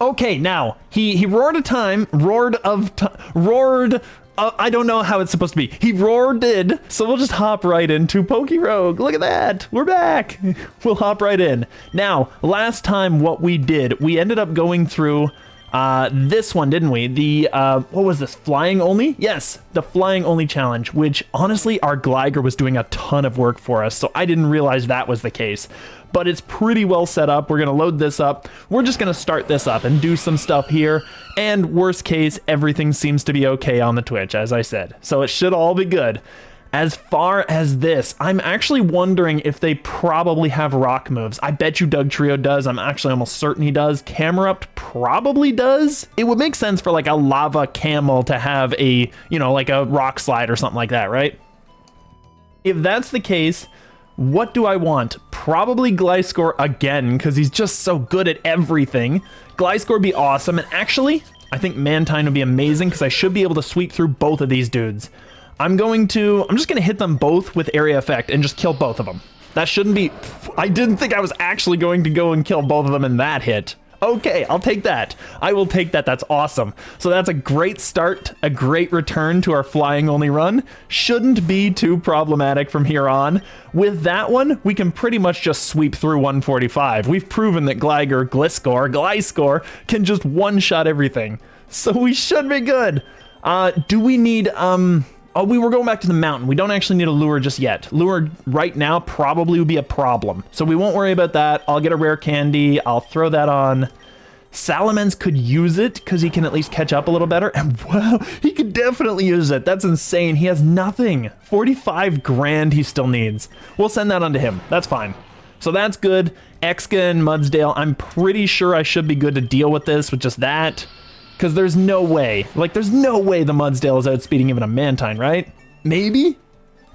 Okay, now, he roared a time, I don't know how it's supposed to be. He roared, so we'll just hop right into PokeRogue. Look at that, we're back. We'll hop right in. Now, last time what we did, we ended up going through this one, didn't we? The, what was this, flying only? Yes, the flying only challenge, which honestly, our Gligar was doing a ton of work for us, so I didn't realize that was the case. But it's pretty well set up. We're gonna load this up. We're just gonna start this up and do some stuff here. And worst case, everything seems to be okay on the Twitch, as I said. So it should all be good. As far as this, I'm actually wondering if they probably have rock moves. I bet you Dugtrio does. I'm actually almost certain he does. Camerupt probably does. It would make sense for like a lava camel to have a, you know, like a rock slide or something like that, right? If that's the case, what do I want? Probably Gliscor again, because he's just so good at everything. Gliscor would be awesome, and actually, I think Mantine would be amazing, because I should be able to sweep through both of these dudes. I'm just gonna hit them both with area effect and just kill both of them. That shouldn't be, I didn't think I was actually going to go and kill both of them in that hit. Okay, I'll take that. I will take that, that's awesome. So that's a great start, a great return to our flying only run. Shouldn't be too problematic from here on. With that one, we can pretty much just sweep through 145. We've proven that Gliscor can just one-shot everything. So we should be good. Do we need, oh, we were going back to the mountain. We don't actually need a lure just yet. Lure right now probably would be a problem. So we won't worry about that. I'll get a rare candy. I'll throw that on. Salamence could use it because he can at least catch up a little better. And wow, he could definitely use it. That's insane. He has nothing. 45 grand he still needs. We'll send that on to him. That's fine. So that's good. Exca and Mudsdale, I'm pretty sure I should be good to deal with this with just that. Because there's no way, there's no way the Mudsdale is outspeeding even a Mantine, right? Maybe?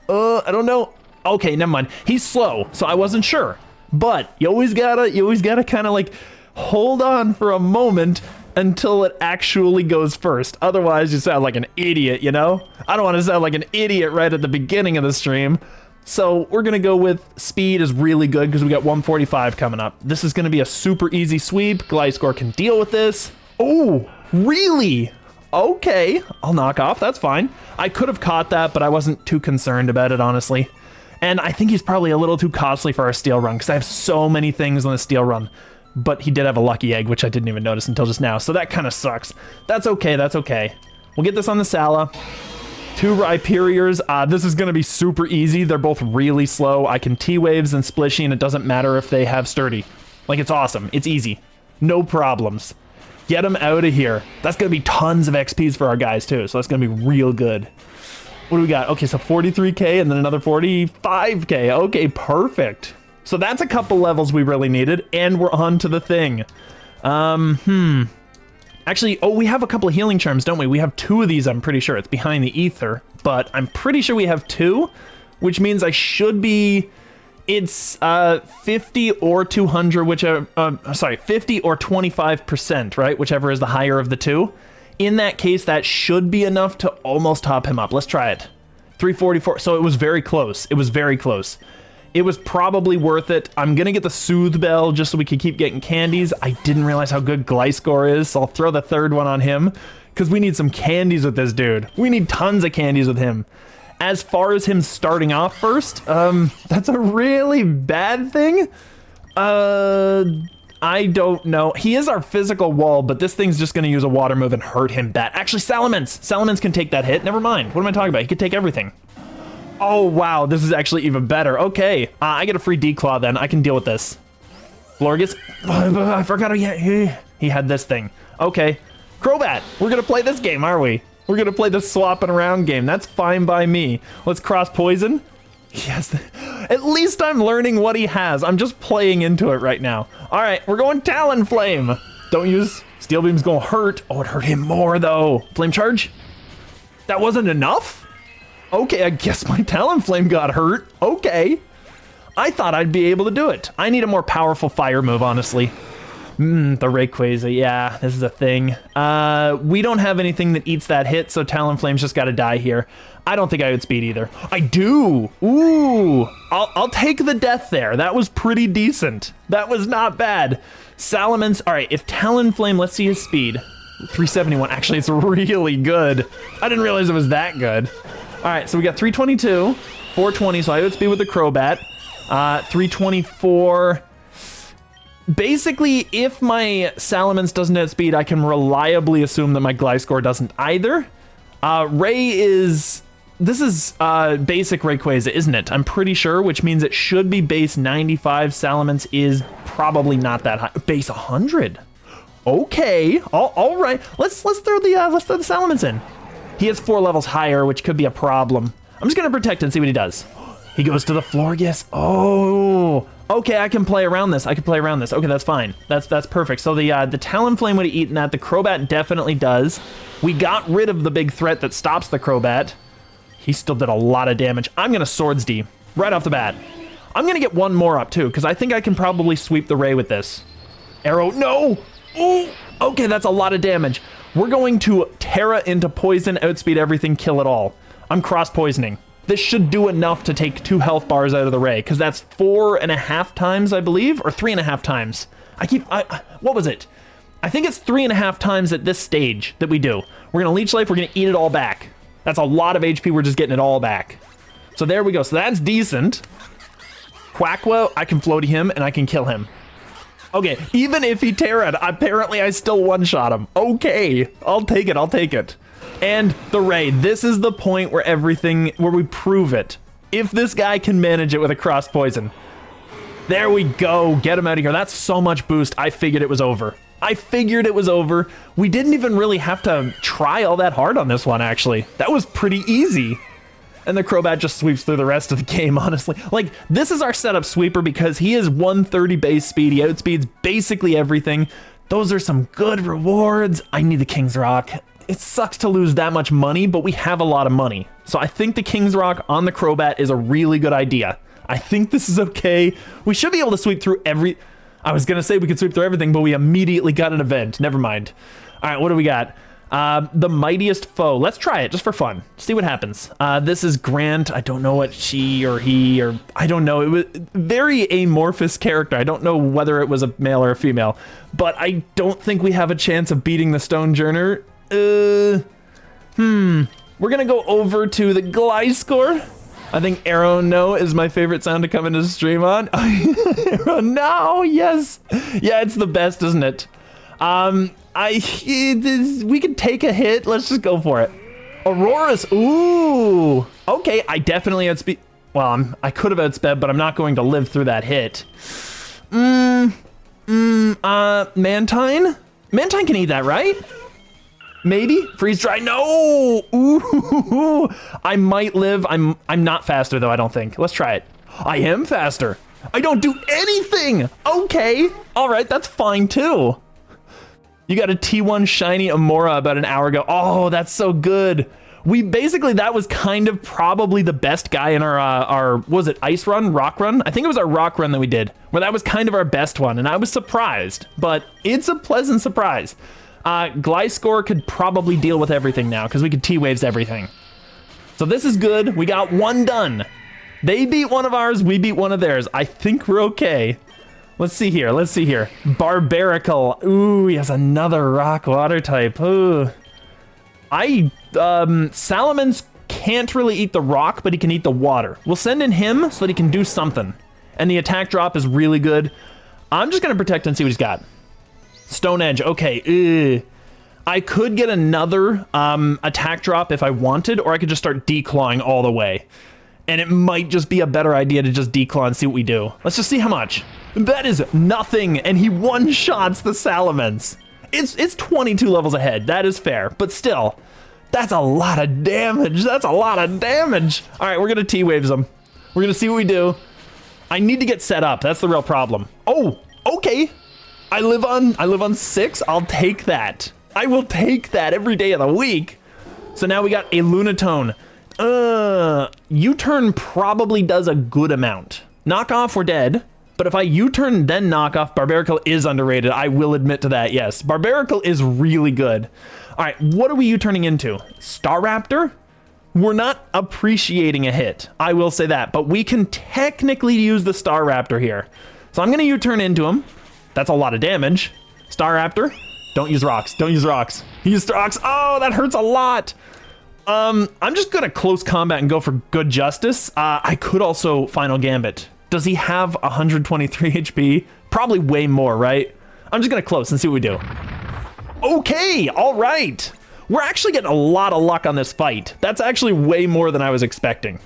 I don't know. Okay, never mind. He's slow, so I wasn't sure. But you always gotta kind of like hold on for a moment until it actually goes first. Otherwise, you sound like an idiot, you know? I don't want to sound like an idiot right at the beginning of the stream. So we're gonna go with speed is really good because we got 145 coming up. This is gonna be a super easy sweep. Gliscor can deal with this. Oh! Really? Okay, I'll knock off, that's fine. I could have caught that, but I wasn't too concerned about it, honestly. And I think he's probably a little too costly for our steel run, because I have so many things on the steel run. But he did have a lucky egg, which I didn't even notice until just now, so that kind of sucks. That's okay, that's okay. We'll get this on the Sala. 2 Rhyperiors, this is gonna be super easy. They're both really slow. I can T-Waves and Splishy, and it doesn't matter if they have Sturdy. Like, it's awesome, it's easy. No problems. Get him out of here. That's gonna be tons of XPs for our guys too, so that's gonna be real good. What do we got? Okay, so 43k and then another 45k. Okay, perfect. So that's a couple levels we really needed, and we're on to the thing. Actually, oh, we have a couple of healing charms, don't we? We have 2 of these, I'm pretty sure. It's behind the ether, but I'm pretty sure we have 2, which means I should be... It's 50 or 200, whichever, sorry, 50 or 25%, right? Whichever is the higher of the 2. In that case, that should be enough to almost top him up. Let's try it. 344, so it was very close. It was very close. It was probably worth it. I'm gonna get the Soothe Bell just so we can keep getting candies. I didn't realize how good Gliscor is, so I'll throw the 3rd one on him, because we need some candies with this dude. We need tons of candies with him. As far as him starting off first, that's a really bad thing. I don't know. He is our physical wall, but this thing's just going to use a water move and hurt him bad. Actually, Salamence. Salamence can take that hit. Never mind. What am I talking about? He could take everything. Oh, wow. This is actually even better. Okay. I get a free Declaw then. I can deal with this. Florges. I forgot he had this thing. Okay. Crobat. We're going to play this game, are we? We're gonna play the swapping around game. That's fine by me. Let's cross poison. Yes, at least I'm learning what he has. I'm just playing into it right now. All right, we're going Talonflame. Don't use Steel Beam's gonna hurt. Oh, it hurt him more though. Flame Charge? That wasn't enough? Okay, I guess my Talonflame got hurt. Okay. I thought I'd be able to do it. I need a more powerful fire move, honestly. The Rayquaza, yeah, this is a thing. We don't have anything that eats that hit, so Talonflame's just got to die here. I don't think I outspeed either. I do! Ooh! I'll take the death there. That was pretty decent. That was not bad. Salamence, all right, if Talonflame, let's see his speed. 371, actually, it's really good. I didn't realize it was that good. All right, so we got 322, 420, so I outspeed with the Crobat. 324... Basically, if my Salamence doesn't outspeed, I can reliably assume that my Gliscor doesn't either. Ray is... This is basic Rayquaza, isn't it? I'm pretty sure, which means it should be base 95. Salamence is probably not that high. Base 100. Okay. All right. Let's throw the Salamence in. He has 4 levels higher, which could be a problem. I'm just gonna protect and see what he does. He goes to the Florges. Oh. Okay, I can play around this. Okay, that's fine. That's perfect. So the Talonflame would have eaten that. The Crobat definitely does. We got rid of the big threat that stops the Crobat. He still did a lot of damage. I'm gonna Swords D right off the bat. I'm gonna get one more up too, because I think I can probably sweep the Ray with this. Arrow, no! Ooh, okay, that's a lot of damage. We're going to Terra into poison, outspeed everything, kill it all. I'm cross poisoning. This should do enough to take 2 health bars out of the Ray, because that's 4.5 times, I believe, or 3.5 times. What was it? I think it's 3.5 times at this stage that we do. We're gonna Leech Life, we're gonna eat it all back. That's a lot of HP, we're just getting it all back. So there we go, so that's decent. Quackwa, I can floaty him, and I can kill him. Okay, even if he Terra'd, apparently I still one-shot him. Okay, I'll take it. And the Ray, this is the point where we prove it. If this guy can manage it with a cross poison. There we go, get him out of here. That's so much boost, I figured it was over. We didn't even really have to try all that hard on this one, actually. That was pretty easy. And the Crobat just sweeps through the rest of the game, honestly. Like, this is our setup sweeper because he is 130 base speed. He outspeeds basically everything. Those are some good rewards. I need the King's Rock. It sucks to lose that much money, but we have a lot of money. So I think the King's Rock on the Crobat is a really good idea. I think this is okay. We should be able to sweep through I was gonna say we could sweep through everything, but we immediately got an event. Never mind. All right, what do we got? The Mightiest Foe. Let's try it just for fun. See what happens. This is Grant. I don't know what she or he or I don't know. It was very amorphous character. I don't know whether it was a male or a female, but I don't think we have a chance of beating the Stonejourner. We're gonna go over to the Gliscor. I think Arrow No is my favorite sound to come into the stream on. Arrow No, yes. Yeah, it's the best, isn't it? We could take a hit. Let's just go for it. Aurora's, ooh. Okay, I definitely outspeed. Well, I could have outsped, but I'm not going to live through that hit. Mantine? Mantine can eat that, right? Maybe? Freeze dry, no! Ooh, I might live. I'm not faster though, I don't think. Let's try it. I am faster. I don't do anything! Okay, all right, that's fine too. You got a T1 shiny Amora about an hour ago. Oh, that's so good. That was kind of probably the best guy in our was it Ice Run, Rock Run? I think it was our Rock Run that we did, where that was kind of our best one, and I was surprised, but it's a pleasant surprise. Gliscor could probably deal with everything now, because we could T-Waves everything. So this is good. We got one done. They beat one of ours, we beat one of theirs. I think we're okay. Let's see here. Barbarical. Ooh, he has another rock water type. Ooh. Salamence can't really eat the rock, but he can eat the water. We'll send in him so that he can do something. And the attack drop is really good. I'm just gonna protect and see what he's got. Stone Edge, okay. I could get another attack drop if I wanted, or I could just start declawing all the way. And it might just be a better idea to just declaw and see what we do. Let's just see how much. That is nothing, and he one-shots the Salamence. It's 22 levels ahead, that is fair, but still, that's a lot of damage. All right, we're gonna T-Waves him. We're gonna see what we do. I need to get set up, that's the real problem. Oh, okay. I live on 6, I'll take that. I will take that every day of the week. So now we got a Lunatone. U-turn probably does a good amount. Knock off, we're dead. But if I U-turn then knock off, Barbarical is underrated. I will admit to that, yes. Barbarical is really good. All right, what are we U-turning into? Staraptor? We're not appreciating a hit, I will say that. But we can technically use the Staraptor here. So I'm going to U-turn into him. That's a lot of damage. Staraptor, don't use rocks. Don't use rocks. Use rocks. Oh, that hurts a lot. I'm just going to close combat and go for good justice. I could also Final Gambit. Does he have 123 HP? Probably way more, right? I'm just going to close and see what we do. Okay, all right. We're actually getting a lot of luck on this fight. That's actually way more than I was expecting.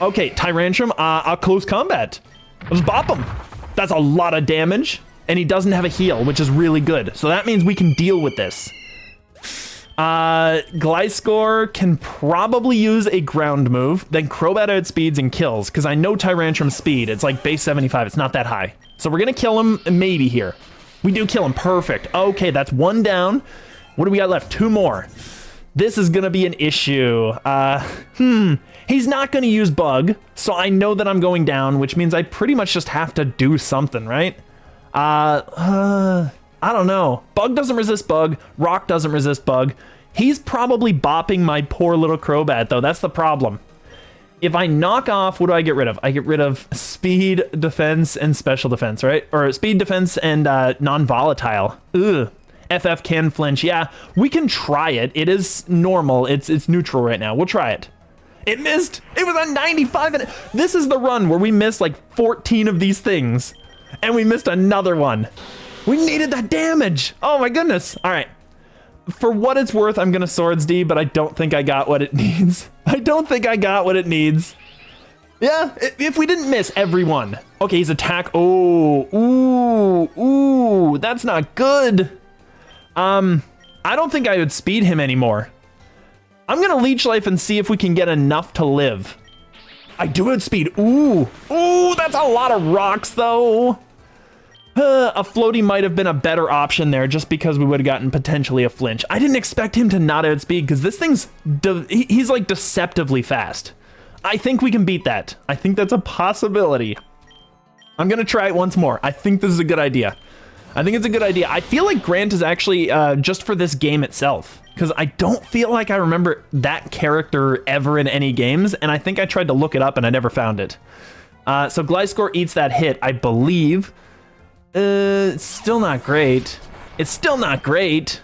Okay, Tyrantrum, I'll close combat. Let's bop him. That's a lot of damage, and he doesn't have a heal, which is really good. So that means we can deal with this. Gliscor can probably use a ground move, then Crobat outspeeds and kills, because I know Tyrantrum's speed. It's like base 75. It's not that high. So we're going to kill him maybe here. We do kill him. Perfect. Okay, that's one down. What do we got left? Two more. This is going to be an issue. He's not going to use Bug, so I know that I'm going down, which means I pretty much just have to do something, right? I don't know. Bug doesn't resist Bug. Rock doesn't resist Bug. He's probably bopping my poor little Crobat, though. That's the problem. If I knock off, what do I get rid of? I get rid of speed, defense, and special defense, right? Or speed, defense, and non-volatile. Ugh. FF can flinch. Yeah, we can try it. It is normal. It's neutral right now. We'll try it. It missed. It was a 95. And this is the run where we missed like 14 of these things. And we missed another one. We needed that damage. Oh my goodness. All right. For what it's worth, I'm going to Swords D, but I don't think I got what it needs. I don't think I got what it needs. Yeah, if we didn't miss every one. Okay, he's attack. Oh, ooh, that's not good. I don't think I would speed him anymore. I'm going to Leech Life and see if we can get enough to live. I do outspeed. Ooh, that's a lot of rocks, though. A floaty might have been a better option there just because we would have gotten potentially a flinch. I didn't expect him to not outspeed because this thing's... he's like deceptively fast. I think we can beat that. I think that's a possibility. I'm going to try it once more. I think this is a good idea. I think it's a good idea. I feel like Grant is actually just for this game itself, because I don't feel like I remember that character ever in any games, and I think I tried to look it up and I never found it. So Gliscor eats that hit, I believe. It's still not great. It's still not great.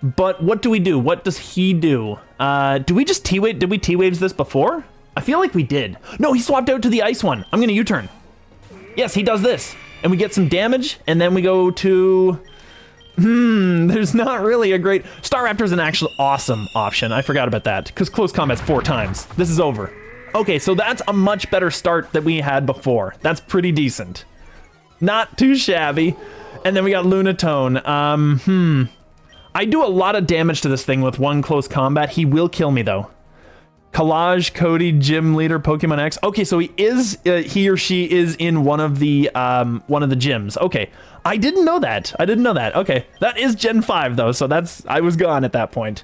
But what do we do? What does he do? Do we just T-Wave? Did we T-Waves this before? I feel like we did. No, he swapped out to the ice one. I'm going to U-turn. Yes, he does this. And we get some damage, and then we go to... there's not really a great... Staraptor's an actual awesome option. I forgot about that, because close combat's 4 times. This is over. Okay, so that's a much better start than we had before. That's pretty decent. Not too shabby. And then we got Lunatone. I do a lot of damage to this thing with one close combat. He will kill me, though. Collage, Cody, Gym Leader, Pokemon X. Okay, so he is, he or she is in one of the gyms. Okay, I didn't know that. I didn't know that. Okay, that is Gen 5 though, so I was gone at that point.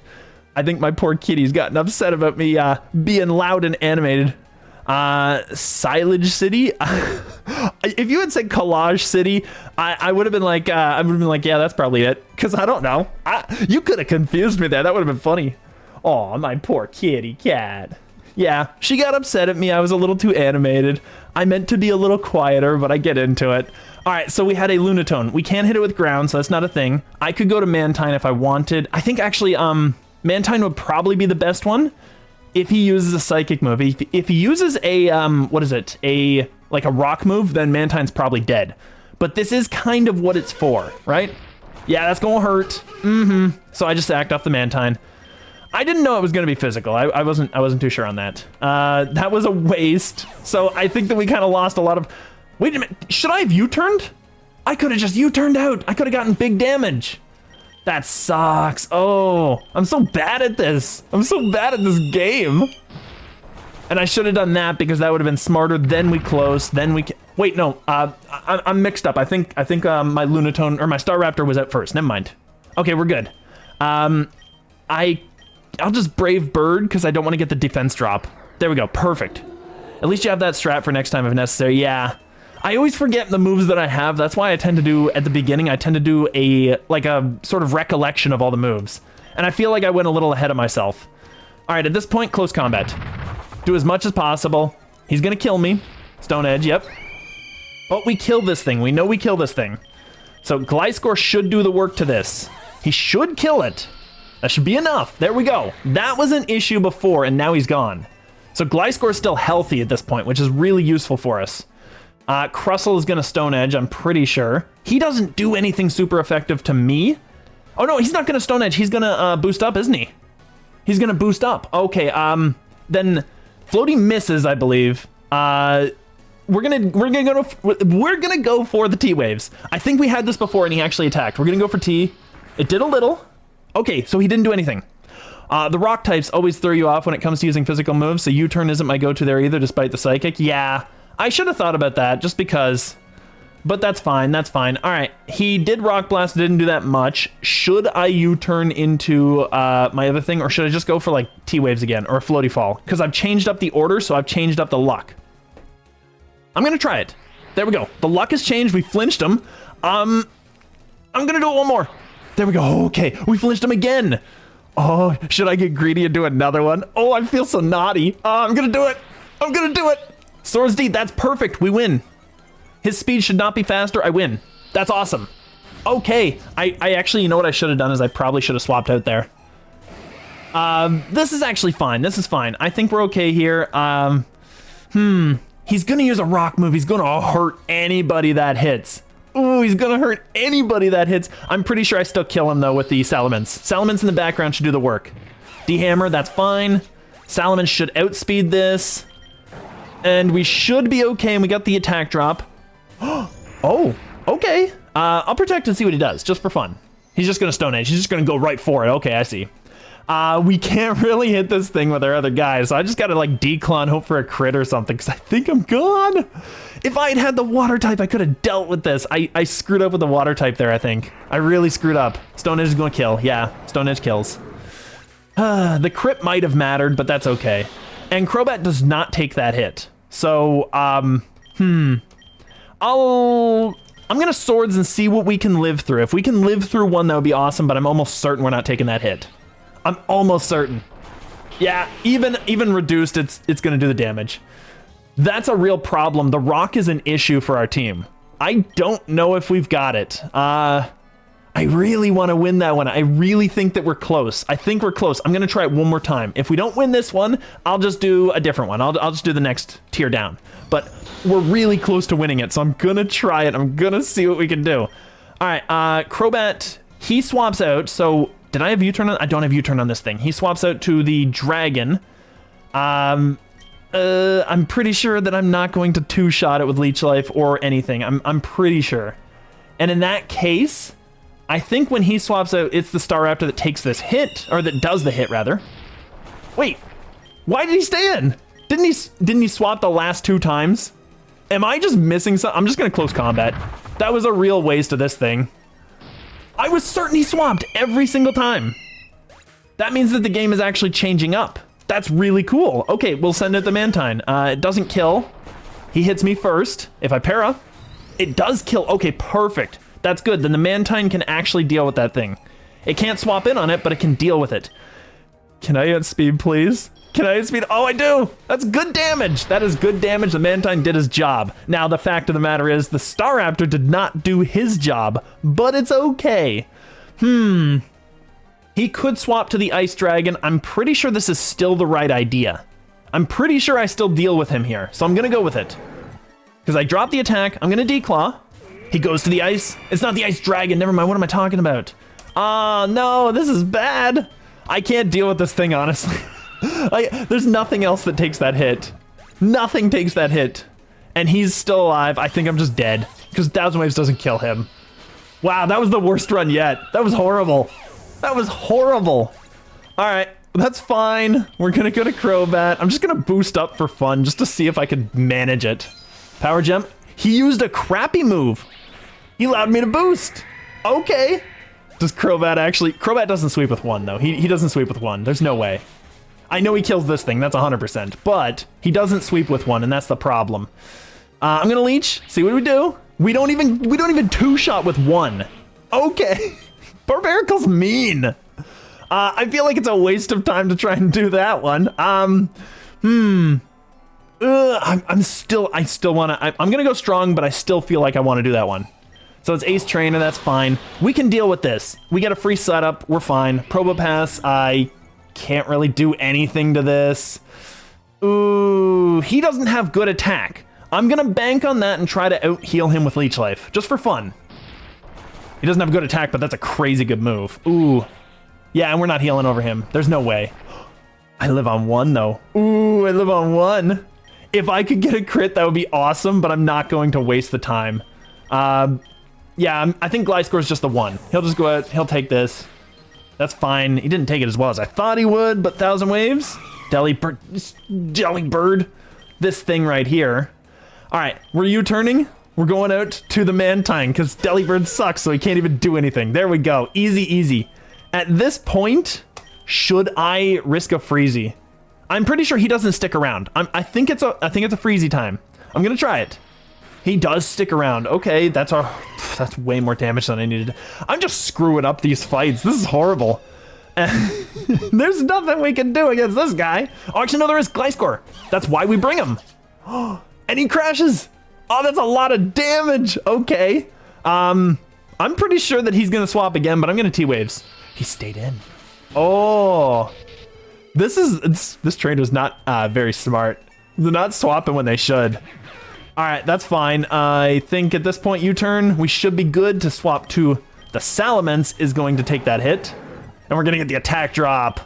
I think my poor kitty's gotten upset about me being loud and animated. Silage City. If you had said Collage City, I would have been like, yeah, that's probably it. Cause I don't know. You could have confused me there. That would have been funny. Oh, my poor kitty cat. Yeah, she got upset at me. I was a little too animated. I meant to be a little quieter, but I get into it. All right, so we had a Lunatone. We can't hit it with ground, so that's not a thing. I could go to Mantine if I wanted. I think actually, Mantine would probably be the best one if he uses a psychic move. If he uses a, like a rock move, then Mantine's probably dead. But this is kind of what it's for, right? Yeah, that's gonna hurt. So I just sacked off the Mantine. I didn't know it was going to be physical. I wasn't too sure on that. That was a waste. So I think that we kind of lost a lot of... Wait a minute. Should I have U-turned? I could have just U-turned out. I could have gotten big damage. That sucks. Oh, I'm so bad at this. I'm so bad at this game. And I should have done that because that would have been smarter. Then we close. Then we... Wait, no. I'm mixed up. I think my Lunatone or my Staraptor was out first. Never mind. Okay, we're good. I'll just Brave Bird because I don't want to get the defense drop. There we go. Perfect. At least you have that strat for next time if necessary. Yeah. I always forget the moves that I have. That's why I tend to do, at the beginning, I tend to do a sort of recollection of all the moves. And I feel like I went a little ahead of myself. All right, at this point, close combat. Do as much as possible. He's gonna kill me. Stone Edge, yep. But we kill this thing. We know we kill this thing. So Gliscor should do the work to this. He should kill it. That should be enough. There we go. That was an issue before, and now he's gone. So Gliscor is still healthy at this point, which is really useful for us. Crustle is gonna Stone Edge, I'm pretty sure. He doesn't do anything super effective to me. Oh no, he's not gonna Stone Edge. He's gonna boost up, isn't he? He's gonna boost up. Okay, then Floaty misses, I believe. We're gonna go for the T-Waves. I think we had this before and he actually attacked. We're gonna go for T. It did a little. Okay, so he didn't do anything. The rock types always throw you off when it comes to using physical moves, so U-turn isn't my go-to there either, despite the psychic. Yeah, I should have thought about that, just because. But that's fine, that's fine. All right, he did Rock Blast, didn't do that much. Should I U-turn into my other thing, or should I just go for like T-Waves again, or Floaty Fall? Because I've changed up the order, so I've changed up the luck. I'm gonna try it. There we go. The luck has changed, we flinched him. I'm gonna do it one more. There we go, okay, we flinched him again. Oh, should I get greedy and do another one? Oh, I feel so naughty. I'm gonna do it. I'm gonna do it. Swords D, that's perfect, we win. His speed should not be faster, I win. That's awesome. Okay, I actually, you know what I should have done is I probably should have swapped out there. This is actually fine, this is fine. I think we're okay here. He's gonna use a rock move, he's gonna hurt anybody that hits. Ooh, he's gonna hurt anybody that hits. I'm pretty sure I still kill him though with the Salamence. Salamence in the background should do the work. D-Hammer, that's fine. Salamence should outspeed this. And we should be okay, and we got the attack drop. Oh, okay. I'll protect and see what he does, just for fun. He's just gonna Stone Edge. He's just gonna go right for it. Okay, I see. We can't really hit this thing with our other guys, so I just gotta like declaw and hope for a crit or something, because I think I'm gone. If I had the water type, I could have dealt with this. I screwed up with the water type there, I think. I really screwed up. Stone Edge is gonna kill. Yeah, Stone Edge kills. The crit might have mattered, but that's okay. And Crobat does not take that hit. So, I'm gonna Swords and see what we can live through. If we can live through one, that would be awesome, but I'm almost certain we're not taking that hit. I'm almost certain. Yeah, even reduced, it's gonna do the damage. That's a real problem. The rock is an issue for our team. I don't know if we've got it. I really want to win that one. I really think that we're close. I think we're close. I'm gonna try it one more time. If we don't win this one, I'll just do a different one. I'll just do the next tier down. But we're really close to winning it, so I'm gonna try it. I'm gonna see what we can do. All right, Crobat, he swaps out. So did I have U-turn on? I don't have U-turn on this thing. He swaps out to the dragon. I'm pretty sure that I'm not going to two-shot it with Leech Life or anything. I'm pretty sure. And in that case, I think when he swaps out, it's the Staraptor that takes this hit, or that does the hit rather. Wait, why did he stay in? Didn't he swap the last 2 times? Am I just missing something? I'm just gonna close combat. That was a real waste of this thing. I was certain he swapped every single time. That means that the game is actually changing up. That's really cool. Okay, we'll send out the Mantine. It doesn't kill. He hits me first. If I para, it does kill. Okay, perfect. That's good. Then the Mantine can actually deal with that thing. It can't swap in on it, but it can deal with it. Can I outspeed, please? Can I outspeed? Oh, I do. That's good damage. That is good damage. The Mantine did his job. Now, the fact of the matter is the Staraptor did not do his job, but it's okay. He could swap to the Ice Dragon. I'm pretty sure this is still the right idea. I'm pretty sure I still deal with him here, so I'm gonna go with it. Because I drop the attack, I'm gonna declaw. He goes to the ice. It's not the Ice Dragon, never mind, what am I talking about? No, this is bad. I can't deal with this thing, honestly. There's nothing else that takes that hit. Nothing takes that hit. And he's still alive. I think I'm just dead, because Thousand Waves doesn't kill him. Wow, that was the worst run yet. That was horrible. That was horrible. All right, that's fine. We're gonna go to Crobat. I'm just gonna boost up for fun, just to see if I could manage it. Power Gem. He used a crappy move. He allowed me to boost. Okay. Does Crobat actually... Crobat doesn't sweep with 1, though. He doesn't sweep with 1. There's no way. I know he kills this thing, that's 100%, but he doesn't sweep with 1, and that's the problem. I'm gonna leech, see what we do. We don't even two-shot with one. Okay. Barbaricle's mean. I feel like it's a waste of time to try and do that one. I still wanna, I'm gonna go strong, but I still feel like I wanna do that one. So it's Ace Trainer, that's fine. We can deal with this. We get a free setup, we're fine. Probopass, I can't really do anything to this. Ooh, he doesn't have good attack. I'm gonna bank on that and try to out-heal him with Leech Life, just for fun. He doesn't have good attack, but that's a crazy good move. Ooh. Yeah, and we're not healing over him. There's no way. I live on one, though. Ooh, I live on one. If I could get a crit, that would be awesome, but I'm not going to waste the time. Yeah, I think Gliscor's just the one. He'll just go out, he'll take this. That's fine. He didn't take it as well as I thought he would, but Thousand Waves. Delibird. This thing right here. All right, we're U-turning. We're going out to the Mantine because Delibird sucks, so he can't even do anything. There we go. Easy, easy. At this point, should I risk a Freezy? I'm pretty sure he doesn't stick around. I think it's a Freezy time. I'm gonna try it. He does stick around. Okay, that's way more damage than I needed. I'm just screwing up these fights. This is horrible. There's nothing we can do against this guy. Oh, actually, no, there is Gliscor. That's why we bring him. And he crashes. Oh, that's a lot of damage. Okay. I'm pretty sure that he's gonna swap again, but I'm gonna T-Waves. He stayed in. Oh, this trainer's not very smart. They're not swapping when they should. All right, that's fine. I think at this point, U-turn, we should be good to swap to the Salamence is going to take that hit. And we're gonna get the attack drop.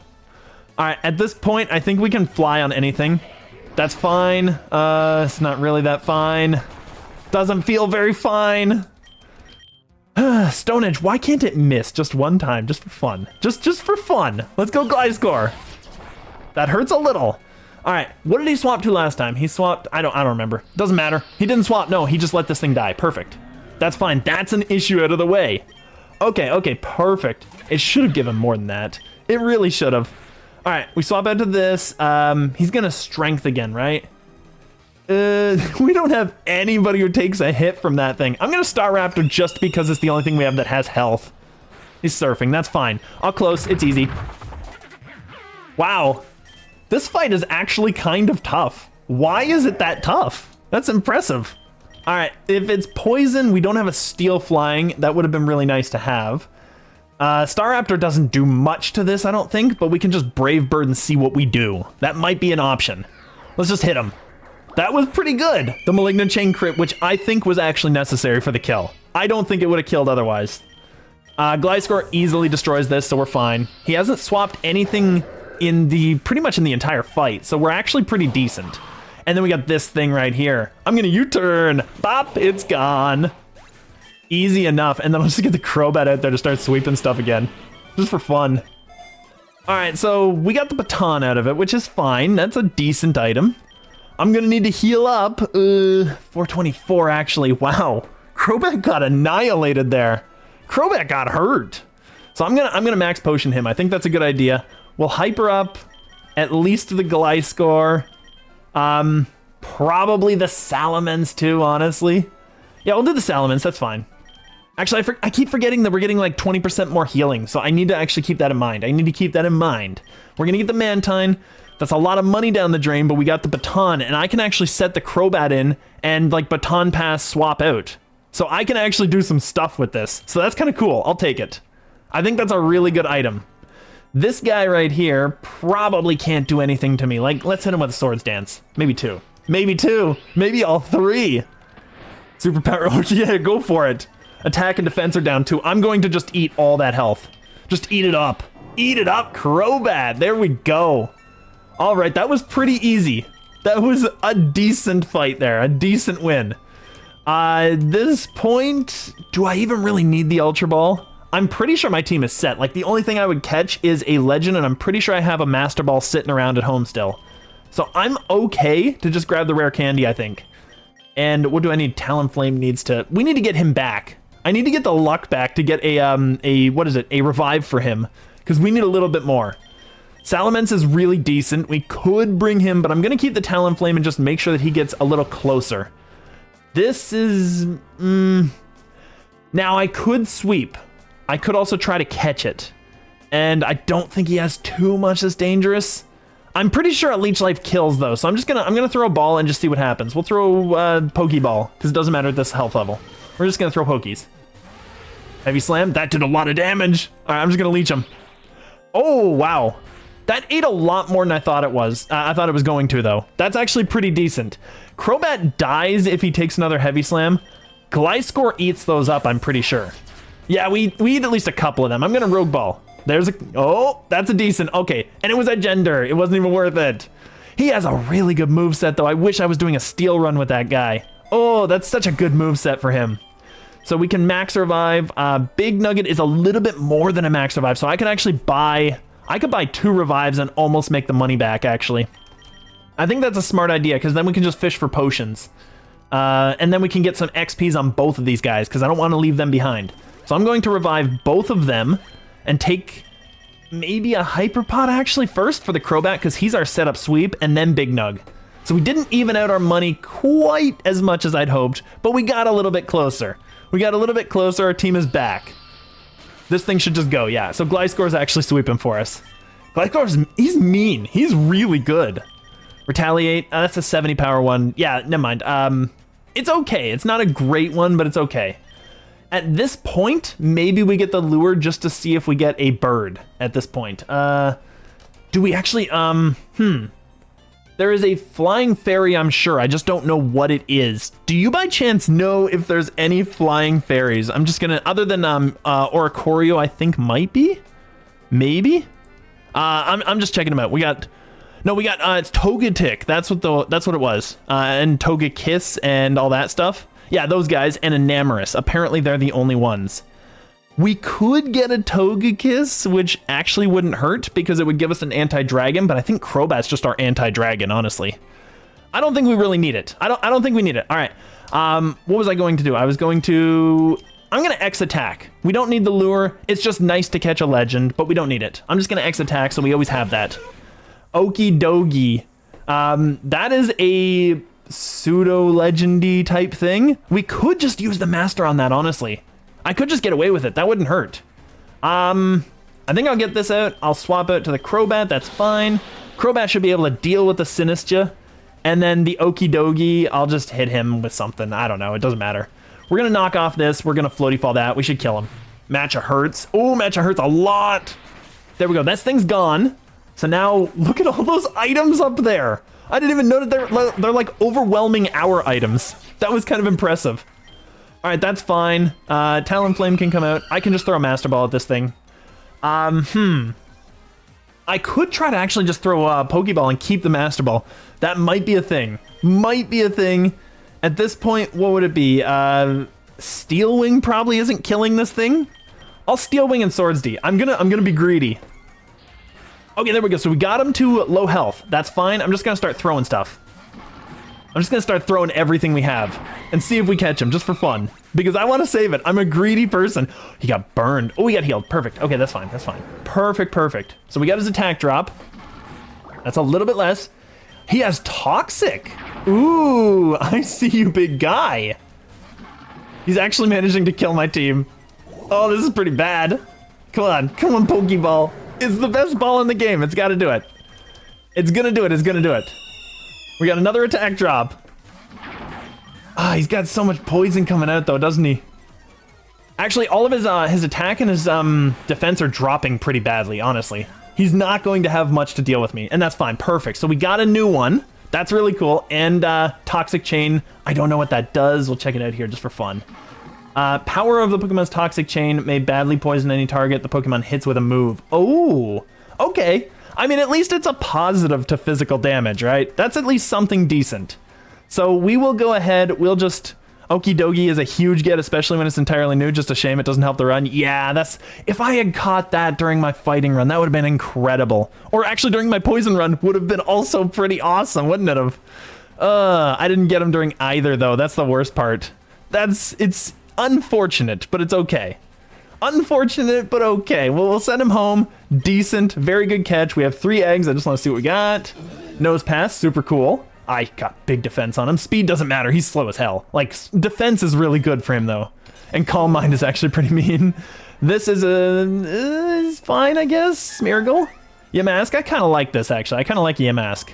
All right, at this point, I think we can fly on anything. That's fine. It's not really that fine. Doesn't feel very fine. Stone Edge, why can't it miss just one time, just for fun? Just for fun. Let's go Gliscor. That hurts a little. All right, what did he swap to last time? He swapped, I don't remember. Doesn't matter. He didn't swap, no, he just let this thing die. Perfect. That's fine, that's an issue out of the way. Okay, perfect. It should have given more than that. It really should have. All right, we swap out to this. He's gonna strength again, right? We don't have anybody who takes a hit from that thing. I'm gonna Star Raptor just because it's the only thing we have that has health. He's surfing, that's fine. I'll close, it's easy. Wow, this fight is actually kind of tough. Why is it that tough? That's impressive. All right, if it's poison, we don't have a steel flying. That would have been really nice to have. Star Raptor doesn't do much to this, I don't think, but we can just Brave Bird and see what we do. That might be an option. Let's just hit him. That was pretty good. The Malignant Chain crit, which I think was actually necessary for the kill. I don't think it would have killed otherwise. Gliscor easily destroys this, so we're fine. He hasn't swapped anything in pretty much in the entire fight, so we're actually pretty decent. And then we got this thing right here. I'm gonna U-turn. Bop, it's gone. Easy enough. And then I'll just get the Crobat out there to start sweeping stuff again. Just for fun. All right, so we got the baton out of it, which is fine. That's a decent item. I'm gonna need to heal up. 424 actually, wow. Crobat got annihilated there. Crobat got hurt. So I'm gonna max potion him. I think that's a good idea. We'll hyper up at least the Gliscor. Probably the Salamence too, honestly. Yeah, we'll do the Salamence, that's fine. Actually, I keep forgetting that we're getting like 20% more healing, so I need to actually keep that in mind. We're gonna get the Mantine. That's a lot of money down the drain, but we got the baton, and I can actually set the Crobat in and like baton pass swap out. So I can actually do some stuff with this. So that's kind of cool, I'll take it. I think that's a really good item. This guy right here probably can't do anything to me. Like, let's hit him with a Swords Dance. Maybe two. Maybe all three. Superpower, oh yeah, go for it. Attack and defense are down too. I'm going to just eat all that health. Just eat it up. Eat it up, Crobat. There we go. All right, that was pretty easy. That was a decent fight there, a decent win. At this point, do I even really need the Ultra Ball? I'm pretty sure my team is set. Like, the only thing I would catch is a Legend, and I'm pretty sure I have a Master Ball sitting around at home still. So I'm okay to just grab the rare candy, I think. And what do I need? Talonflame needs to... We need to get him back. I need to get the luck back to get a revive for him. Because we need a little bit more. Salamence is really decent. We could bring him, but I'm going to keep the Talonflame and just make sure that he gets a little closer. This is... Now, I could sweep. I could also try to catch it. And I don't think he has too much that's dangerous. I'm pretty sure a Leech Life kills, though. So I'm gonna throw a ball and just see what happens. We'll throw Pokeball, because it doesn't matter at this health level. We're just gonna throw Pokies. Heavy Slam. That did a lot of damage. All right, I'm just gonna leech him. Oh, wow. That ate a lot more than I thought it was. I thought it was going to, though. That's actually pretty decent. Crobat dies if he takes another Heavy Slam. Gliscor eats those up, I'm pretty sure. Yeah, we eat at least a couple of them. I'm gonna Rogue Ball. There's a... Oh, that's a decent... Okay, and it was a Gender. It wasn't even worth it. He has a really good moveset, though. I wish I was doing a Steel Run with that guy. Oh, that's such a good moveset for him. So we can Max Revive. Big Nugget is a little bit more than a Max Revive, so I could actually buy... I could buy 2 Revives and almost make the money back, actually. I think that's a smart idea, because then we can just fish for potions. And then we can get some XPs on both of these guys, because I don't want to leave them behind. So I'm going to revive both of them and take maybe a Hyperpod actually first for the Crobat, because he's our setup sweep, and then Big Nug. So we didn't even out our money quite as much as I'd hoped, but we got a little bit closer. We got a little bit closer. Our team is back. This thing should just go, yeah. So Gliscor's actually sweeping for us. Gliscor's, he's mean. He's really good. Retaliate, that's a 70 power one. Yeah, never mind. It's okay. It's not a great one, but it's okay. At this point, maybe we get the lure just to see if we get a bird at this point. Do we actually, There is a flying fairy, I'm sure. I just don't know what it is. Do you by chance know if there's any flying fairies? I'm just gonna, other than Oricorio, I think might be? Maybe? I'm just checking them out. We got it's Togetic. That's what it was. And Togekiss and all that stuff. Yeah, those guys, and Enamorous. Apparently they're the only ones. We could get a Togekiss, which actually wouldn't hurt because it would give us an anti-dragon, but I think Crobat's just our anti-dragon, honestly. I don't think we really need it. I don't think we need it. All right. What was I going to do? I'm going to X attack. We don't need the lure. It's just nice to catch a legend, but we don't need it. I'm just going to X attack, so we always have that. Okie dokie. That is a pseudo-legendy type thing. We could just use the master on that, honestly. I could just get away with it. That wouldn't hurt. I think I'll get this out. I'll swap out to the Crobat. That's fine. Crobat should be able to deal with the Sinistia. And then the Okie dokie, I'll just hit him with something. I don't know. It doesn't matter. We're going to knock off this. We're going to Floaty Fall that. We should kill him. Matcha hurts. Oh, Matcha hurts a lot. There we go. That thing's gone. So now look at all those items up there. I didn't even know that they're like overwhelming our items. That was kind of impressive. All right, that's fine. Talonflame can come out. I can just throw a Master Ball at this thing. I could try to actually just throw a Pokeball and keep the Master Ball. That might be a thing. Might be a thing. At this point, what would it be? Steel Wing probably isn't killing this thing. I'll Steel Wing and Swords D. I'm gonna be greedy. Okay, there we go. So we got him to low health. That's fine. I'm just gonna start throwing stuff. I'm just gonna start throwing everything we have and see if we catch him just for fun because I want to save it. I'm a greedy person. He got burned. Oh, he got healed. Perfect. Okay, that's fine. That's fine. Perfect, perfect. So we got his attack drop. That's a little bit less. He has Toxic. Ooh, I see you, big guy. He's actually managing to kill my team. Oh, this is pretty bad. Come on, Pokeball. It's the best ball in the game. It's got to do it. It's gonna do it. It's gonna do it. We got another attack drop. Ah, he's got so much poison coming out though, doesn't he? Actually, all of his attack and his defense are dropping pretty badly, honestly. He's not going to have much to deal with me, and that's fine. Perfect. So we got a new one. That's really cool. And Toxic Chain. I don't know what that does. We'll check it out here just for fun. Power of the Pokemon's Toxic Chain may badly poison any target the Pokemon hits with a move. Oh, okay. I mean, at least it's a positive to physical damage, right? That's at least something decent. So we will go ahead. We'll just... Okie dokie is a huge get, especially when it's entirely new. Just a shame it doesn't help the run. Yeah, that's... If I had caught that during my fighting run, that would have been incredible. Or actually during my poison run would have been also pretty awesome, wouldn't it have? I didn't get him during either, though. That's the worst part. It's unfortunate, but it's okay. Unfortunate, but okay. Well, we'll send him home. Decent. Very good catch. We have 3 eggs. I just want to see what we got. Nose pass. Super cool. I got big defense on him. Speed doesn't matter. He's slow as hell. Like, defense is really good for him, though. And Calm Mind is actually pretty mean. This is is fine, I guess. Smeargle. Yamask. I kind of like this, actually. I kind of like Yamask.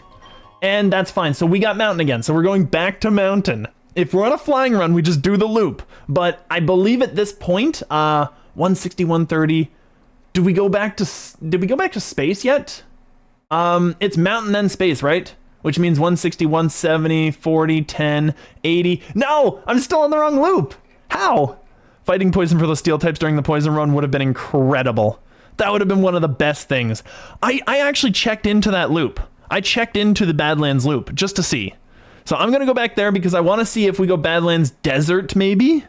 And that's fine. So we got Mountain again. So we're going back to Mountain. If we're on a flying run, we just do the loop. But I believe at this point, 160, 130. Did we go back to space yet? It's Mountain then space, right? Which means 160, 170, 40, 10, 80. No! I'm still on the wrong loop! How? Fighting poison for the steel types during the poison run would have been incredible. That would have been one of the best things. I actually checked into that loop. I checked into the Badlands loop just to see. So I'm gonna go back there because I want to see if we go Badlands Desert, maybe?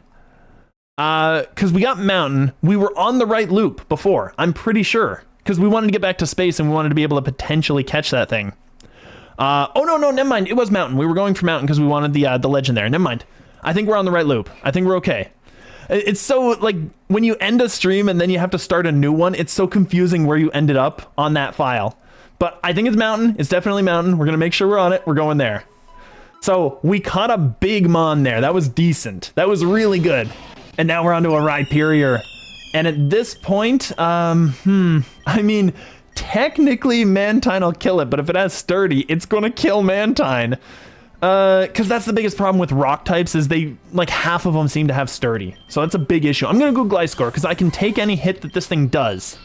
Because we got Mountain. We were on the right loop before, I'm pretty sure. Because we wanted to get back to space and we wanted to be able to potentially catch that thing. Oh, no, never mind. It was Mountain. We were going for Mountain because we wanted the legend there. Never mind. I think we're on the right loop. I think we're okay. It's so, like, when you end a stream and then you have to start a new one, it's so confusing where you ended up on that file. But I think it's Mountain. It's definitely Mountain. We're going to make sure we're on it. We're going there. So we caught a big Mon there. That was decent. That was really good. And now we're on to a Rhyperior. And at this point, I mean, technically Mantine will kill it, but if it has Sturdy, it's going to kill Mantine. Because that's the biggest problem with rock types is they, like, half of them seem to have Sturdy. So that's a big issue. I'm going to go Gliscor because I can take any hit that this thing does.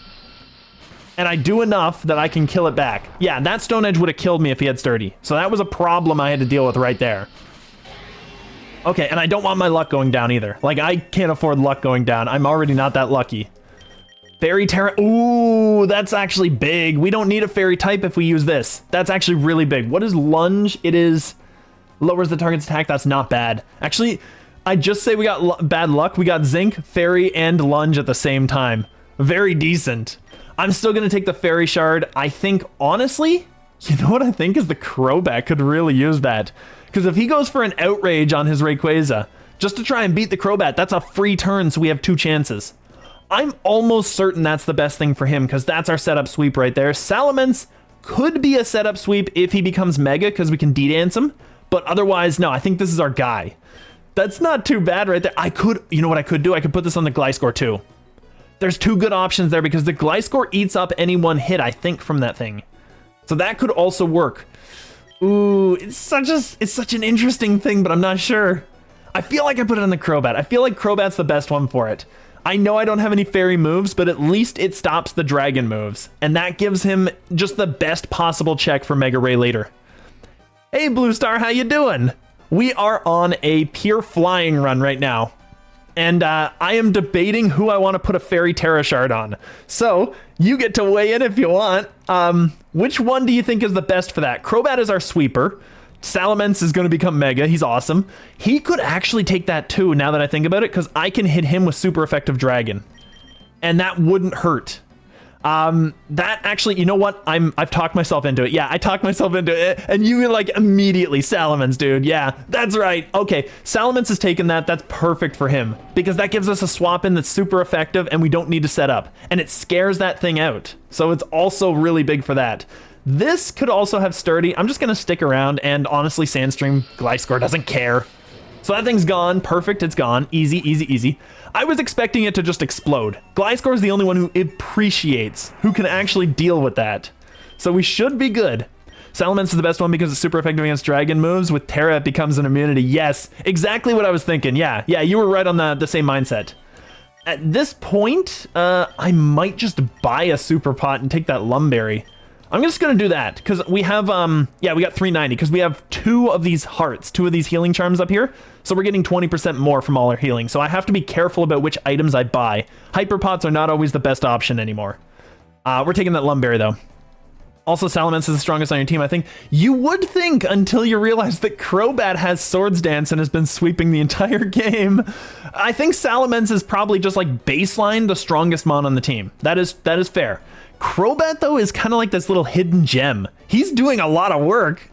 And I do enough that I can kill it back. Yeah, that Stone Edge would have killed me if he had Sturdy. So that was a problem I had to deal with right there. Okay, and I don't want my luck going down either. Like, I can't afford luck going down. I'm already not that lucky. Fairy Terra. Ooh, that's actually big. We don't need a fairy type if we use this. That's actually really big. What is Lunge? It is lowers the target's attack. That's not bad. Actually, I just say we got bad luck. We got Zinc, Fairy, and Lunge at the same time. Very decent. I'm still going to take the Fairy Shard. I think, honestly, you know what I think is the Crobat could really use that. Because if he goes for an Outrage on his Rayquaza, just to try and beat the Crobat, that's a free turn, so we have 2 chances. I'm almost certain that's the best thing for him, because that's our setup sweep right there. Salamence could be a setup sweep if he becomes Mega, because we can D-Dance him. But otherwise, no, I think this is our guy. That's not too bad right there. I could, you know what I could do? I could put this on the Gliscor too. There's 2 good options there, because the Gliscor eats up any one hit, I think, from that thing. So that could also work. Ooh, it's such an interesting thing, but I'm not sure. I feel like I put it on the Crobat. I feel like Crobat's the best one for it. I know I don't have any fairy moves, but at least it stops the dragon moves. And that gives him just the best possible check for Mega Ray later. Hey, Blue Star, how you doing? We are on a pure flying run right now. And I am debating who I want to put a Fairy Terra Shard on. So, you get to weigh in if you want. Which one do you think is the best for that? Crobat is our sweeper. Salamence is going to become Mega. He's awesome. He could actually take that too, now that I think about it, because I can hit him with super effective Dragon. And that wouldn't hurt. That actually, you know what? I've talked myself into it. Yeah, I talked myself into it. And you were like, immediately, Salamence, dude. Yeah, that's right. Okay, Salamence has taken that. That's perfect for him. Because that gives us a swap in that's super effective and we don't need to set up. And it scares that thing out. So it's also really big for that. This could also have Sturdy. I'm just going to stick around, and honestly, Sandstream, Gliscor doesn't care. So that thing's gone. Perfect, it's gone. Easy, easy, easy. I was expecting it to just explode. Gliscor is the only one who appreciates, who can actually deal with that. So we should be good. Salamence is the best one because it's super effective against dragon moves. With Terra, it becomes an immunity. Yes, exactly what I was thinking. Yeah, you were right on the same mindset. At this point, I might just buy a super pot and take that Lumberry. I'm just going to do that, because we have, yeah, we got 390, because we have 2 of these hearts, 2 of these healing charms up here, so we're getting 20% more from all our healing, so I have to be careful about which items I buy. Hyper pots are not always the best option anymore. We're taking that Lumberry, though. Also, Salamence is the strongest on your team, I think. You would think until you realize that Crobat has Swords Dance and has been sweeping the entire game. I think Salamence is probably just like baseline the strongest mon on the team. That is fair. Crobat, though, is kind of like this little hidden gem. He's doing a lot of work.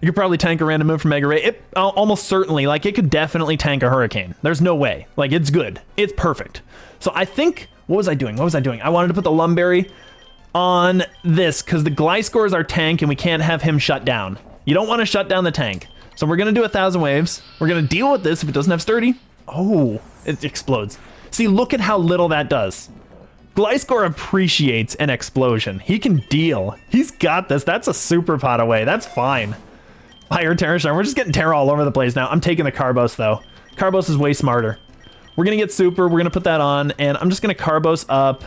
You could probably tank a random move from Mega Ray. It almost certainly, like, it could definitely tank a Hurricane. There's no way. Like, it's good. It's perfect. So I think, what was I doing? I wanted to put the Lumberry on this, because the Gliscor is our tank, and we can't have him shut down. You don't want to shut down the tank. So we're going to do 1,000 waves. We're going to deal with this if it doesn't have sturdy. Oh, it explodes. See, look at how little that does. Gliscor appreciates an explosion. He can deal. He's got this. That's a super pot away. That's fine. Fire Terra Shine. We're just getting Terra all over the place now. I'm taking the Carbos, though. Carbos is way smarter. We're going to get super. We're going to put that on, and I'm just going to Carbos up.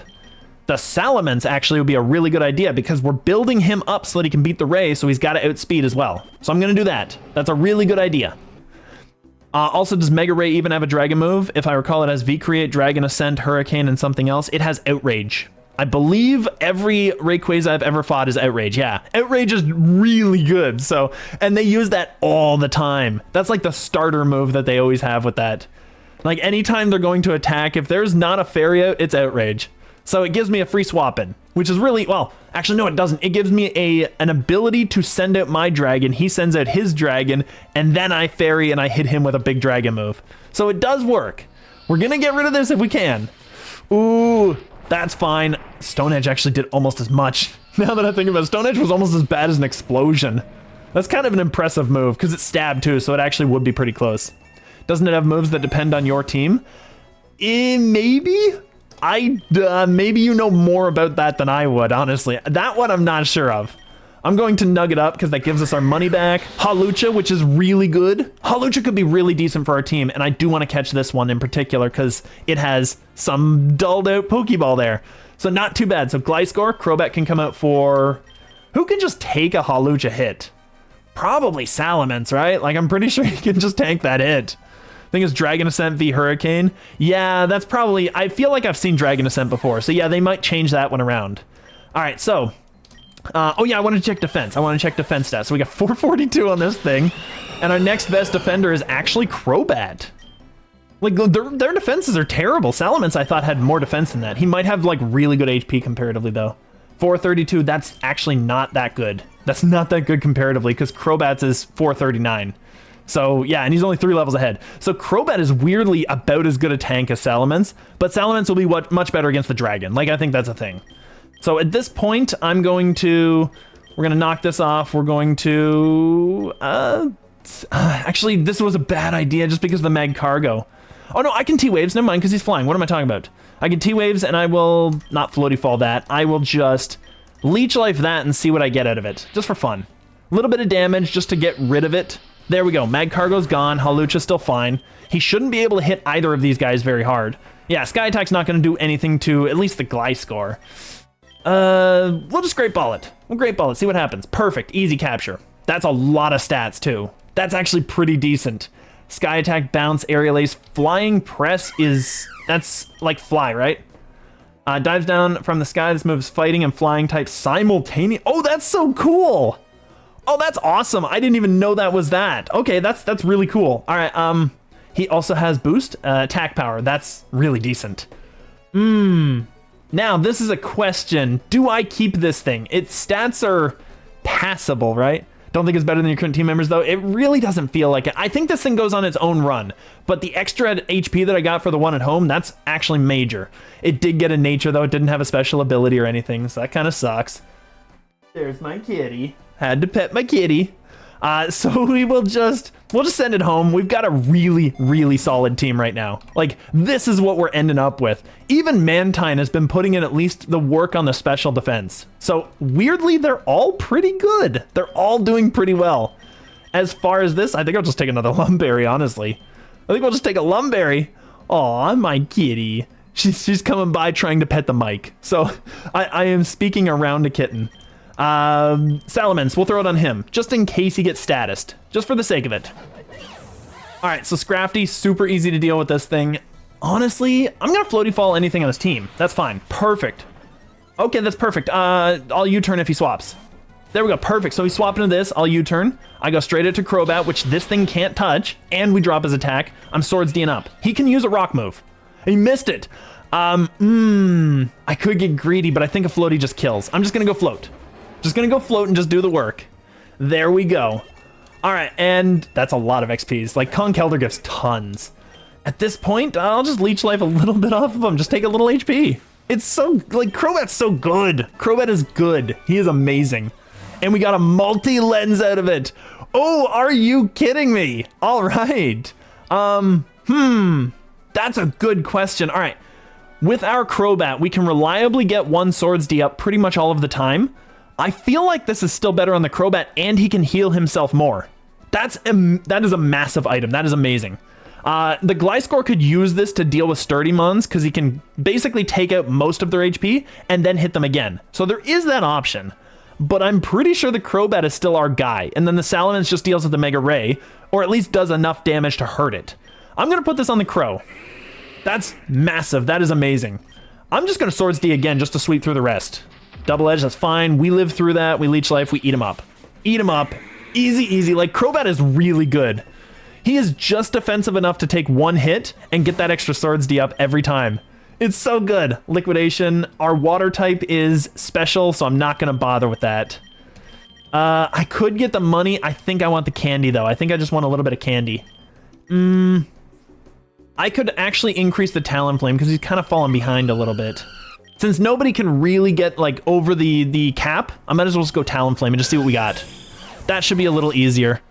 The Salamence actually would be a really good idea because we're building him up so that he can beat the Ray, so he's got to outspeed as well. So I'm going to do that. That's a really good idea. Also, does Mega Ray even have a dragon move? If I recall, it has V-Create, Dragon Ascent, Hurricane, and something else. It has Outrage. I believe every Rayquaza I've ever fought is Outrage. Yeah, Outrage is really good. So, and they use that all the time. That's like the starter move that they always have with that. Like anytime they're going to attack, if there's not a fairy out, it's Outrage. So it gives me a free swap in, which is really, well, actually, no, it doesn't. It gives me an ability to send out my dragon. He sends out his dragon, and then I fairy and I hit him with a big dragon move. So it does work. We're going to get rid of this if we can. Ooh, that's fine. Stone Edge actually did almost as much. Now that I think about it, Stone Edge was almost as bad as an explosion. That's kind of an impressive move because it stabbed too, so it actually would be pretty close. Doesn't it have moves that depend on your team? Maybe? Maybe you know more about that than I would, honestly. That one I'm not sure of. I'm going to nug it up because that gives us our money back. Hawlucha, which is really good. Hawlucha could be really decent for our team, and I do want to catch this one in particular because it has some dulled out Pokeball there. So not too bad. So Gliscor, Crobat can come out for... Who can just take a Hawlucha hit? Probably Salamence, right? Like, I'm pretty sure he can just tank that hit. I think it's Dragon Ascent v Hurricane. Yeah, that's probably... I feel like I've seen Dragon Ascent before. So yeah, they might change that one around. All right, so... oh yeah, I want to check defense. I want to check defense stats. So we got 442 on this thing. And our next best defender is actually Crobat. Like, their defenses are terrible. Salamence, I thought, had more defense than that. He might have, like, really good HP comparatively, though. 432, that's actually not that good. That's not that good comparatively, because Crobat's is 439. So, yeah, and he's only 3 levels ahead. So Crobat is weirdly about as good a tank as Salamence, but Salamence will be much better against the Dragon. Like, I think that's a thing. So at this point, we're going to knock this off. We're going to... actually, this was a bad idea just because of the Mag Cargo. Oh, no, I can T-Waves. Never mind, because he's flying. What am I talking about? I can T-Waves, and I will not Floaty Fall that. I will just Leech Life that and see what I get out of it, just for fun. A little bit of damage just to get rid of it. There we go. Mag Cargo's gone. Hawlucha's still fine. He shouldn't be able to hit either of these guys very hard. Yeah, Sky Attack's not going to do anything to at least the Gliscor. We'll just Great Ball it. We'll Great Ball it. See what happens. Perfect. Easy capture. That's a lot of stats, too. That's actually pretty decent. Sky Attack, Bounce, Aerial Ace, Flying Press is... That's like fly, right? Dives down from the sky. This moves fighting and flying types simultaneously. Oh, that's so cool! Oh, that's awesome. I didn't even know that was that. Okay, that's really cool. All right, he also has boost, attack power. That's really decent. Now, this is a question. Do I keep this thing? Its stats are passable, right? Don't think it's better than your current team members, though. It really doesn't feel like it. I think this thing goes on its own run, but the extra HP that I got for the one at home, that's actually major. It did get a nature, though. It didn't have a special ability or anything, so that kind of sucks. There's my kitty. Had to pet my kitty. So we'll just send it home. We've got a really, really solid team right now. Like, this is what we're ending up with. Even Mantine has been putting in at least the work on the special defense. So weirdly, they're all pretty good. They're all doing pretty well. As far as this, I think I'll just take another Lumberry, honestly. I think we'll just take a Lumberry. Aw, my kitty. She's coming by trying to pet the mic. So I am speaking around a kitten. Salamence, we'll throw it on him, just in case he gets statused, just for the sake of it. All right, so Scrafty, super easy to deal with this thing. Honestly, I'm gonna Floaty Fall anything on his team. That's fine, perfect. Okay, that's perfect. I'll U-turn if he swaps. There we go, perfect. So he's swapping to this, I'll U-turn. I go straight into Crobat, which this thing can't touch, and we drop his attack. I'm Swords D'ing up. He can use a rock move. He missed it. I could get greedy, but I think a Floaty just kills. I'm just gonna go Float. Just gonna go float and just do the work. There we go. All right, and that's a lot of XPs. Like, Conkeldurr gives tons. At this point, I'll just Leech Life a little bit off of him. Just take a little HP. It's so, like, Crobat's so good. Crobat is good. He is amazing. And we got a multi-lens out of it. Oh, are you kidding me? All right. That's a good question. All right. With our Crobat, we can reliably get one Swords D up pretty much all of the time. I feel like this is still better on the Crobat, and he can heal himself more. That is a massive item. That is amazing. The Gliscor could use this to deal with sturdy mons, because he can basically take out most of their HP and then hit them again. So there is that option. But I'm pretty sure the Crobat is still our guy, and then the Salamence just deals with the Mega Ray, or at least does enough damage to hurt it. I'm going to put this on the Crow. That's massive. That is amazing. I'm just going to Swords D again just to sweep through the rest. Double Edge, that's fine. We live through that. We Leech Life. We eat him up. Eat him up. Easy, easy. Like, Crobat is really good. He is just defensive enough to take one hit and get that extra Swords D up every time. It's so good. Liquidation. Our water type is special, so I'm not going to bother with that. I could get the money. I think I want the candy, though. I think I just want a little bit of candy. I could actually increase the Talonflame because he's kind of falling behind a little bit. Since nobody can really get, like, over the cap, I might as well just go Talonflame and just see what we got. That should be a little easier.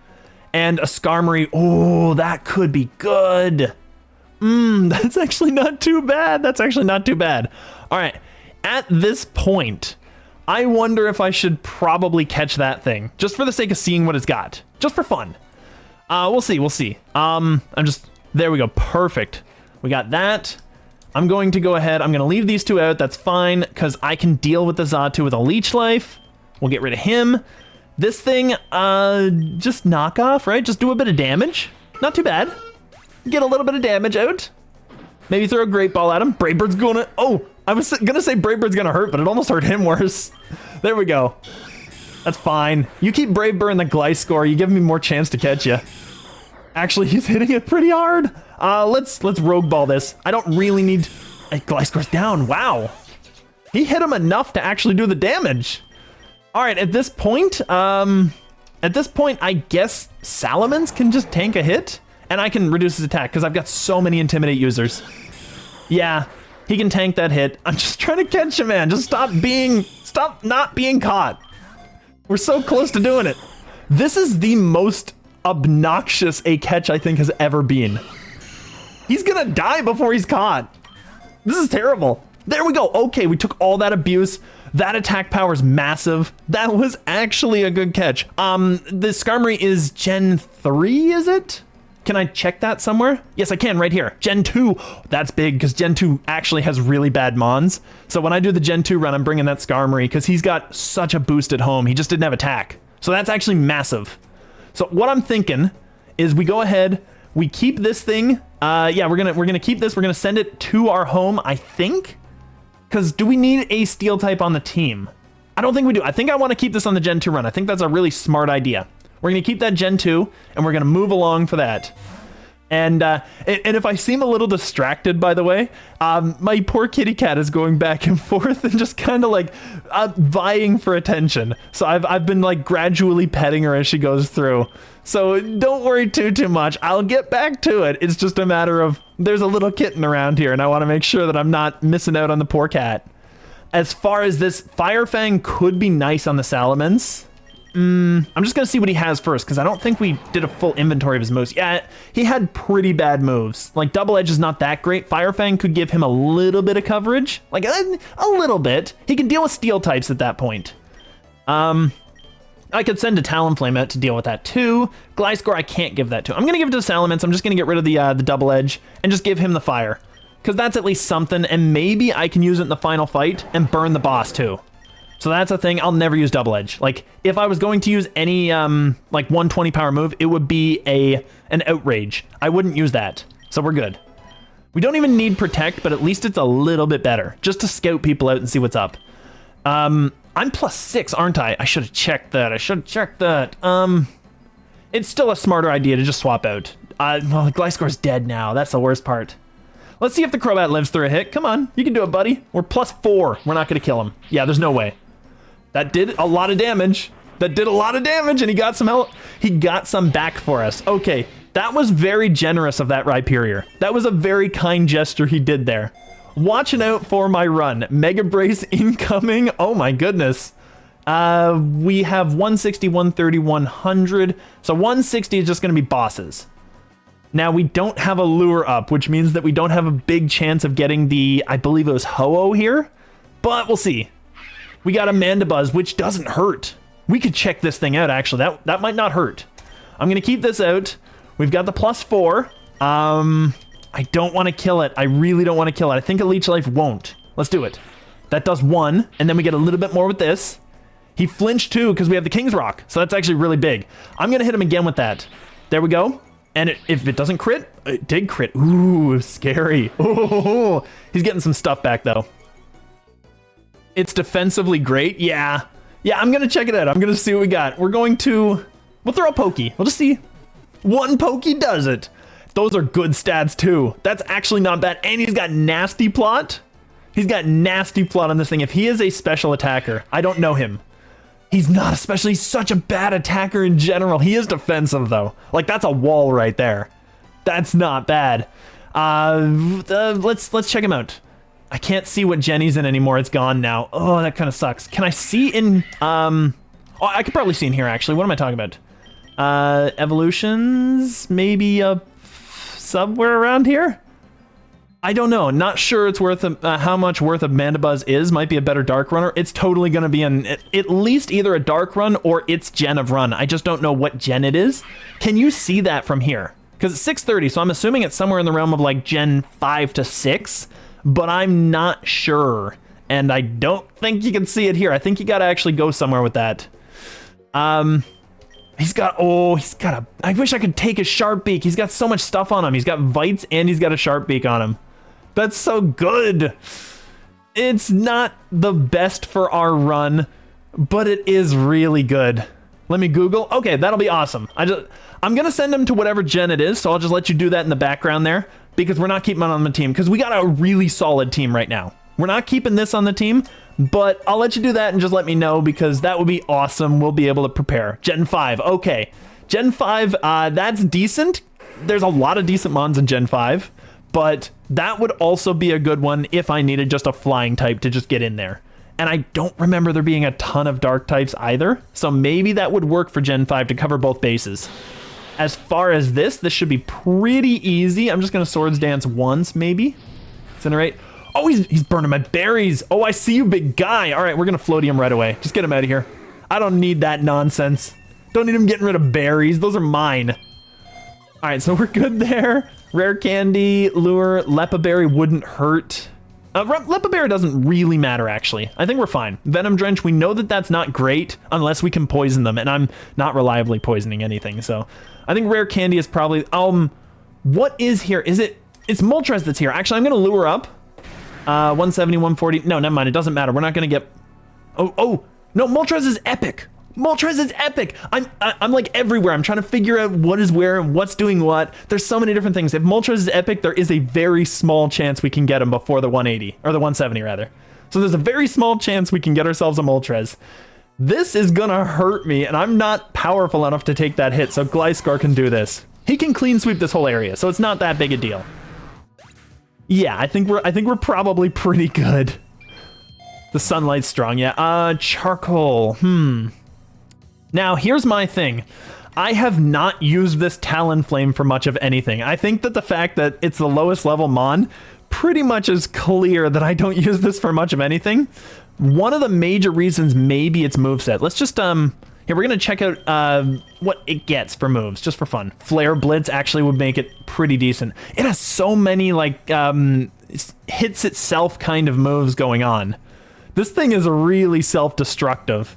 And a Skarmory. Oh, that could be good. That's actually not too bad. That's actually not too bad. All right. At this point, I wonder if I should probably catch that thing. Just for the sake of seeing what it's got. Just for fun. We'll see. We'll see. There we go. Perfect. We got that. I'm going to go ahead. I'm going to leave these two out. That's fine, because I can deal with the Xatu with a Leech Life. We'll get rid of him. This thing, just knock off, right? Just do a bit of damage. Not too bad. Get a little bit of damage out. Maybe throw a Great Ball at him. Brave Bird's gonna... Oh, I was gonna say Brave Bird's gonna hurt, but it almost hurt him worse. There we go. That's fine. You keep Brave Bird in the Gliscor, you give me more chance to catch you. Actually, he's hitting it pretty hard. Let's Rogue Ball this. I don't really need... Gliscor's down. Wow. He hit him enough to actually do the damage. All right, at this point, I guess Salamence can just tank a hit. And I can reduce his attack because I've got so many Intimidate users. Yeah, he can tank that hit. I'm just trying to catch him, man. Just stop not being caught. We're so close to doing it. This is the most obnoxious a catch I think has ever been. He's gonna die before he's caught. This is terrible. There we go. Okay, we took all that abuse. That attack power is massive. That was actually a good catch. The Skarmory is Gen 3, is it? Can I check that somewhere? Yes, I can right here. Gen 2. That's big because Gen 2 actually has really bad mons. So when I do the Gen 2 run, I'm bringing that Skarmory because he's got such a boost at home. He just didn't have attack. So that's actually massive. So what I'm thinking is we go ahead, we keep this thing. Yeah, we're gonna keep this. We're gonna send it to our home, I think. Because do we need a Steel type on the team? I don't think we do. I think I want to keep this on the Gen 2 run. I think that's a really smart idea. We're going to keep that Gen 2, and we're going to move along for that. And if I seem a little distracted, by the way, my poor kitty cat is going back and forth and just kind of like vying for attention. So I've been like gradually petting her as she goes through. So don't worry too much. I'll get back to it. It's just a matter of there's a little kitten around here, and I want to make sure that I'm not missing out on the poor cat. As far as this, Fire Fang could be nice on the Salamence. I'm just going to see what he has first, because I don't think we did a full inventory of his moves. Yeah, he had pretty bad moves. Like, Double Edge is not that great. Fire Fang could give him a little bit of coverage. Like, a little bit. He can deal with Steel types at that point. I could send a Talonflame out to deal with that, too. Gliscor, I can't give that to. I'm going to give it to Salamence. I'm just going to get rid of the Double Edge and just give him the Fire. Because that's at least something, and maybe I can use it in the final fight and burn the boss, too. So that's a thing. I'll never use Double Edge. Like, if I was going to use any, like, 120 power move, it would be an Outrage. I wouldn't use that. So we're good. We don't even need Protect, but at least it's a little bit better. Just to scout people out and see what's up. I'm +6, aren't I? I should have checked that. It's still a smarter idea to just swap out. Well, Gliscor's dead now. That's the worst part. Let's see if the Crobat lives through a hit. Come on, you can do it, buddy. We're +4. We're not going to kill him. Yeah, there's no way. That did a lot of damage. And he got some back for us. Okay, that was very generous of that Rhyperior. That was a very kind gesture he did there. Watching out for my run. Mega Brace incoming. Oh my goodness. We have 160, 130, 100. So 160 is just going to be bosses. Now, we don't have a lure up, which means that we don't have a big chance of getting the, I believe it was Ho-Oh here, but we'll see. We got a Mandibuzz, which doesn't hurt. We could check this thing out, actually. That might not hurt. I'm going to keep this out. We've got the +4. I don't want to kill it. I really don't want to kill it. I think a Leech Life won't. Let's do it. That does 1, and then we get a little bit more with this. He flinched too, because we have the King's Rock, so that's actually really big. I'm going to hit him again with that. There we go. And if it doesn't crit, it did crit. Ooh, scary. Oh, he's getting some stuff back, though. It's defensively great. Yeah. Yeah, I'm going to check it out. I'm going to see what we got. We'll throw a Pokey. We'll just see. One Pokey does it. Those are good stats, too. That's actually not bad. And he's got Nasty Plot. He's got Nasty Plot on this thing. If he is a special attacker, I don't know him. He's not especially such a bad attacker in general. He is defensive, though. Like, that's a wall right there. That's not bad. Let's check him out. I can't see what Jenny's in anymore. It's gone now. Oh, that kind of sucks. Can I see in... Oh, I could probably see in here, actually. What am I talking about? Evolutions? Maybe somewhere around here? I don't know. Not sure it's worth how much worth a Mandibuzz is. Might be a better Dark Runner. It's totally going to be at least either a Dark Run or its Gen of Run. I just don't know what Gen it is. Can you see that from here? Because it's 630, so I'm assuming it's somewhere in the realm of like Gen 5 to 6, but I'm not sure. And I don't think you can see it here. I think you got to actually go somewhere with that. He's got I wish I could take his Sharp Beak. He's got so much stuff on him. He's got Vites and he's got a Sharp Beak on him. That's so good. It's not the best for our run, but it is really good. Let me Google. Okay, that'll be awesome. I'm gonna send him to whatever gen it is, so I'll just let you do that in the background there, because we're not keeping it on the team, because we got a really solid team right now. We're not keeping this on the team, but I'll let you do that and just let me know, because that would be awesome. We'll be able to prepare. Gen 5, okay. Gen 5, that's decent. There's a lot of decent mons in Gen 5, but that would also be a good one if I needed just a flying type to just get in there. And I don't remember there being a ton of dark types either, so maybe that would work for Gen 5 to cover both bases. As far as this should be pretty easy. I'm just going to Swords Dance once, maybe. Incinerate. Oh, he's burning my berries. Oh, I see you, big guy. All right, we're going to floaty him right away. Just get him out of here. I don't need that nonsense. Don't need him getting rid of berries. Those are mine. All right, so we're good there. Rare Candy, Lure, Lepa Berry wouldn't hurt. Lepa Berry doesn't really matter, actually. I think we're fine. Venom Drench, we know that that's not great unless we can poison them, and I'm not reliably poisoning anything, so I think Rare Candy is probably... what is here? It's Moltres that's here. Actually, I'm going to lure up. 170, 140. No, never mind. It doesn't matter. We're not going to get... Oh, no, Moltres is epic. Moltres is epic. I'm like everywhere. I'm trying to figure out what is where and what's doing what. There's so many different things. If Moltres is epic, there is a very small chance we can get him before the 180, or the 170 rather. So there's a very small chance we can get ourselves a Moltres. This is gonna hurt me, and I'm not powerful enough to take that hit, so Gliscor can do this. He can clean sweep this whole area, so it's not that big a deal. Yeah, I think we're probably pretty good. The Sunlight's strong, yeah. Charcoal, Now, here's my thing. I have not used this Talonflame for much of anything. I think that the fact that it's the lowest level Mon pretty much is clear that I don't use this for much of anything. One of the major reasons maybe its moveset. Let's just, here, we're going to check out what it gets for moves, just for fun. Flare Blitz actually would make it pretty decent. It has so many, like, hits itself kind of moves going on. This thing is really self-destructive.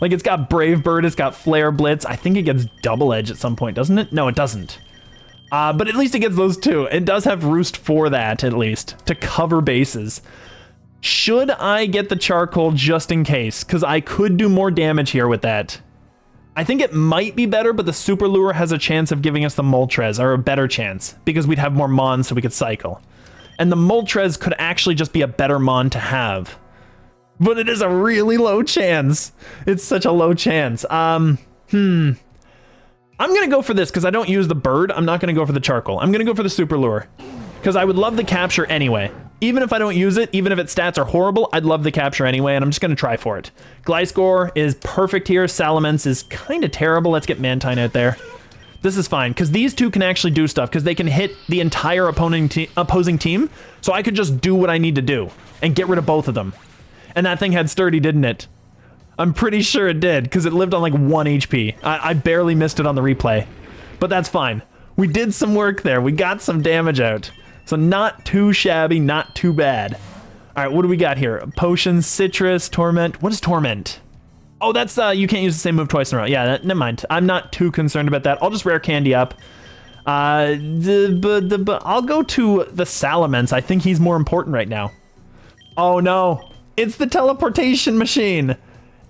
Like, it's got Brave Bird, it's got Flare Blitz. I think it gets Double Edge at some point, doesn't it? No, it doesn't. But at least it gets those two. It does have Roost for that, at least, to cover bases. Should I get the Charcoal just in case? Because I could do more damage here with that. I think it might be better, but the Super Lure has a chance of giving us the Moltres, or a better chance, because we'd have more Mons so we could cycle. And the Moltres could actually just be a better Mon to have. But it is a really low chance. It's such a low chance. I'm going to go for this because I don't use the bird. I'm not going to go for the charcoal. I'm going to go for the super lure because I would love the capture anyway. Even if I don't use it, even if its stats are horrible, I'd love the capture anyway, and I'm just going to try for it. Gliscor is perfect here. Salamence is kind of terrible. Let's get Mantine out there. This is fine, because these two can actually do stuff, because they can hit the entire opposing team, so I could just do what I need to do and get rid of both of them. And that thing had Sturdy, didn't it? I'm pretty sure it did, because it lived on like 1 HP. I barely missed it on the replay. But that's fine. We did some work there. We got some damage out. So not too shabby, not too bad. All right, what do we got here? Potion, Citrus, Torment. What is Torment? Oh, that's, you can't use the same move twice in a row. Yeah, never mind. I'm not too concerned about that. I'll just rare candy up. I'll go to the Salamence. I think he's more important right now. Oh no, it's the teleportation machine.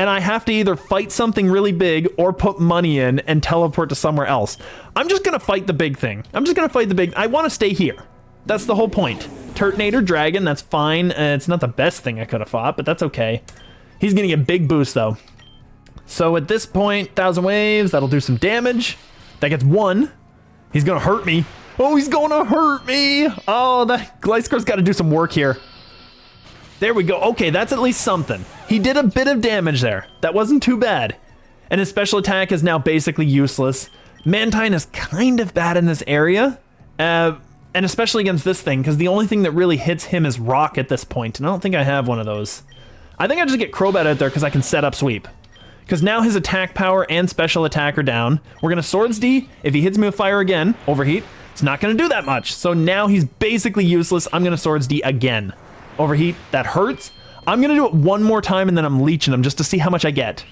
And I have to either fight something really big or put money in and teleport to somewhere else. I'm just gonna fight the big thing. I wanna stay here. That's the whole point. Turtonator Dragon, that's fine. It's not the best thing I could have fought, but that's okay. He's gonna get a big boost though. So at this point, 1,000 waves, that'll do some damage. That gets 1. He's gonna hurt me. Oh, he's gonna hurt me. Oh, that Gliscor's gotta do some work here. There we go. Okay, that's at least something. He did a bit of damage there. That wasn't too bad. And his special attack is now basically useless. Mantine is kind of bad in this area. And especially against this thing, because the only thing that really hits him is Rock at this point. And I don't think I have one of those. I think I just get Crobat out there because I can set up Sweep. Because now his attack power and special attack are down. We're going to Swords D. If he hits me with fire again, Overheat, it's not going to do that much. So now he's basically useless. I'm going to Swords D again. Overheat, that hurts. I'm going to do it one more time and then I'm leeching him just to see how much I get.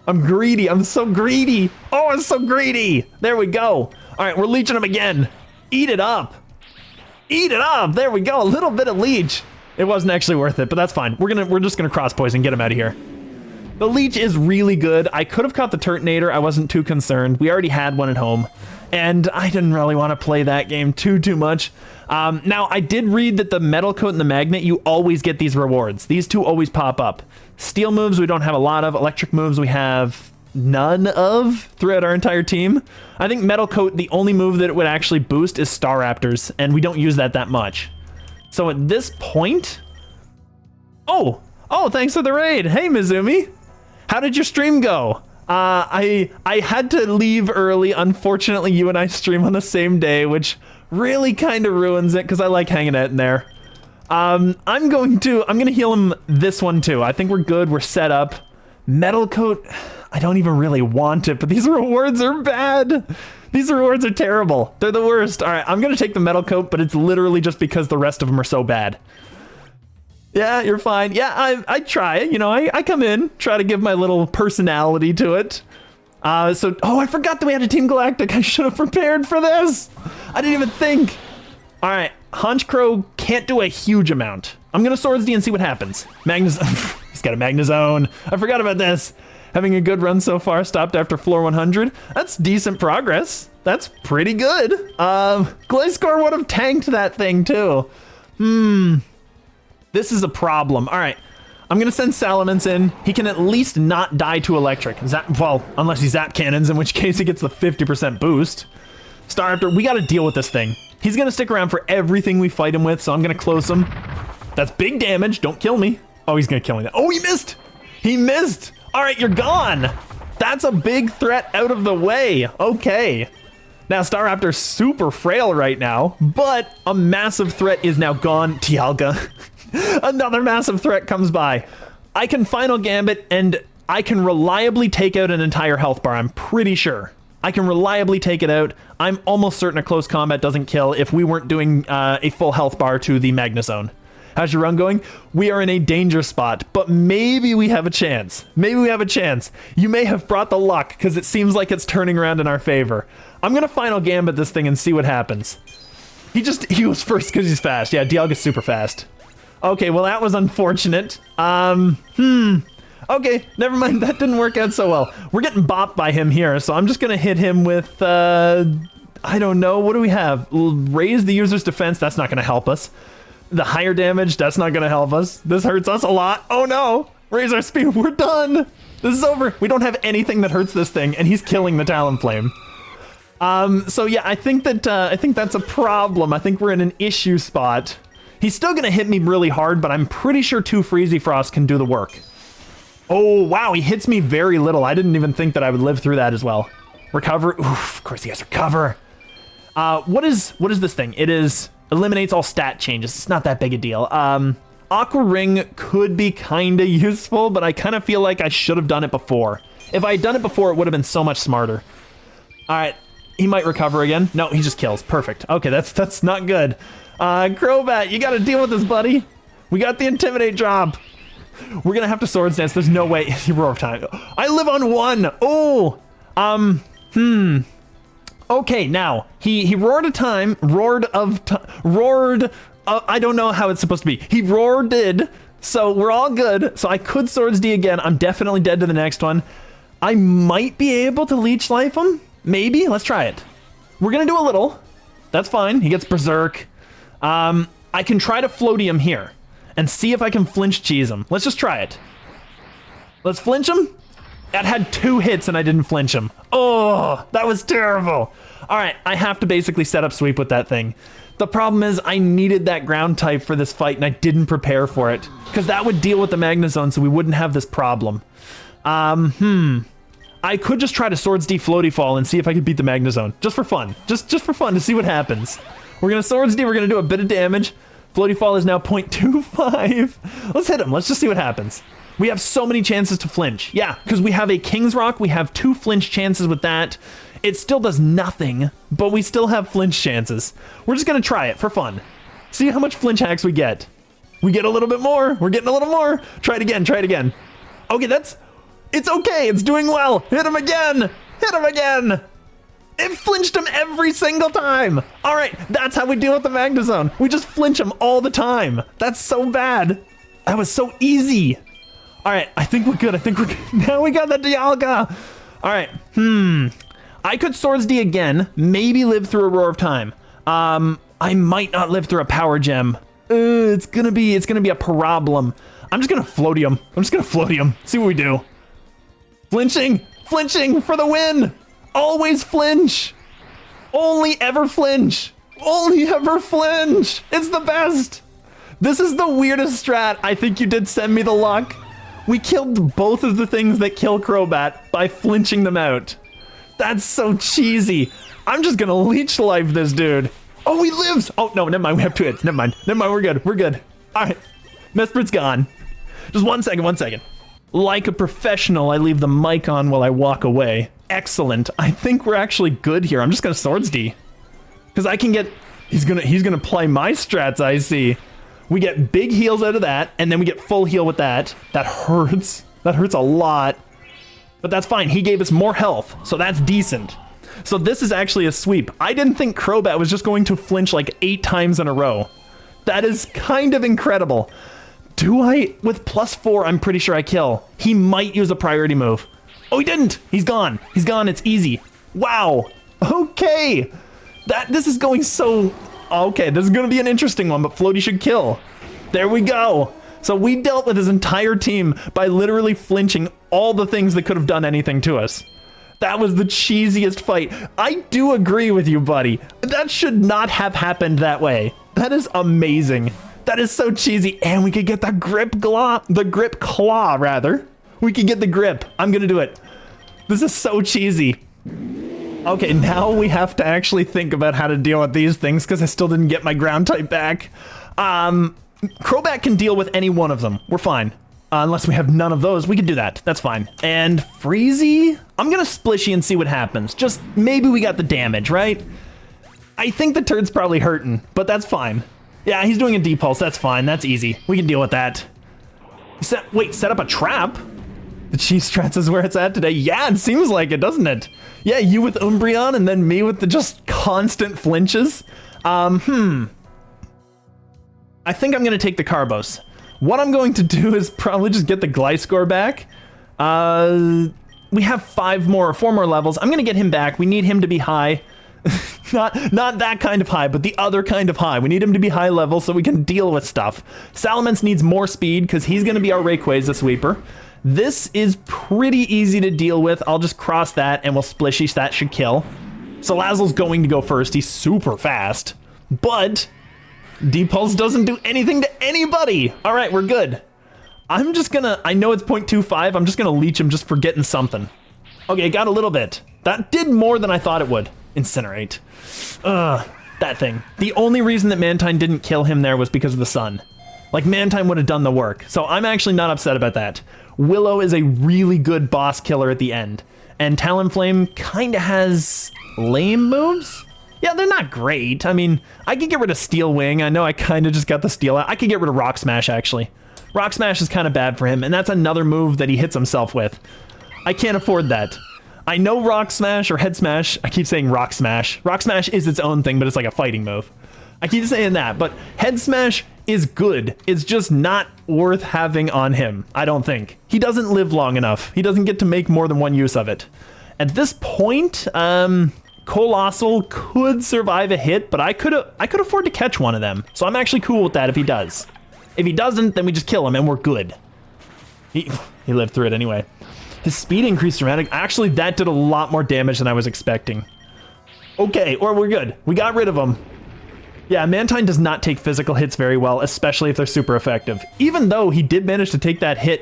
I'm greedy. I'm so greedy. Oh, I'm so greedy. There we go. All right, we're leeching him again. Eat it up. Eat it up. There we go. A little bit of leech. It wasn't actually worth it, but that's fine. We're just going to cross poison and get him out of here. The leech is really good. I could have caught the Turtonator. I wasn't too concerned. We already had one at home. And I didn't really want to play that game too much. Now, I did read that the Metal Coat and the Magnet, you always get these rewards. These two always pop up. Steel moves we don't have a lot of. Electric moves we have none of throughout our entire team. I think Metal Coat, the only move that it would actually boost is Staraptors, and we don't use that much. So at this point... Oh, thanks for the raid. Hey, Mizumi. How did your stream go? I had to leave early. Unfortunately, you and I stream on the same day, which really kind of ruins it because I like hanging out in there. I'm gonna heal him this one too. I think we're good. We're set up. Metal Coat, I don't even really want it, but these rewards are bad. These rewards are terrible. They're the worst. All right, I'm gonna take the Metal Coat, but it's literally just because the rest of them are so bad. Yeah, you're fine. Yeah, I try. You know, I come in, try to give my little personality to it. I forgot that we had a Team Galactic. I should have prepared for this. I didn't even think. All right, Honchkrow can't do a huge amount. I'm gonna Swords D and see what happens. He's got a Magnezone. I forgot about this. Having a good run so far, stopped after floor 100. That's decent progress. That's pretty good. Gliscor would have tanked that thing too. This is a problem. All right, I'm gonna send Salamence in. He can at least not die to electric. Well, unless he Zap Cannons, in which case he gets the 50% boost. Staraptor, we gotta deal with this thing. He's gonna stick around for everything we fight him with, so I'm gonna close him. That's big damage, don't kill me. Oh, he's gonna kill me. Oh, he missed! He missed! All right, you're gone! That's a big threat out of the way. Okay. Now, Staraptor's super frail right now, but a massive threat is now gone. Dialga. Another massive threat comes by. I can Final Gambit and I can reliably take out an entire health bar, I'm pretty sure. I can reliably take it out. I'm almost certain a close combat doesn't kill if we weren't doing a full health bar to the Magnezone. How's your run going? We are in a danger spot, but maybe we have a chance. Maybe we have a chance. You may have brought the luck because it seems like it's turning around in our favor. I'm going to Final Gambit this thing and see what happens. He was first because he's fast. Yeah, Dialga's super fast. Okay, well, that was unfortunate. Okay, never mind. That didn't work out so well. We're getting bopped by him here, so I'm just going to hit him with, I don't know. What do we have? Raise the user's defense. That's not going to help us. The higher damage, that's not going to help us. This hurts us a lot. Oh, no. Raise our speed. We're done. This is over. We don't have anything that hurts this thing, and he's killing the Talonflame. So, yeah, I think that's a problem. I think we're in an issue spot. He's still going to hit me really hard, but I'm pretty sure 2 Freezy Frost can do the work. Oh, wow, he hits me very little. I didn't even think that I would live through that as well. Recover. Oof, of course he has recover. What is this thing? It is eliminates all stat changes. It's not that big a deal. Aqua Ring could be kind of useful, but I kind of feel like I should have done it before. If I had done it before, it would have been so much smarter. All right, he might recover again. No, he just kills. Perfect. Okay, that's not good. Crobat, you got to deal with this, buddy. We got the Intimidate drop. We're going to have to Swords Dance. There's no way. Roar time. I live on 1. Oh, Okay, now, he roared a time, I don't know how it's supposed to be. He roared, so we're all good. So I could Swords D again. I'm definitely dead to the next one. I might be able to Leech Life him. Maybe. Let's try it. We're going to do a little. That's fine. He gets Berserk. I can try to Floaty him here and see if I can Flinch Cheese him. Let's just try it. Let's flinch him. That had 2 hits and I didn't flinch him. Oh, that was terrible. All right, I have to basically set up Sweep with that thing. The problem is I needed that ground type for this fight and I didn't prepare for it because that would deal with the Magnezone so we wouldn't have this problem. I could just try to Swords D Floaty Fall and see if I could beat the Magnezone just for fun. Just for fun to see what happens. We're going to Swords D, we're going to do a bit of damage. Floaty Fall is now 0.25. Let's hit him. Let's just see what happens. We have so many chances to flinch. Yeah, because we have a King's Rock. We have 2 flinch chances with that. It still does nothing, but we still have flinch chances. We're just going to try it for fun. See how much flinch hacks we get. We get a little bit more. We're getting a little more. Try it again. Try it again. Okay, it's okay. It's doing well. Hit him again. Hit him again. It flinched him every single time. All right, that's how we deal with the Magnezone. We just flinch him all the time. That's so bad. That was so easy. All right, I think we're good. I think we're good. Now we got the Dialga. All right, I could Swords D again, maybe live through a Roar of Time. I might not live through a Power Gem. It's gonna be a problem. I'm just gonna Floaty him. See what we do. Flinching for the win. Always flinch. Only ever flinch. It's the best. This is the weirdest strat. I think you did send me the luck. We killed both of the things that kill Crobat by flinching them out. That's so cheesy. I'm just gonna Leech Life this dude. Oh, he lives. Oh, no, never mind. We have 2 hits. Never mind. We're good. All right. Mesprit's gone. Just 1 second. Like a professional, I leave the mic on while I walk away. Excellent. I think we're actually good here. I'm just gonna Swords D. Because I can get... He's gonna play my strats, I see. We get big heals out of that, and then we get full heal with that. That hurts. That hurts a lot. But that's fine. He gave us more health, so that's decent. So this is actually a sweep. I didn't think Crobat was just going to flinch like 8 times in a row. That is kind of incredible. Do I? With +4, I'm pretty sure I kill. He might use a priority move. Oh, he didn't. He's gone. It's easy. Wow. Okay. This is going so... Okay, this is going to be an interesting one, but Floaty should kill. There we go. So we dealt with his entire team by literally flinching all the things that could have done anything to us. That was the cheesiest fight. I do agree with you, buddy. That should not have happened that way. That is amazing. That is so cheesy. And we could get the grip claw, rather. We could get the grip. I'm going to do it. This is so cheesy. Okay, now we have to actually think about how to deal with these things because I still didn't get my ground type back. Crobat can deal with any one of them. We're fine. Unless we have none of those, we can do that. That's fine. And Freezy? I'm gonna Splishy and see what happens. Just maybe we got the damage, right? I think the turd's probably hurting, but that's fine. Yeah, he's doing a D-Pulse. That's fine. That's easy. We can deal with that. Set up a trap? The cheese strats is where it's at today. Yeah, it seems like it, doesn't it? Yeah, you with Umbreon and then me with the just constant flinches. I think I'm going to take the Carbos. What I'm going to do is probably just get the Gliscor back. We have 4 more levels. I'm going to get him back. We need him to be high. not that kind of high, but the other kind of high. We need him to be high level so we can deal with stuff. Salamence needs more speed because he's going to be our Rayquaza sweeper. This is pretty easy to deal with. I'll just cross that and we'll Splishy. That should kill. Salazzle's going to go first. He's super fast. But D-Pulse doesn't do anything to anybody. All right, we're good. I'm just gonna, I know it's 0.25. I'm just gonna leech him just for getting something. Okay, got a little bit. That did more than I thought it would. Incinerate. That thing. The only reason that Mantine didn't kill him there was because of the sun. Like, Mantine would have done the work. So I'm actually not upset about that. Willow is a really good boss killer at the end. And Talonflame kind of has lame moves? Yeah, they're not great. I mean, I could get rid of Steel Wing. I know I kind of just got the Steel out. I could get rid of Rock Smash, actually. Rock Smash is kind of bad for him, and that's another move that he hits himself with. I can't afford that. I know Rock Smash or Head Smash. I keep saying Rock Smash. Rock Smash is its own thing, but it's like a fighting move. I keep saying that, but Head Smash is good. It's just not worth having on him, I don't think. He doesn't live long enough. He doesn't get to make more than one use of it. At this point, Colossal could survive a hit, but I could afford to catch one of them. So I'm actually cool with that if he does. If he doesn't, then we just kill him and we're good. He lived through it anyway. His speed increased dramatic. Actually, that did a lot more damage than I was expecting. Okay, or we're good. We got rid of him. Yeah, Mantine does not take physical hits very well, especially if they're super effective. Even though he did manage to take that hit,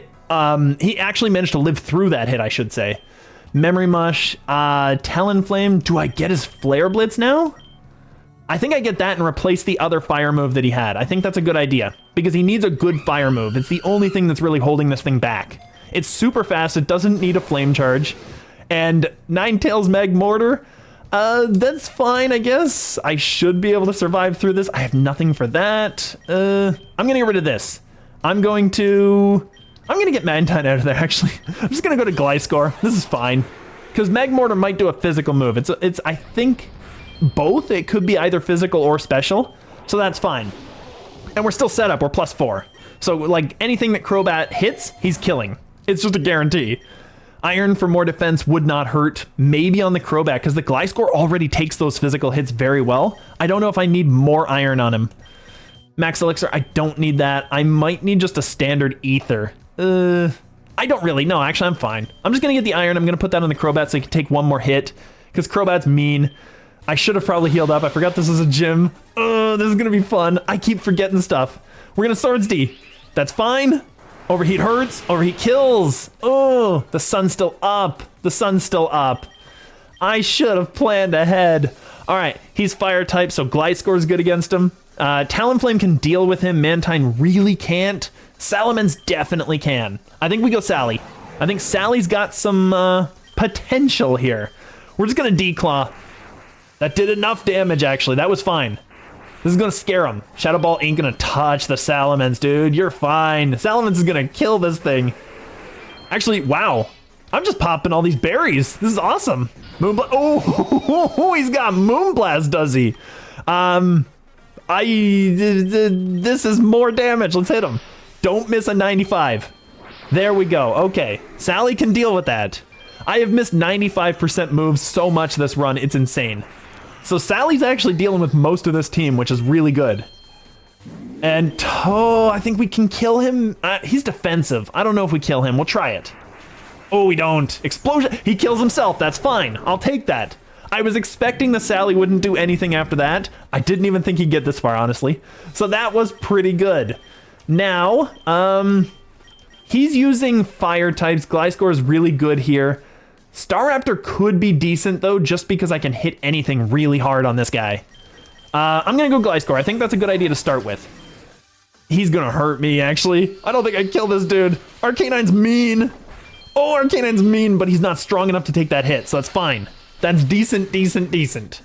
he actually managed to live through that hit, I should say. Memory Mush, Talonflame. Do I get his Flare Blitz now? I think I get that and replace the other fire move that he had. I think that's a good idea, because he needs a good fire move. It's the only thing that's really holding this thing back. It's super fast, it doesn't need a flame charge. And Ninetales Magmortar, that's fine, I guess. I should be able to survive through this. I have nothing for that. I'm gonna get rid of this. I'm gonna get Mantine out of there, actually. I'm just gonna go to Gliscor. This is fine. Because Magmortar might do a physical move. It's I think, both. It could be either physical or special. So that's fine. And we're still set up. We're +4. So, like, anything that Crobat hits, he's killing. It's just a guarantee. Iron for more defense would not hurt. Maybe on the Crobat, because the Gliscor already takes those physical hits very well. I don't know if I need more iron on him. Max Elixir, I don't need that. I might need just a standard Ether. I don't really know. Actually, I'm fine. I'm just going to get the iron. I'm going to put that on the Crobat so he can take one more hit, because Crobat's mean. I should have probably healed up. I forgot this was a gym. This is going to be fun. I keep forgetting stuff. We're going to Swords D. That's fine. Overheat hurts. Overheat kills. Oh, the sun's still up. The sun's still up. I should have planned ahead. All right, he's fire type, so Gliscor's good against him. Talonflame can deal with him. Mantine really can't. Salamence definitely can. I think we go Sally. I think Sally's got some potential here. We're just going to Declaw. That did enough damage, actually. That was fine. This is going to scare him. Shadow Ball ain't going to touch the Salamence, dude. You're fine. Salamence is going to kill this thing. Actually, wow. I'm just popping all these berries. This is awesome. Moonblast. Oh, he's got Moonblast, does he? This is more damage. Let's hit him. Don't miss a 95. There we go. Okay. Sally can deal with that. I have missed 95% moves so much this run. It's insane. So Sally's actually dealing with most of this team, which is really good. And, oh, I think we can kill him. He's defensive. I don't know if we kill him. We'll try it. Oh, we don't. Explosion. He kills himself. That's fine. I'll take that. I was expecting the Sally wouldn't do anything after that. I didn't even think he'd get this far, honestly. So that was pretty good. Now, he's using fire types. Gliscor is really good here. Staraptor could be decent, though, just because I can hit anything really hard on this guy. I'm going to go Gliscor. I think that's a good idea to start with. He's going to hurt me, actually. I don't think I kill this dude. Arcanine's mean. Oh, Arcanine's mean, but he's not strong enough to take that hit, so that's fine. That's decent, decent, decent.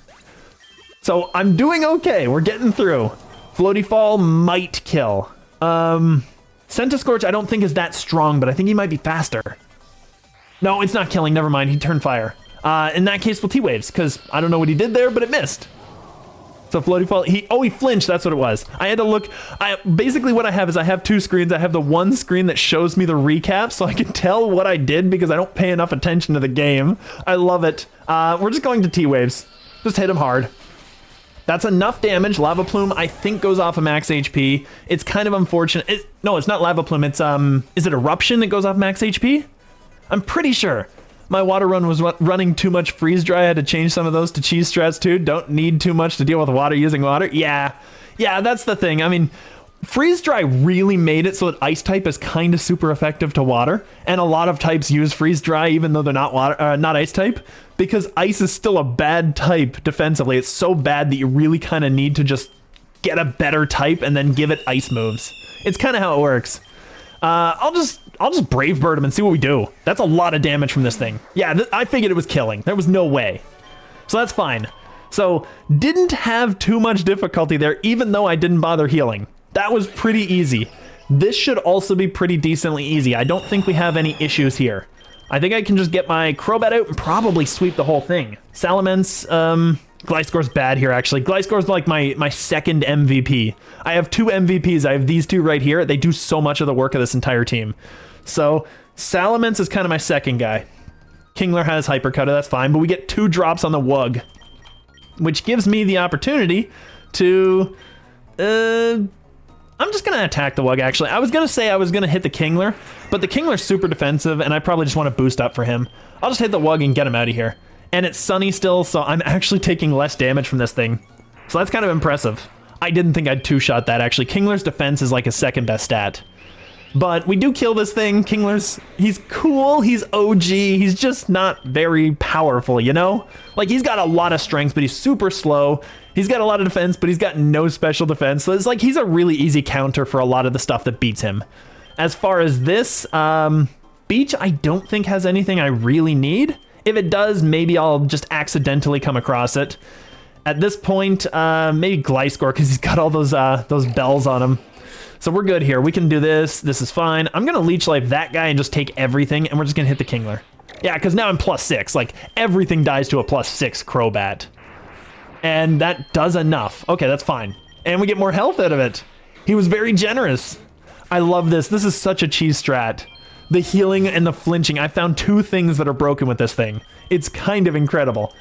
So I'm doing okay. We're getting through. Floaty Fall might kill. Centiscorch I don't think is that strong, but I think he might be faster. No, it's not killing. Never mind. He turned fire. In that case, we'll T-Waves, because I don't know what he did there, but it missed. So Floaty Fall, he flinched. That's what it was. I had to look. Basically what I have is I have two screens. I have the one screen that shows me the recap, so I can tell what I did because I don't pay enough attention to the game. I love it. We're just going to T-Waves. Just hit him hard. That's enough damage. Lava Plume, I think, goes off of max HP. It's kind of unfortunate. No, it's not Lava Plume. It's, is it Eruption that goes off max HP? I'm pretty sure. My water run was running too much freeze dry. I had to change some of those to cheese strats too. Don't need too much to deal with water using water. Yeah, Yeah, that's the thing. I mean, Freeze Dry really made it so that Ice type is kind of super effective to water, and a lot of types use Freeze Dry even though they're not not Ice type, because Ice is still a bad type defensively. It's so bad that you really kind of need to just get a better type and then give it Ice moves. It's kind of how it works. I'll just Brave Bird him and see what we do. That's a lot of damage from this thing. Yeah, I figured it was killing. There was no way. So that's fine. So didn't have too much difficulty there, even though I didn't bother healing. That was pretty easy. This should also be pretty decently easy. I don't think we have any issues here. I think I can just get my Crobat out and probably sweep the whole thing. Salamence, Gliscor's bad here, actually. Gliscor's like my second MVP. I have 2 MVPs. I have these 2 right here. They do so much of the work of this entire team. So Salamence is kind of my second guy. Kingler has Hyper Cutter, that's fine, but we get 2 drops on the Wug, which gives me the opportunity to... I'm just going to attack the Wug, actually. I was going to say I was going to hit the Kingler, but the Kingler's super defensive, and I probably just want to boost up for him. I'll just hit the Wug and get him out of here. And it's sunny still, so I'm actually taking less damage from this thing. So that's kind of impressive. I didn't think I'd 2-shot that, actually. Kingler's defense is like his second best stat. But we do kill this thing. Kingler's, he's cool, he's OG, he's just not very powerful, you know? Like, he's got a lot of strength, but he's super slow. He's got a lot of defense, but he's got no special defense. So it's like, he's a really easy counter for a lot of the stuff that beats him. As far as this, Beach, I don't think has anything I really need. If it does, maybe I'll just accidentally come across it. At this point, maybe Gliscor, because he's got all those bells on him. So we're good here. We can do this. This is fine. I'm going to Leech Life that guy and just take everything, and we're just going to hit the Kingler. Yeah, because now I'm +6. Like, everything dies to a +6 Crobat. And that does enough. Okay, that's fine. And we get more health out of it. He was very generous. I love this. This is such a cheese strat. The healing and the flinching. I found 2 things that are broken with this thing. It's kind of incredible.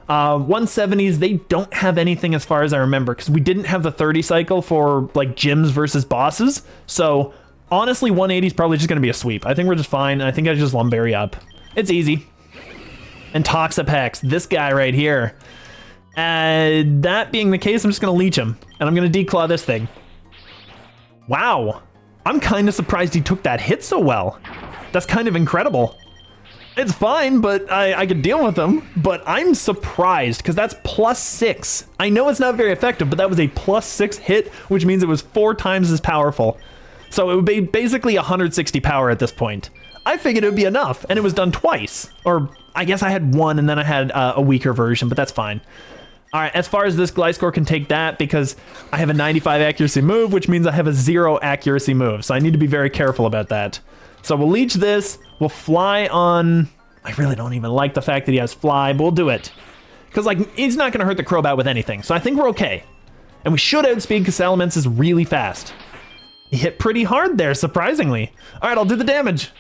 170s, they don't have anything as far as I remember, because we didn't have the 30 cycle for like gyms versus bosses. So honestly, 180 is probably just going to be a sweep. I think we're just fine. I think I just Lumberry up. It's easy. And Toxapex, this guy right here. That being the case, I'm just going to leech him, and I'm going to declaw this thing. Wow. I'm kind of surprised he took that hit so well. That's kind of incredible. It's fine, but I could deal with them. But I'm surprised, because that's +6. I know it's not very effective, but that was a +6 hit, which means it was 4 times as powerful. So it would be basically 160 power at this point. I figured it would be enough, and it was done twice. Or I guess I had 1, and then I had a weaker version, but that's fine. All right, as far as this Gliscor can take that, because I have a 95 accuracy move, which means I have a 0 accuracy move. So I need to be very careful about that. So we'll leech this, we'll fly on... I really don't even like the fact that he has fly, but we'll do it. Because, like, he's not going to hurt the Crobat with anything, so I think we're okay. And we should outspeed, because Salamence is really fast. He hit pretty hard there, surprisingly. All right, I'll do the damage.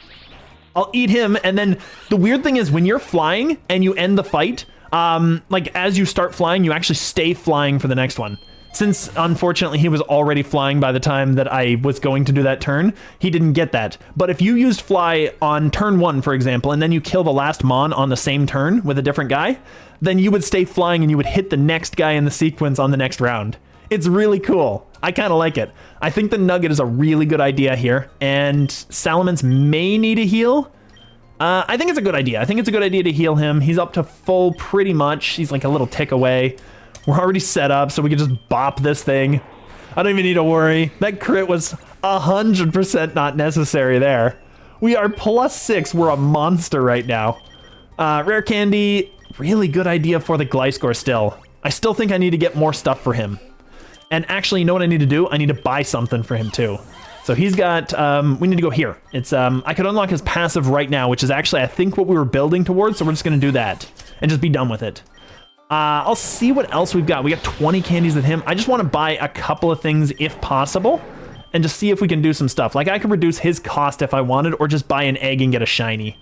I'll eat him, and then the weird thing is when you're flying and you end the fight, like, as you start flying, you actually stay flying for the next one. Since, unfortunately, he was already flying by the time that I was going to do that turn, he didn't get that. But if you used fly on turn 1, for example, and then you kill the last Mon on the same turn with a different guy, then you would stay flying and you would hit the next guy in the sequence on the next round. It's really cool. I kind of like it. I think the Nugget is a really good idea here, and Salamence may need a heal. I think it's a good idea. I think it's a good idea to heal him. He's up to full pretty much. He's like a little tick away. We're already set up, so we can just bop this thing. I don't even need to worry. That crit was 100% not necessary there. We are +6. We're a monster right now. Rare Candy, really good idea for the Gliscor still. I still think I need to get more stuff for him. And actually, you know what I need to do? I need to buy something for him too. So he's got, we need to go here. It's, I could unlock his passive right now, which is actually, I think, what we were building towards, so we're just gonna do that. And just be done with it. I'll see what else we've got. We got 20 candies with him. I just want to buy a couple of things if possible, and just see if we can do some stuff. Like, I could reduce his cost if I wanted, or just buy an egg and get a shiny.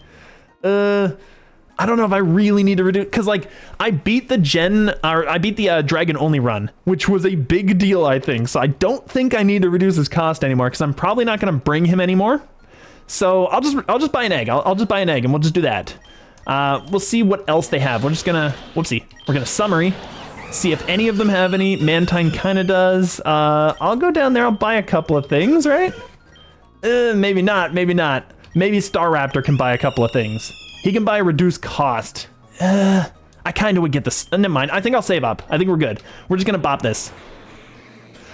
I don't know if I really need to reduce, because, like, I beat the dragon only run, which was a big deal, I think. So I don't think I need to reduce his cost anymore, because I'm probably not going to bring him anymore. So I'll just buy an egg. I'll just buy an egg, and we'll just do that. We'll see what else they have. We're just gonna, whoopsie, we're gonna summary, See if any of them have any. Mantine kind of does. I'll go down there. I'll buy a couple of things, right? Maybe not. Maybe not. Maybe Staraptor can buy a couple of things. He can buy a reduced cost. I kind of would get this. Never mind. I think I'll save up. I think we're good. We're just going to bop this.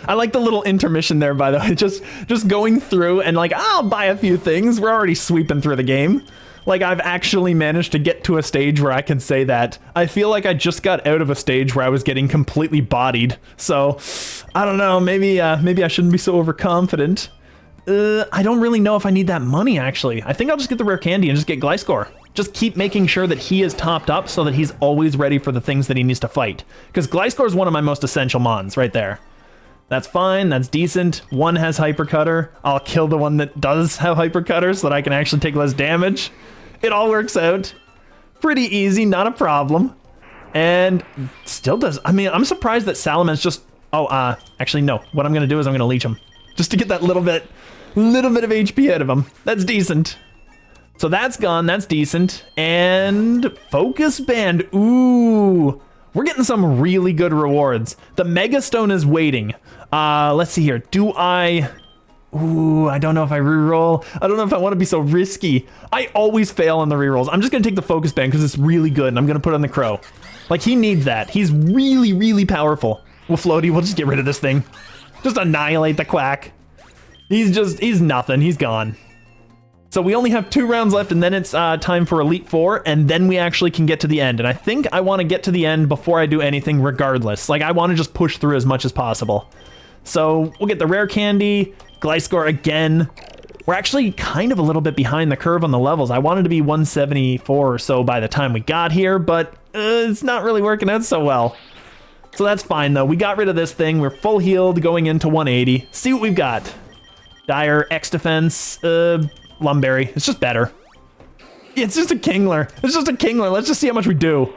I like the little intermission there, by the way. Just going through and like, I'll buy a few things. We're already sweeping through the game. Like, I've actually managed to get to a stage where I can say that. I feel like I just got out of a stage where I was getting completely bodied. So, I don't know. Maybe I shouldn't be so overconfident. I don't really know if I need that money, actually. I think I'll just get the rare candy and just get Gliscor. Just keep making sure that he is topped up so that he's always ready for the things that he needs to fight. Because Gliscor is one of my most essential mons right there. That's fine. That's decent. One has Hyper Cutter. I'll kill the one that does have Hyper Cutter so that I can actually take less damage. It all works out. Pretty easy. Not a problem. And still does. I mean, I'm surprised that Salamence just... Oh, actually, no. What I'm going to do is I'm going to leech him. Just to get that little bit of HP out of him. That's decent. So that's gone. That's decent. And Focus Band. Ooh. We're getting some really good rewards. The Mega Stone is waiting. Let's see here. Do I... Ooh, I don't know if I reroll. I don't know if I want to be so risky. I always fail on the rerolls. I'm just going to take the Focus Band because it's really good, and I'm going to put it on the Crow. Like, he needs that. He's really, really powerful. Well, Floaty, we'll just get rid of this thing. Just annihilate the Quack. He's nothing. He's gone. So we only have 2 rounds left, and then it's time for Elite Four, and then we actually can get to the end. And I think I want to get to the end before I do anything regardless. Like, I want to just push through as much as possible. So we'll get the rare candy, Gliscor again. We're actually kind of a little bit behind the curve on the levels. I wanted to be 174 or so by the time we got here, but it's not really working out so well. So that's fine, though. We got rid of this thing. We're full healed going into 180. See what we've got. Dire, X Defense, Lumberry. It's just better. It's just a Kingler. It's just a Kingler. Let's just see how much we do.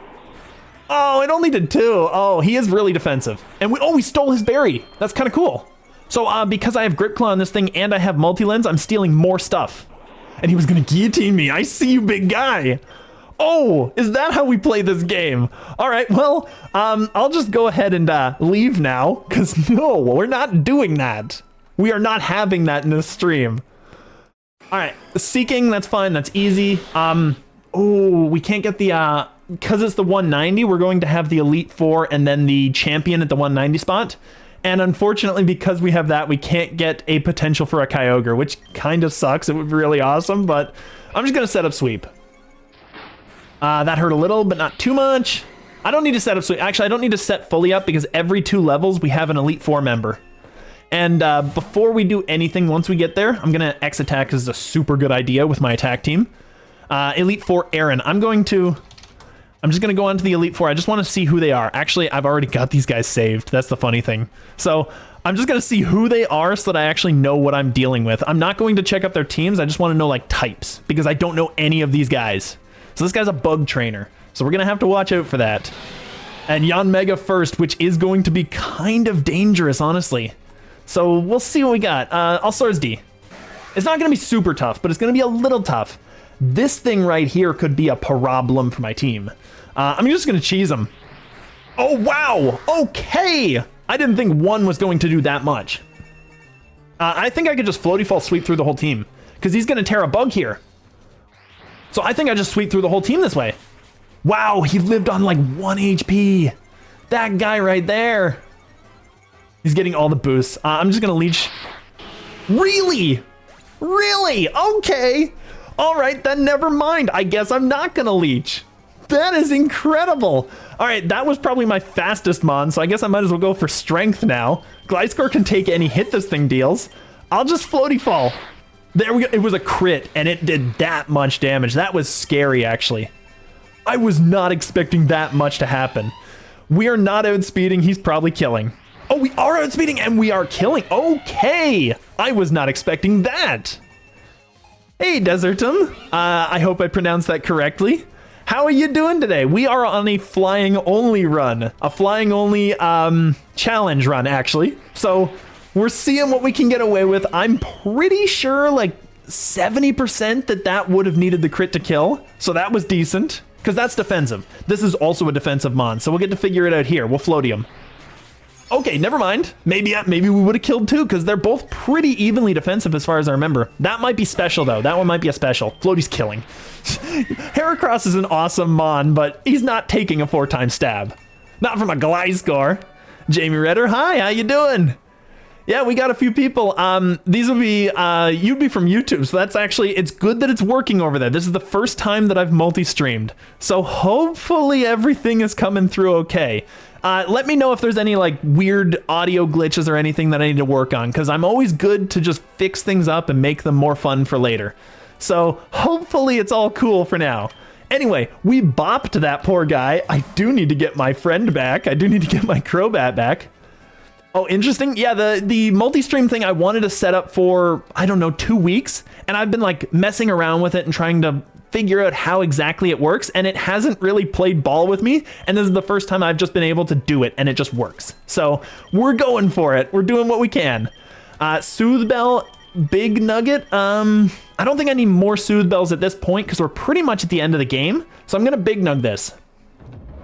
Oh, it only did 2. Oh, he is really defensive. And we stole his berry. That's kind of cool. So because I have Grip Claw on this thing and I have Multi-Lens, I'm stealing more stuff. And he was going to guillotine me. I see you, big guy. Oh, is that how we play this game? All right, well, I'll just go ahead and leave now. Because no, we're not doing that. We are not having that in this stream. All right, Seeking, that's fine. That's easy. Oh, we can't get the... Because it's the 190, we're going to have the Elite Four and then the Champion at the 190 spot. And unfortunately, because we have that, we can't get a potential for a Kyogre, which kind of sucks. It would be really awesome, but I'm just going to set up Sweep. That hurt a little, but not too much. I don't need to set up Sweep. Actually, I don't need to set fully up because every 2 levels, we have an Elite Four member. And before we do anything, once we get there, I'm going to X attack because it's a super good idea with my attack team. Elite Four Aaron. I'm just going to go on to the Elite Four. I just want to see who they are. Actually, I've already got these guys saved. That's the funny thing. So I'm just going to see who they are so that I actually know what I'm dealing with. I'm not going to check up their teams. I just want to know like types because I don't know any of these guys. So this guy's a bug trainer. So we're going to have to watch out for that. And Yanmega first, which is going to be kind of dangerous, honestly. So we'll see what we got. Alsaur's D. It's not going to be super tough, but it's going to be a little tough. This thing right here could be a problem for my team. I'm just going to cheese him. Oh, wow. Okay. I didn't think one was going to do that much. I think I could just Floaty Fall sweep through the whole team because he's going to tear a bug here. So I think I just sweep through the whole team this way. Wow, he lived on like 1 HP. That guy right there. He's getting all the boosts. I'm just going to leech. Really? Really? Okay. All right, then never mind. I guess I'm not going to leech. That is incredible. All right, that was probably my fastest mon, so I guess I might as well go for strength now. Gliscor can take any hit this thing deals. I'll just Floaty Fall. There we go. It was a crit, and it did that much damage. That was scary, actually. I was not expecting that much to happen. We are not outspeeding. He's probably killing. Oh, we are outspeeding, and we are killing. Okay. I was not expecting that. Hey, Desertum. I hope I pronounced that correctly. How are you doing today? We are on a flying only run. A flying only challenge run, actually. So we're seeing what we can get away with. I'm pretty sure like 70% that would have needed the crit to kill. So that was decent. because that's defensive. This is also a defensive mon, so we'll get to figure it out here. We'll floatium. Okay, never mind. Maybe we would have killed two, because they're both pretty evenly defensive as far as I remember. That might be special, though. That one might be a special. Floaty's killing. Heracross is an awesome mon, but he's not taking a 4-time stab. Not from a Gliscor. Jamie Redder, hi, how you doing? Yeah, we got a few people. These will be, you'd be from YouTube, so that's actually, it's good that it's working over there. This is the first time that I've multi-streamed, so hopefully everything is coming through okay. Let me know if there's any like weird audio glitches or anything that I need to work on, because I'm always good to just fix things up and make them more fun for later. So hopefully it's all cool for now. Anyway, we bopped that poor guy. I do need to get my friend back. I do need to get my Crobat back. Oh, interesting. Yeah, the multi-stream thing I wanted to set up for, I don't know, 2 weeks. And I've been like messing around with it and trying to figure out how exactly it works. And it hasn't really played ball with me. And this is the first time I've just been able to do it and it just works. So we're going for it. We're doing what we can. Soothe Bell, Big Nugget. I don't think I need more Soothe Bells at this point because we're pretty much at the end of the game. So I'm going to Big Nug this.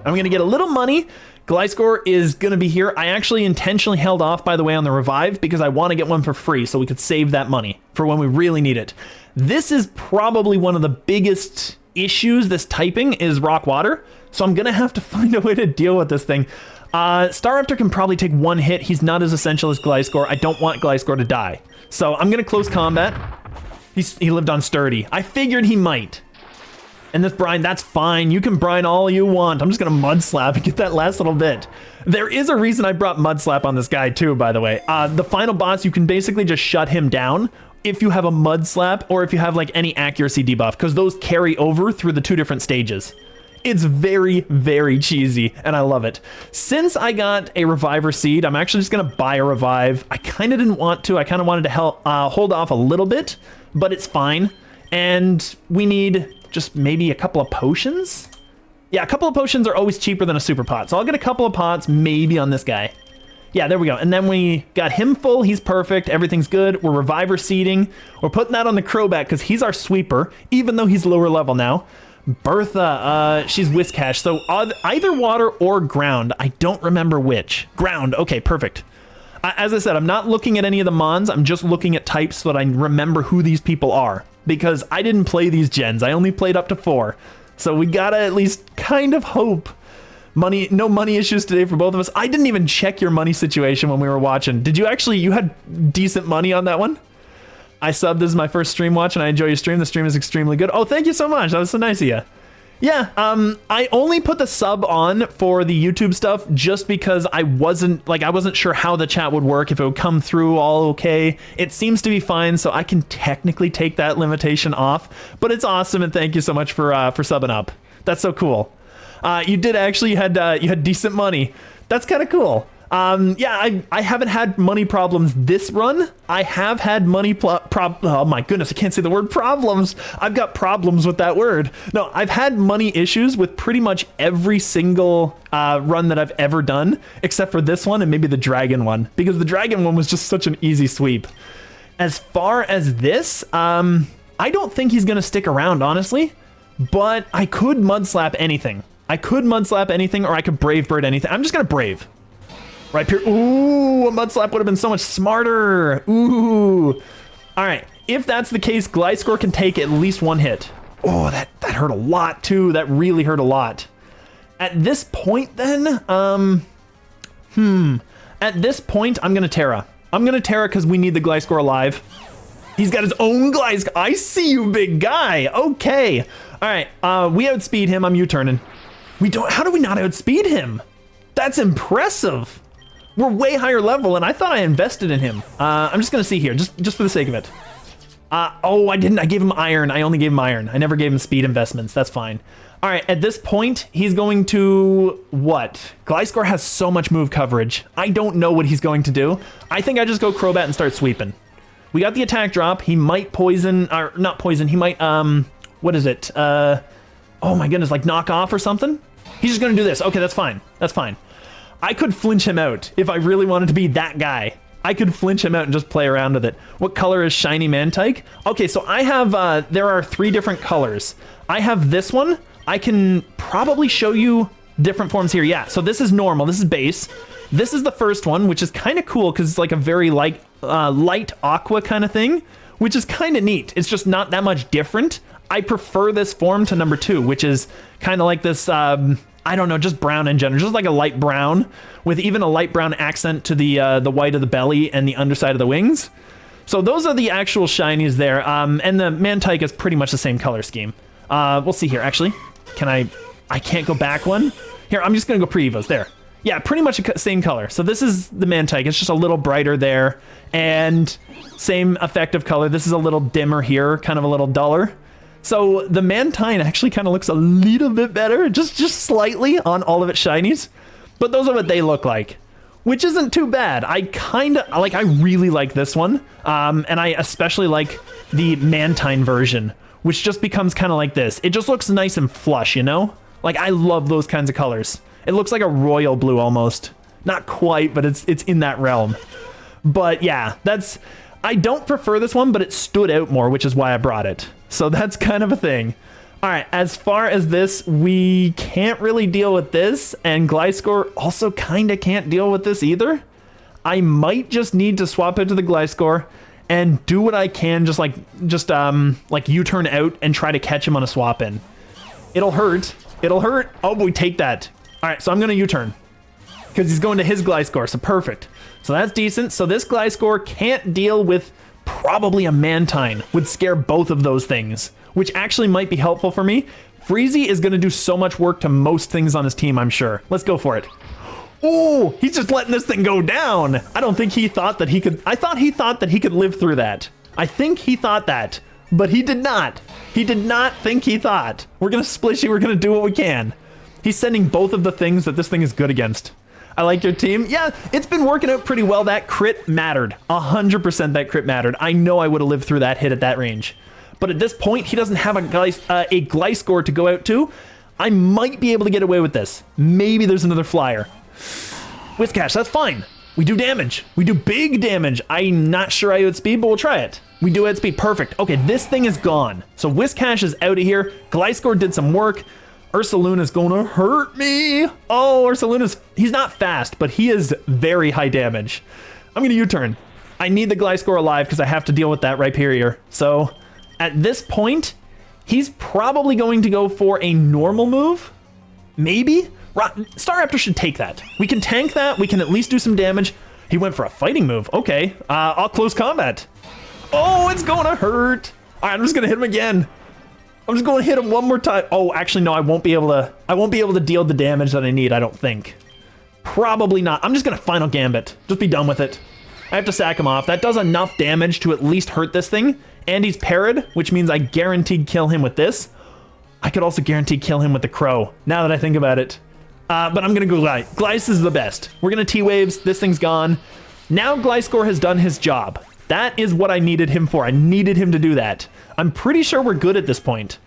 I'm going to get a little money. Gliscor is going to be here. I actually intentionally held off, by the way, on the revive because I want to get one for free so we could save that money for when we really need it. This is probably one of the biggest issues, this typing, is rock water. So I'm going to have to find a way to deal with this thing. Staraptor can probably take one hit. He's not as essential as Gliscor. I don't want Gliscor to die. So I'm going to close combat. He lived on Sturdy. I figured he might. And this brine, that's fine. You can brine all you want. I'm just going to Mud Slap and get that last little bit. There is a reason I brought Mud Slap on this guy too, by the way. The final boss, you can basically just shut him down if you have a Mud Slap or if you have like any accuracy debuff, because those carry over through the 2 different stages. It's very, very cheesy, and I love it. Since I got a Reviver Seed, I'm actually just going to buy a Revive. I kind of didn't want to. I kind of wanted to hold off a little bit, but it's fine. And we need just maybe a couple of potions? Yeah, a couple of potions are always cheaper than a super pot. So I'll get a couple of pots maybe on this guy. Yeah, there we go. And then we got him full. He's perfect. Everything's good. We're Reviver Seeding. We're putting that on the Crobat because he's our sweeper, even though he's lower level now. Bertha, she's Whiscash. So either water or ground. I don't remember which. Ground. Okay, perfect. As I said, I'm not looking at any of the mons. I'm just looking at types so that I remember who these people are. Because I didn't play these gens. I only played up to 4. So we gotta at least kind of hope. No money issues today for both of us. I didn't even check your money situation when we were watching. Did you actually, you had decent money on that one? I subbed, this is my first stream watch and I enjoy your stream. The stream is extremely good. Oh, thank you so much. That was so nice of you. Yeah, I only put the sub on for the YouTube stuff just because I wasn't sure how the chat would work, if it would come through all okay. It seems to be fine, so I can technically take that limitation off, but it's awesome and thank you so much for subbing up. That's so cool. You did actually, you had decent money. That's kind of cool. Yeah, I haven't had money problems this run. I have had money oh my goodness, I can't say the word problems. I've got problems with that word. No, I've had money issues with pretty much every single run that I've ever done, except for this one and maybe the dragon one, because the dragon one was just such an easy sweep. As far as this, I don't think he's gonna stick around, honestly, but I could Mud Slap anything. I could Mud Slap anything, or I could Brave Bird anything. I'm just gonna Brave. Right here. Ooh, a Mud Slap would have been so much smarter. Ooh. All right. If that's the case, Gliscor can take at least 1 hit. Oh, that hurt a lot too. That really hurt a lot. At this point then, at this point, I'm going to Terra. I'm going to Terra because we need the Gliscor alive. He's got his own Gliscor. I see you, big guy. Okay. All right. We outspeed him. I'm U-turning. How do we not outspeed him? That's impressive. We're way higher level, and I thought I invested in him. I'm just gonna see here, just for the sake of it. Oh, I didn't. I gave him iron. I only gave him iron. I never gave him speed investments. That's fine. All right, at this point, he's going to what? Gliscor has so much move coverage. I don't know what he's going to do. I think I just go Crobat and start sweeping. We got the attack drop. He might poison, or not poison. He might, what is it? Oh my goodness, like knock off or something? He's just gonna do this. Okay, that's fine. That's fine. I could flinch him out if I really wanted to be that guy. I could flinch him out and just play around with it. What color is Shiny Mantike? Okay, so I have, there are 3 different colors. I have this one. I can probably show you different forms here. Yeah, so this is normal, this is base. This is the first one, which is kind of cool because it's like a very light aqua kind of thing, which is kind of neat. It's just not that much different. I prefer this form to number 2, which is kind of like this, I don't know, just brown in general, just like a light brown with even a light brown accent to the white of the belly and the underside of the wings. So those are the actual shinies there. And the Mantike is pretty much the same color scheme. We'll see here, actually. I can't go back one. Here, I'm just gonna go pre-evos, there. Yeah, pretty much the same color. So this is the Mantike, it's just a little brighter there. And same effect of color. This is a little dimmer here, kind of a little duller. So the Mantine actually kind of looks a little bit better, just slightly on all of its shinies. But those are what they look like, which isn't too bad. I really like this one. And I especially like the Mantine version, which just becomes kind of like this. It just looks nice and flush, you know? Like, I love those kinds of colors. It looks like a royal blue almost. Not quite, but it's in that realm. But yeah, I don't prefer this one, but it stood out more, which is why I brought it. So that's kind of a thing. All right, as far as this, we can't really deal with this, and Gliscor also kind of can't deal with this either. I might just need to swap into the Gliscor and do what I can, just U-turn out and try to catch him on a swap in. It'll hurt. It'll hurt. Oh, we take that. All right, so I'm gonna U-turn because he's going to his Gliscor, so perfect. So that's decent. So this Gliscor can't deal with probably a Mantine, would scare both of those things, which actually might be helpful for me. Freezy is gonna do so much work to most things on his team, I'm sure. Let's go for it. Oh, he's just letting this thing go down. I don't think he thought that he could. I thought he thought that he could live through that. I think he thought that, but he did not. He did not think he thought. We're gonna splishy, we're gonna do what we can. He's sending both of the things that this thing is good against. I like your team. Yeah, it's been working out pretty well. That crit mattered. 100% that crit mattered. I know I would have lived through that hit at that range. But at this point, he doesn't have a Gliscor to go out to. I might be able to get away with this. Maybe there's another flyer. Whiscash, that's fine. We do damage. We do big damage. I'm not sure I outspeed, but we'll try it. We do outspeed. Perfect. Okay, this thing is gone. So Whiscash is out of here. Gliscor did some work. Ursaluna's gonna hurt me. Oh, Ursaluna's, he's not fast, but he is very high damage. I'm gonna U-turn. I need the Gliscor alive because I have to deal with that Rhyperior. So at this point, he's probably going to go for a normal move. Maybe? Staraptor should take that. We can tank that. We can at least do some damage. He went for a fighting move. Okay, I'll close combat. Oh, it's gonna hurt. All right, I'm just gonna hit him again. I'm just going to hit him one more time. Oh, actually, no, I won't be able to deal the damage that I need, I don't think. Probably not. I'm just going to Final Gambit. Just be done with it. I have to sack him off. That does enough damage to at least hurt this thing. And he's parried, which means I guaranteed kill him with this. I could also guarantee kill him with the Crow, now that I think about it. But I'm going to go Glice is the best. We're going to T-Waves. This thing's gone. Now Gliscor has done his job. That is what I needed him for. I needed him to do that. I'm pretty sure we're good at this point.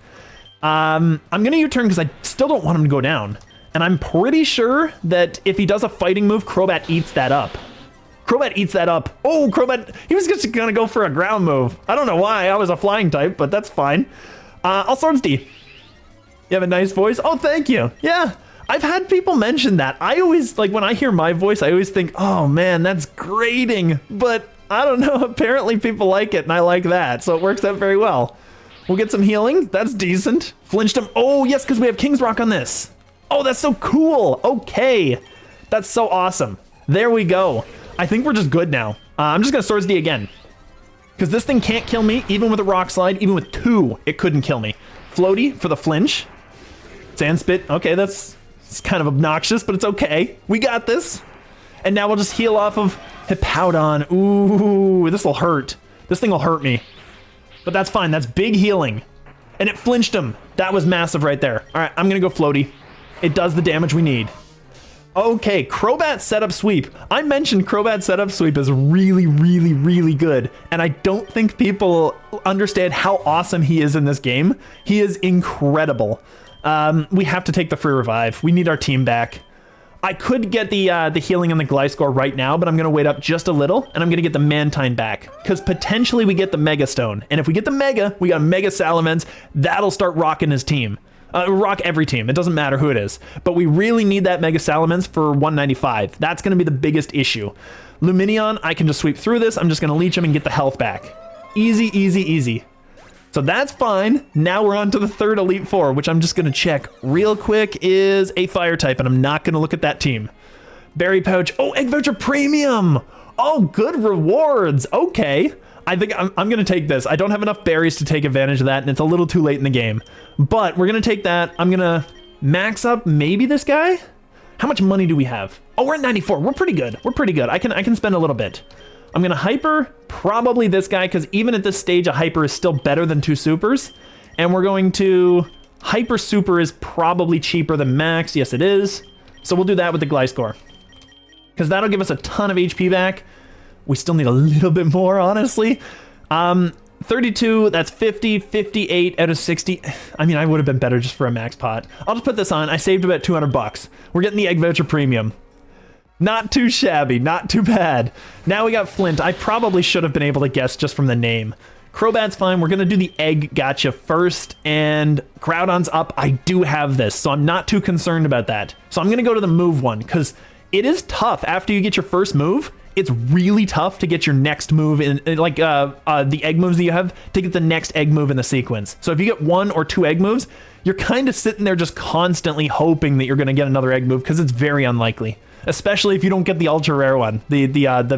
I'm going to U-turn because I still don't want him to go down. And I'm pretty sure that if he does a fighting move, Crobat eats that up. Crobat eats that up. Oh, Crobat, he was just going to go for a ground move. I don't know why. I was a flying type, but that's fine. I'll Swords D. You have a nice voice. Oh, thank you. Yeah, I've had people mention that. I always, like, when I hear my voice, I always think, oh man, that's grating. But I don't know, apparently people like it and I like that, so it works out very well. We'll get some healing. That's decent. Flinched him. Oh, yes, because we have King's Rock on this. Oh, that's so cool. Okay. That's so awesome. There we go. I think we're just good now. I'm just going to Swords D again. Because this thing can't kill me, even with a Rock Slide. Even with 2, it couldn't kill me. Floaty for the flinch. Sand Spit. Okay, it's kind of obnoxious, but it's okay. We got this. And now we'll just heal off of Hippowdon. Ooh, this will hurt. This thing will hurt me. But that's fine. That's big healing. And it flinched him. That was massive right there. All right, I'm going to go Floaty. It does the damage we need. Okay, Crobat Setup Sweep. I mentioned Crobat Setup Sweep is really, really, really good. And I don't think people understand how awesome he is in this game. He is incredible. We have to take the free revive. We need our team back. I could get the healing on the Gliscor right now, but I'm going to wait up just a little, and I'm going to get the Mantine back, because potentially we get the Mega Stone. And if we get the Mega, we got Mega Salamence. That'll start rocking his team. Rock every team. It doesn't matter who it is. But we really need that Mega Salamence for 195. That's going to be the biggest issue. Luminion, I can just sweep through this. I'm just going to leech him and get the health back. Easy, easy, easy. So that's fine. Now we're on to the third Elite Four, which I'm just going to check real quick, is a fire type, and I'm not going to look at that team. Berry Pouch. Oh, Egg Voucher Premium. Oh, good rewards. Okay. I think I'm going to take this. I don't have enough berries to take advantage of that, and it's a little too late in the game. But we're going to take that. I'm going to max up maybe this guy. How much money do we have? Oh, we're at 94. We're pretty good. We're pretty good. I can spend a little bit. I'm going to hyper probably this guy, because even at this stage, a hyper is still better than 2 supers. And we're going to... Hyper super is probably cheaper than max. Yes, it is. So we'll do that with the Gliscor, because that'll give us a ton of HP back. We still need a little bit more, honestly. 32, that's 50, 58 out of 60. I mean, I would have been better just for a max pot. I'll just put this on. I saved about 200 bucks. We're getting the Egg Voucher Premium. Not too shabby, not too bad. Now we got Flint. I probably should have been able to guess just from the name. Crobat's fine. We're going to do the Egg Gotcha first, and Groudon's up. I do have this, so I'm not too concerned about that. So I'm going to go to the move one, because it is tough after you get your first move. It's really tough to get your next move in like the egg moves that you have, to get the next egg move in the sequence. So if you get 1 or 2 egg moves, you're kind of sitting there just constantly hoping that you're going to get another egg move, because it's very unlikely, especially if you don't get the ultra rare one, the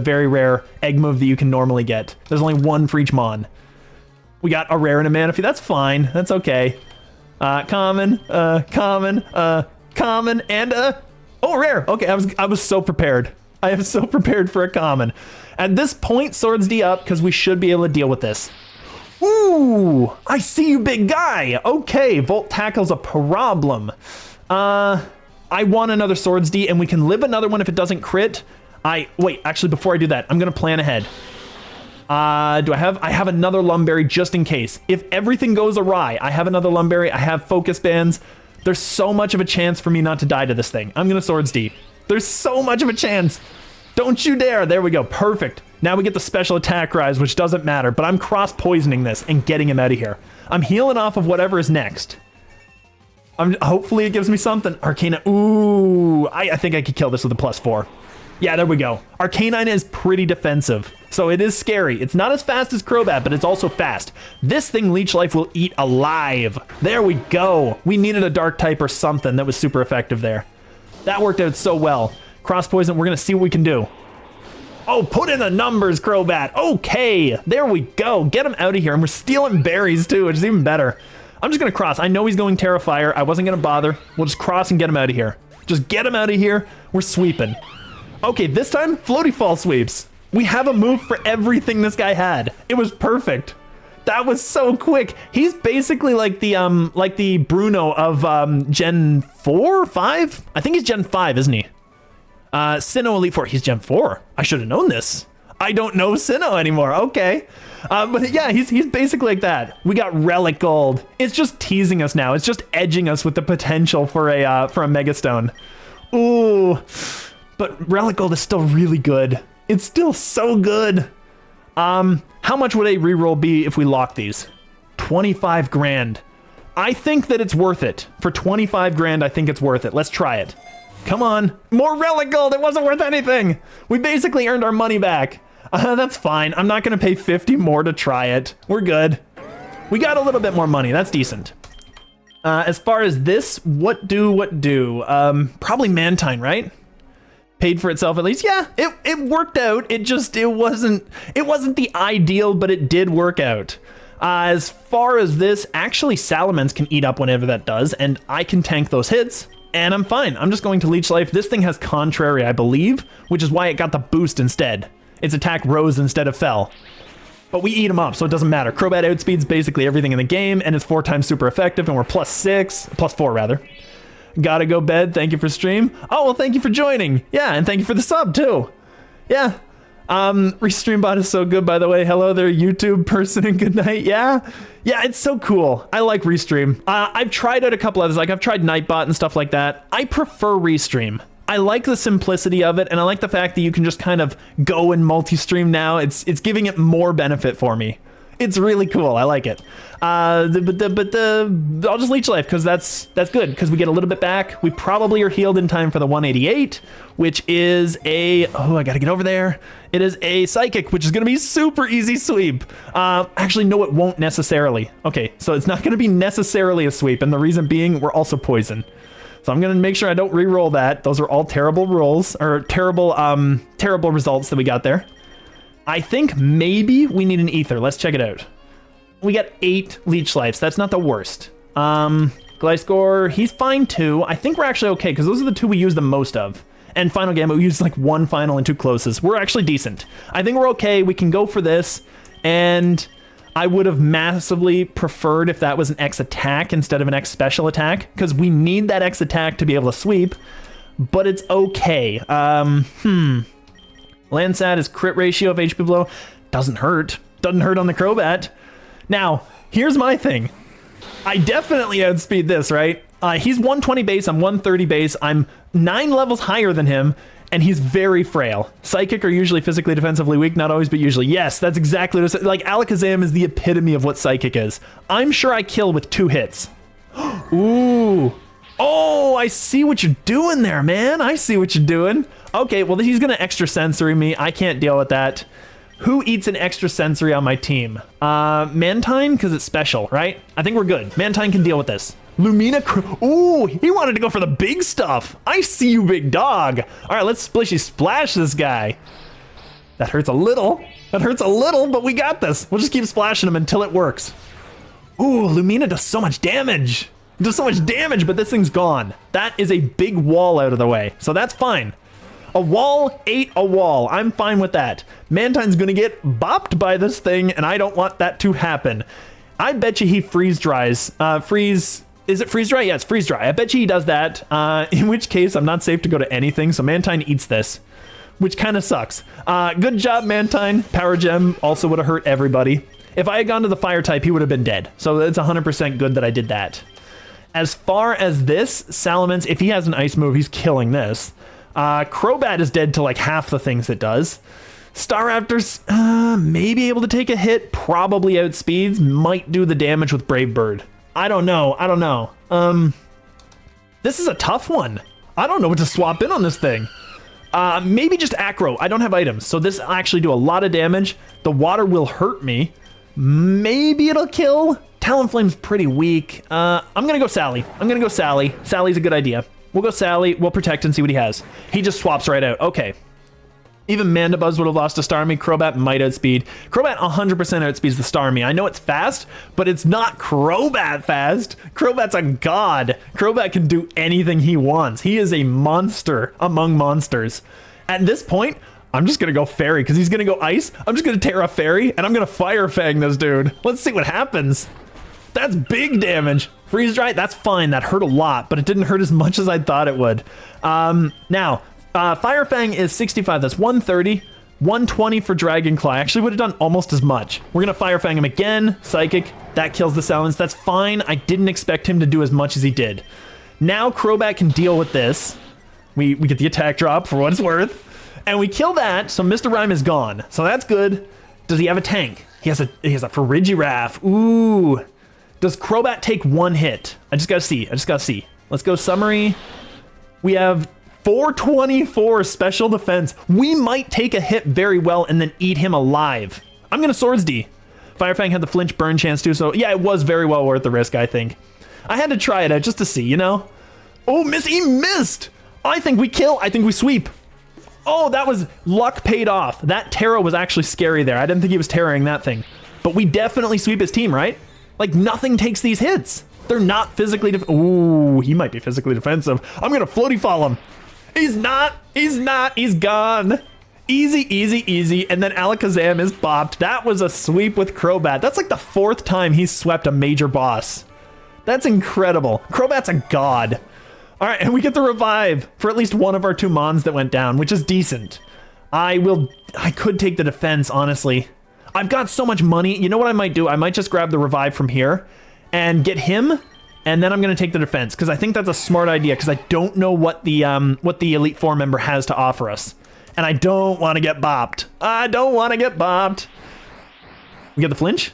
very rare egg move that you can normally get. There's only 1 for each mon. We got a rare and a Manaphy. That's fine. That's okay. Common, and oh, rare. Okay, I was so prepared. I am so prepared for a common. At this point, Swords D up, because we should be able to deal with this. Ooh, I see you, big guy. Okay, Volt Tackle's a problem. I want another Swords D, and we can live another one if it doesn't crit. Wait, actually, before I do that, I'm going to plan ahead. I have another Lumberry just in case. If everything goes awry, I have another Lumberry. I have Focus Bands. There's so much of a chance for me not to die to this thing. I'm going to Swords D. There's so much of a chance. Don't you dare. There we go. Perfect. Now we get the special attack rise, which doesn't matter, but I'm cross-poisoning this and getting him out of here. I'm healing off of whatever is next. Hopefully it gives me something. Arcanine. Ooh, I think I could kill this with a +4. Yeah, there we go. Arcanine is pretty defensive, so it is scary. It's not as fast as Crobat, but it's also fast. This thing Leech Life will eat alive. There we go. We needed a dark type or something that was super effective there. That worked out so well. Cross Poison, we're going to see what we can do. Oh, put in the numbers, Crobat. Okay, there we go. Get him out of here. And we're stealing berries, too, which is even better. I'm just going to cross. I know he's going Terrifier. I wasn't going to bother. We'll just cross and get him out of here. Just get him out of here. We're sweeping. Okay, this time, Floaty Fall sweeps. We have a move for everything this guy had. It was perfect. That was so quick. He's basically like the Bruno of Gen 4, 5? I think he's Gen 5, isn't he? Sinnoh Elite Four. He's Gen 4. I should have known this. I don't know Sinnoh anymore. Okay. But yeah, he's basically like that. We got Relic Gold. It's just teasing us now. It's just edging us with the potential for a Mega Stone. Ooh. But Relic Gold is still really good. It's still so good. How much would a reroll be if we lock these? 25 grand. I think that it's worth it. For 25 grand, I think it's worth it. Let's try it. Come on. More Relic Gold. It wasn't worth anything. We basically earned our money back. That's fine. I'm not going to pay 50 more to try it. We're good. We got a little bit more money. That's decent. As far as this, what do? Probably Mantine, right? Paid for itself at least. Yeah, it worked out. It wasn't the ideal, but it did work out. As far as this, actually Salamence can eat up whenever that does, and I can tank those hits, and I'm fine. I'm just going to Leech Life. This thing has Contrary, I believe, which is why it got the boost instead. Its attack rose instead of fell. But we eat them up, so it doesn't matter. Crobat outspeeds basically everything in the game, and it's 4 times super effective, and we're +4 rather. Gotta go bed. Thank you for stream. Oh, well, thank you for joining. Yeah, and thank you for the sub, too. Yeah. Restreambot is so good, by the way. Hello there, YouTube person, and good night. Yeah? Yeah, it's so cool. I like Restream. I've tried out a couple others. Like, I've tried Nightbot and stuff like that. I prefer Restream. I like the simplicity of it, and I like the fact that you can just kind of go and multi-stream now. It's giving it more benefit for me. It's really cool. I like it. I'll just leech life because that's good because we get a little bit back. We probably are healed in time for the 188, which is a, oh, I got to get over there. It is a psychic, which is going to be super easy sweep. Actually, no, it won't necessarily. Okay, so it's not going to be necessarily a sweep. And the reason being we're also poison. So I'm going to make sure I don't re-roll that. Those are all terrible rolls or terrible results that we got there. I think maybe we need an ether. Let's check it out. We got 8 leech lives. That's not the worst. Gliscor, he's fine too. I think we're actually okay because those are the 2 we use the most of. And Final Gambit, we use like 1 final and 2 closest. We're actually decent. I think we're okay. We can go for this. And I would have massively preferred if that was an X attack instead of an X special attack because we need that X attack to be able to sweep. But it's okay. Landsat is crit ratio of HP below. Doesn't hurt. Doesn't hurt on the Crobat. Now, here's my thing. I definitely outspeed this, right? He's 120 base, I'm 130 base. I'm 9 levels higher than him, and he's very frail. Psychic are usually physically defensively weak, not always, but usually. Yes, that's exactly what it's like. Alakazam is the epitome of what Psychic is. I'm sure I kill with 2 hits. Ooh. Oh, I see what you're doing there, man. I see what you're doing. Okay, well, he's going to extra sensory me. I can't deal with that. Who eats an extra sensory on my team? Mantine, because it's special, right? I think we're good. Mantine can deal with this. Lumina, ooh, he wanted to go for the big stuff. I see you, big dog. All right, let's splishy splash this guy. That hurts a little. That hurts a little, but we got this. We'll just keep splashing him until it works. Ooh, Lumina does so much damage. It does so much damage, but this thing's gone. That is a big wall out of the way, so that's fine. A wall ate a wall. I'm fine with that. Mantine's gonna get bopped by this thing, and I don't want that to happen. I bet you he freeze dries. Is it freeze dry? Yeah, it's freeze dry. I bet you he does that, in which case I'm not safe to go to anything, so Mantine eats this, which kind of sucks. Good job, Mantine. Power Gem also would have hurt everybody. If I had gone to the fire type, he would have been dead. So it's 100% good that I did that. As far as this, Salamence, if he has an ice move, he's killing this. Crobat is dead to like half the things it does. Staraptor's maybe able to take a hit, probably outspeeds, might do the damage with Brave Bird. I don't know. This is a tough one. I don't know what to swap in on this thing. Maybe just Acro. I don't have items, so this will actually do a lot of damage. The water will hurt me. Maybe it'll kill. Talonflame's pretty weak. I'm gonna go Sally. Sally's a good idea. We'll go Sally. We'll protect and see what he has. He just swaps right out. Okay. Even Mandibuzz would have lost to Starmie. Crobat might outspeed. Crobat 100% outspeeds the Starmie. I know it's fast, but it's not Crobat fast. Crobat's a god. Crobat can do anything he wants. He is a monster among monsters. At this point, I'm just going to go Fairy because he's going to go Ice. I'm just going to Terra Fairy and I'm going to Fire Fang this dude. Let's see what happens. That's big damage. Freeze Dry, that's fine. That hurt a lot, but it didn't hurt as much as I thought it would. Now, Fire Fang is 65. That's 130. 120 for Dragon Claw. I actually would have done almost as much. We're going to Fire Fang him again. Psychic. That kills the Salamence. That's fine. I didn't expect him to do as much as he did. Now Crobat can deal with this. We get the attack drop for what it's worth. And we kill that, so Mr. Rhyme is gone. So that's good. Does he have a tank? He has a Farigiraf. Ooh. Does Crobat take one hit? I just gotta see. Let's go summary. We have 424 special defense. We might take a hit very well and then eat him alive. I'm gonna Swords D. Fire Fang had the flinch burn chance too, so yeah, it was very well worth the risk, I think. I had to try it out just to see, you know? Oh, he missed! I think we kill, I think we sweep. Oh, that was luck paid off. That Terra was actually scary there. I didn't think he was terroring that thing. But we definitely sweep his team, right? Like, nothing takes these hits. They're not physically ooh, he might be physically defensive. I'm gonna floaty fall him. He's not, he's gone. Easy, and then Alakazam is bopped. That was a sweep with Crobat. That's like the 4th time he's swept a major boss. That's incredible. Crobat's a god. All right, and we get the revive for at least one of our 2 Mons that went down, which is decent. I could take the defense, honestly. I've got so much money. You know what I might do? I might just grab the revive from here and get him, and then I'm going to take the defense because I think that's a smart idea because I don't know what the Elite Four member has to offer us, and I don't want to get bopped. We get the flinch.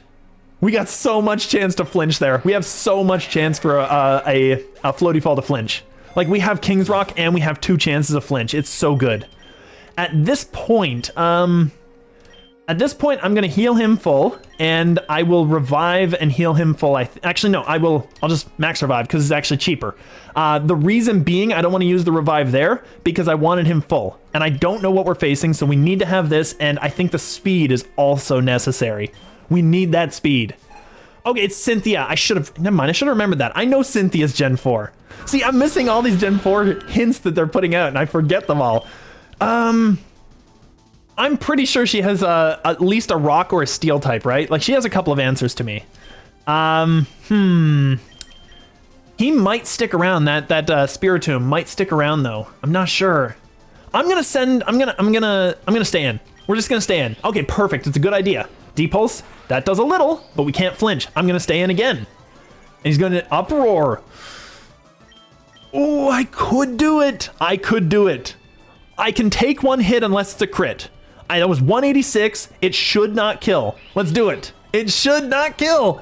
We got so much chance to flinch there. We have so much chance for a floaty fall to flinch. Like, we have King's Rock and we have 2 chances of flinch. It's so good. At this point, I'm gonna heal him full, and I will revive and heal him full. Actually, no, I'll just max revive because it's actually cheaper. The reason being, I don't want to use the revive there because I wanted him full, and I don't know what we're facing, so we need to have this, and I think the speed is also necessary. We need that speed. Okay, it's Cynthia. Never mind, I should have remembered that. I know Cynthia's Gen 4. See, I'm missing all these Gen 4 hints that they're putting out, and I forget them all. I'm pretty sure she has at least a rock or a steel type, right? Like, she has a couple of answers to me. He might stick around. That Spiritomb might stick around though. I'm not sure. I'm gonna stay in. We're just gonna stay in. Okay, perfect. It's a good idea. D-Pulse, that does a little, but we can't flinch. I'm gonna stay in again. And he's gonna uproar. Oh, I could do it. I could do it. I can take 1 hit unless it's a crit. That was 186. It should not kill. Let's do it. It should not kill.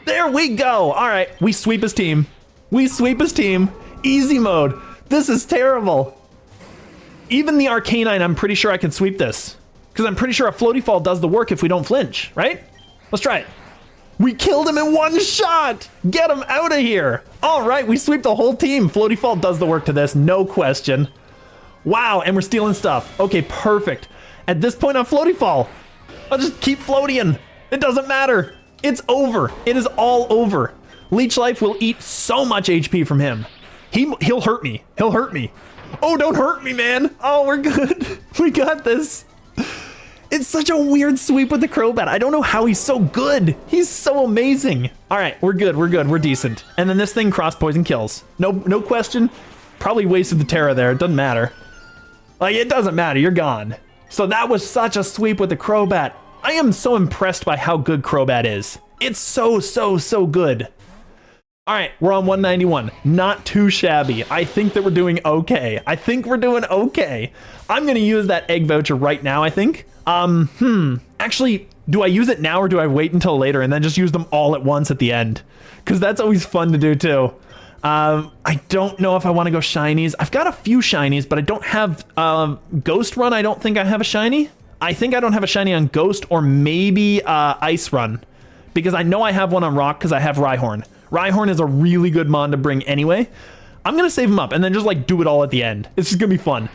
There we go. All right, we sweep his team. We sweep his team. Easy mode. This is terrible. Even the Arcanine, I'm pretty sure I can sweep this. Because I'm pretty sure a floaty fall does the work if we don't flinch, right? Let's try it. We killed him in 1 shot. Get him out of here. All right, we sweep the whole team. Floaty fall does the work to this, no question. Wow, and we're stealing stuff. Okay, perfect. At this point on floaty fall, I'll just keep floating. It doesn't matter. It's over. It is all over. Leech Life will eat so much HP from him. He'll hurt me. He'll hurt me. Oh, don't hurt me, man. Oh, we're good. We got this. It's such a weird sweep with the Crobat. I don't know how he's so good. He's so amazing. All right, we're good. We're good. We're decent. And then this thing cross poison kills. No question. Probably wasted the Terra there. It doesn't matter. Like, it doesn't matter. You're gone. So that was such a sweep with the Crobat. I am so impressed by how good Crobat is. It's so good. All right, we're on 191. Not too shabby. I think that we're doing okay. I'm gonna use that egg voucher right now, I think. Actually, do I use it now or do I wait until later and then just use them all at once at the end? Because that's always fun to do too. I don't know if I want to go shinies. I've got a few shinies, but I don't have Ghost Run. I don't think I have a shiny. I think I don't have a shiny on Ghost, or maybe Ice Run, because I know I have one on Rock because I have Rhyhorn. Rhyhorn is a really good mon to bring anyway. I'm gonna save him up and then just like do it all at the end. It's just gonna be fun.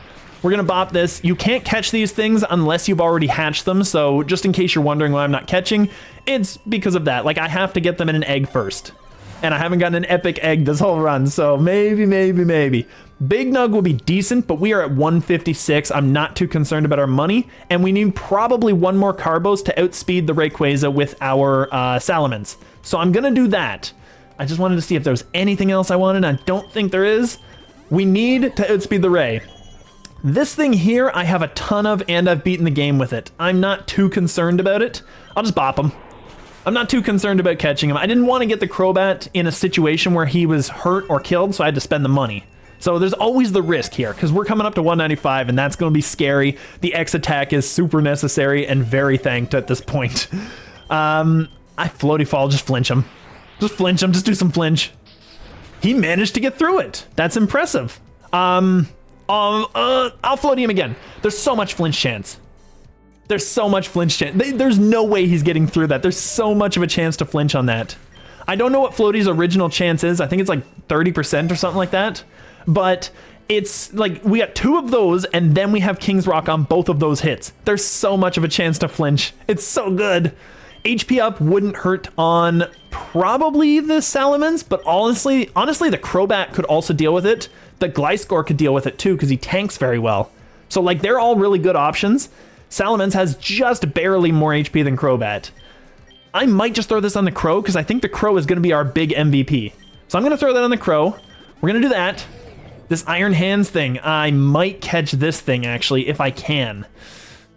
We're gonna bop this. You can't catch these things unless you've already hatched them, so just in case you're wondering why I'm not catching, it's because of that. Like, I have to get them in an egg first. And I haven't gotten an epic egg this whole run, so maybe. Big Nug will be decent, but we are at 156. I'm not too concerned about our money, and we need probably 1 more Carbos to outspeed the Rayquaza with our Salamence. So I'm gonna do that. I just wanted to see if there was anything else I wanted. I don't think there is. We need to outspeed the Ray. This thing here, I have a ton of, and I've beaten the game with it. I'm not too concerned about it. I'll just bop him. I'm not too concerned about catching him. I didn't want to get the Crobat in a situation where he was hurt or killed, so I had to spend the money. So there's always the risk here, because we're coming up to 195, and that's going to be scary. The X attack is super necessary and very thanked at this point. I floaty fall, just flinch him. Just flinch him, just do some flinch. He managed to get through it. That's impressive. I'll floaty him again. There's so much flinch chance. There's so much flinch chance. There's no way he's getting through that. There's so much of a chance to flinch on that. I don't know what Floaty's original chance is. I think it's like 30% or something like that. But it's like we got 2 of those and then we have King's Rock on both of those hits. There's so much of a chance to flinch. It's so good. HP up wouldn't hurt on probably the Salamence, but honestly, the Crobat could also deal with it. The Gliscor could deal with it too because he tanks very well. So like they're all really good options. Salamence has just barely more HP than Crobat. I might just throw this on the Crow because I think the Crow is going to be our big MVP. So I'm going to throw that on the Crow. We're going to do that. This Iron Hands thing, I might catch this thing actually if I can.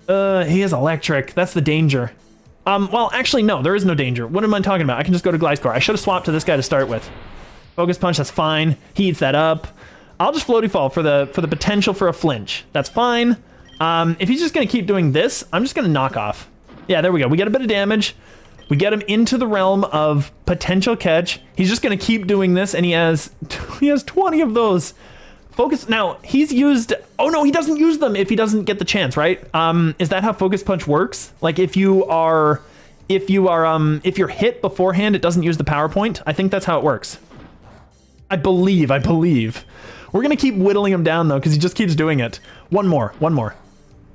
He is electric. That's the danger. Well, actually, no, there is no danger. What am I talking about? I can just go to Gliscor. I should have swapped to this guy to start with. Focus Punch, that's fine. He eats that up. I'll just Floaty Fall for the potential for a flinch. That's fine. If he's just going to keep doing this, I'm just going to knock off. Yeah, there we go. We get a bit of damage. We get him into the realm of potential catch. He's just going to keep doing this, and he has 20 of those. Focus. Now, he's used... Oh, no, he doesn't use them if he doesn't get the chance, right? Is that how Focus Punch works? Like, if you're hit beforehand, it doesn't use the power point? I think that's how it works. I believe. We're going to keep whittling him down, though, because he just keeps doing it. One more.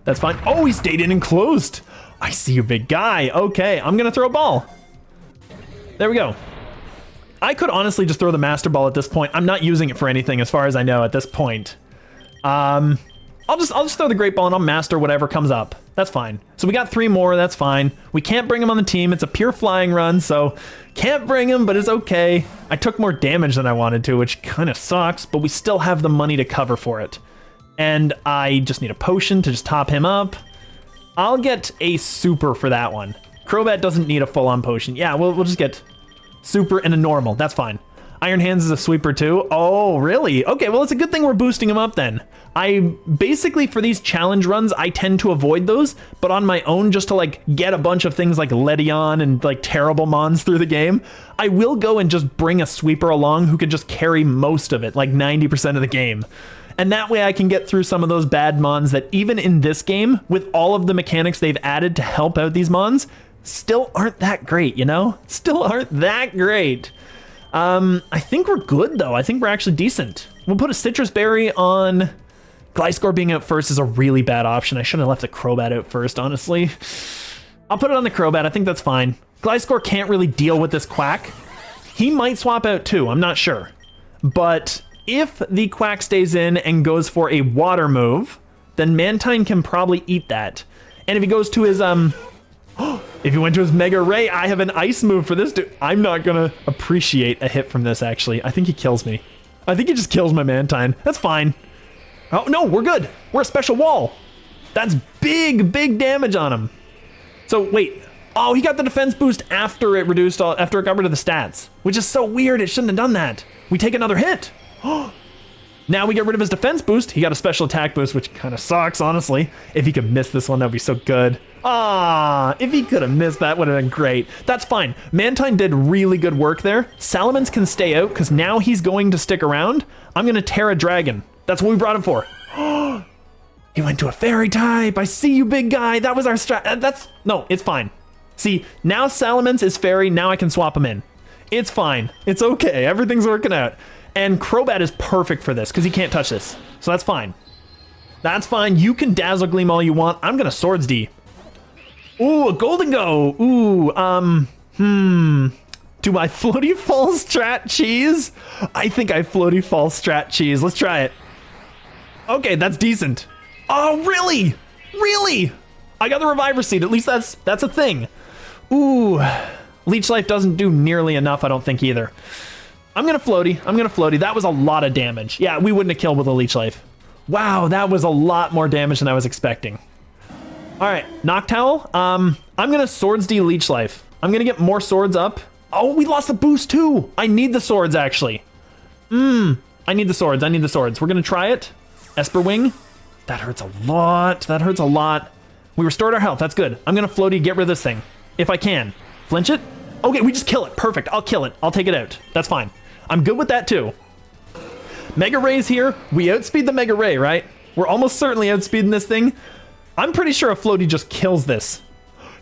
That's fine. Oh, he stayed in and closed. I see you, big guy. Okay, I'm going to throw a ball. There we go. I could honestly just throw the Master Ball at this point. I'm not using it for anything as far as I know at this point. I'll just throw the Great Ball and I'll master whatever comes up. That's fine. So we got 3 more. That's fine. We can't bring him on the team. It's a pure flying run, so can't bring him, but it's okay. I took more damage than I wanted to, which kind of sucks, but we still have the money to cover for it. And I just need a potion to just top him up. I'll get a super for that one. Crobat doesn't need a full-on potion. Yeah, we'll just get super and a normal. That's fine. Iron Hands is a sweeper too. Oh, really? Okay, well, it's a good thing we're boosting him up then. I basically, for these challenge runs, I tend to avoid those, but on my own, just to like get a bunch of things like Ledion and like terrible mons through the game, I will go and just bring a sweeper along who can just carry most of it, like 90% of the game. And that way I can get through some of those bad mons that even in this game, with all of the mechanics they've added to help out these mons, still aren't that great, you know? Still aren't that great. I think we're good, though. I think we're actually decent. We'll put a Citrus Berry on... Gliscor being out first is a really bad option. I should have left the Crobat out first, honestly. I'll put it on the Crobat. I think that's fine. Gliscor can't really deal with this Quack. He might swap out, too. I'm not sure. But... if the Quack stays in and goes for a water move, then Mantine can probably eat that. And if he goes to his, if he went to his Mega Ray, I have an ice move for this dude. I'm not gonna appreciate a hit from this, actually. I think he kills me. I think he just kills my Mantine. That's fine. Oh, no, we're good. We're a special wall. That's big damage on him. So, wait. Oh, he got the defense boost after it reduced all, after it got rid of the stats, which is so weird. It shouldn't have done that. We take another hit. Now we get rid of his defense boost. He got a special attack boost, which kind of sucks, honestly. If he could miss this one, that would be so good. Ah, if he could have missed that, would have been great. That's fine. Mantine did really good work there. Salamence can stay out because now he's going to stick around. I'm going to Terra Dragon. That's what we brought him for. He went to a fairy type. I see you, big guy. That was our strat. No, it's fine. See, now Salamence is fairy. Now I can swap him in. It's fine. It's okay. Everything's working out. And Crobat is perfect for this because he can't touch this. So that's fine. That's fine. You can Dazzle Gleam all you want. I'm going to Swords D. Ooh, a Golden Go. Ooh, Do I Floaty Fall Strat Cheese? I think I Floaty Fall Strat Cheese. Let's try it. Okay, that's decent. Oh, really? Really? I got the Reviver Seed. At least that's a thing. Ooh, Leech Life doesn't do nearly enough, I don't think, either. I'm going to Floaty. That was a lot of damage. Yeah, we wouldn't have killed with a Leech Life. Wow, that was a lot more damage than I was expecting. All right, Noctowl. I'm going to Swords D Leech Life. I'm going to get more swords up. Oh, we lost the boost too. I need the swords, actually. I need the swords. We're going to try it. Esper Wing. That hurts a lot. We restored our health. That's good. I'm going to Floaty, get rid of this thing. If I can. Flinch it. Okay, we just kill it. Perfect. I'll kill it. I'll take it out. That's fine. I'm good with that too. Mega Ray's here. We outspeed the Mega Ray, right? We're almost certainly outspeeding this thing. I'm pretty sure a Floaty just kills this.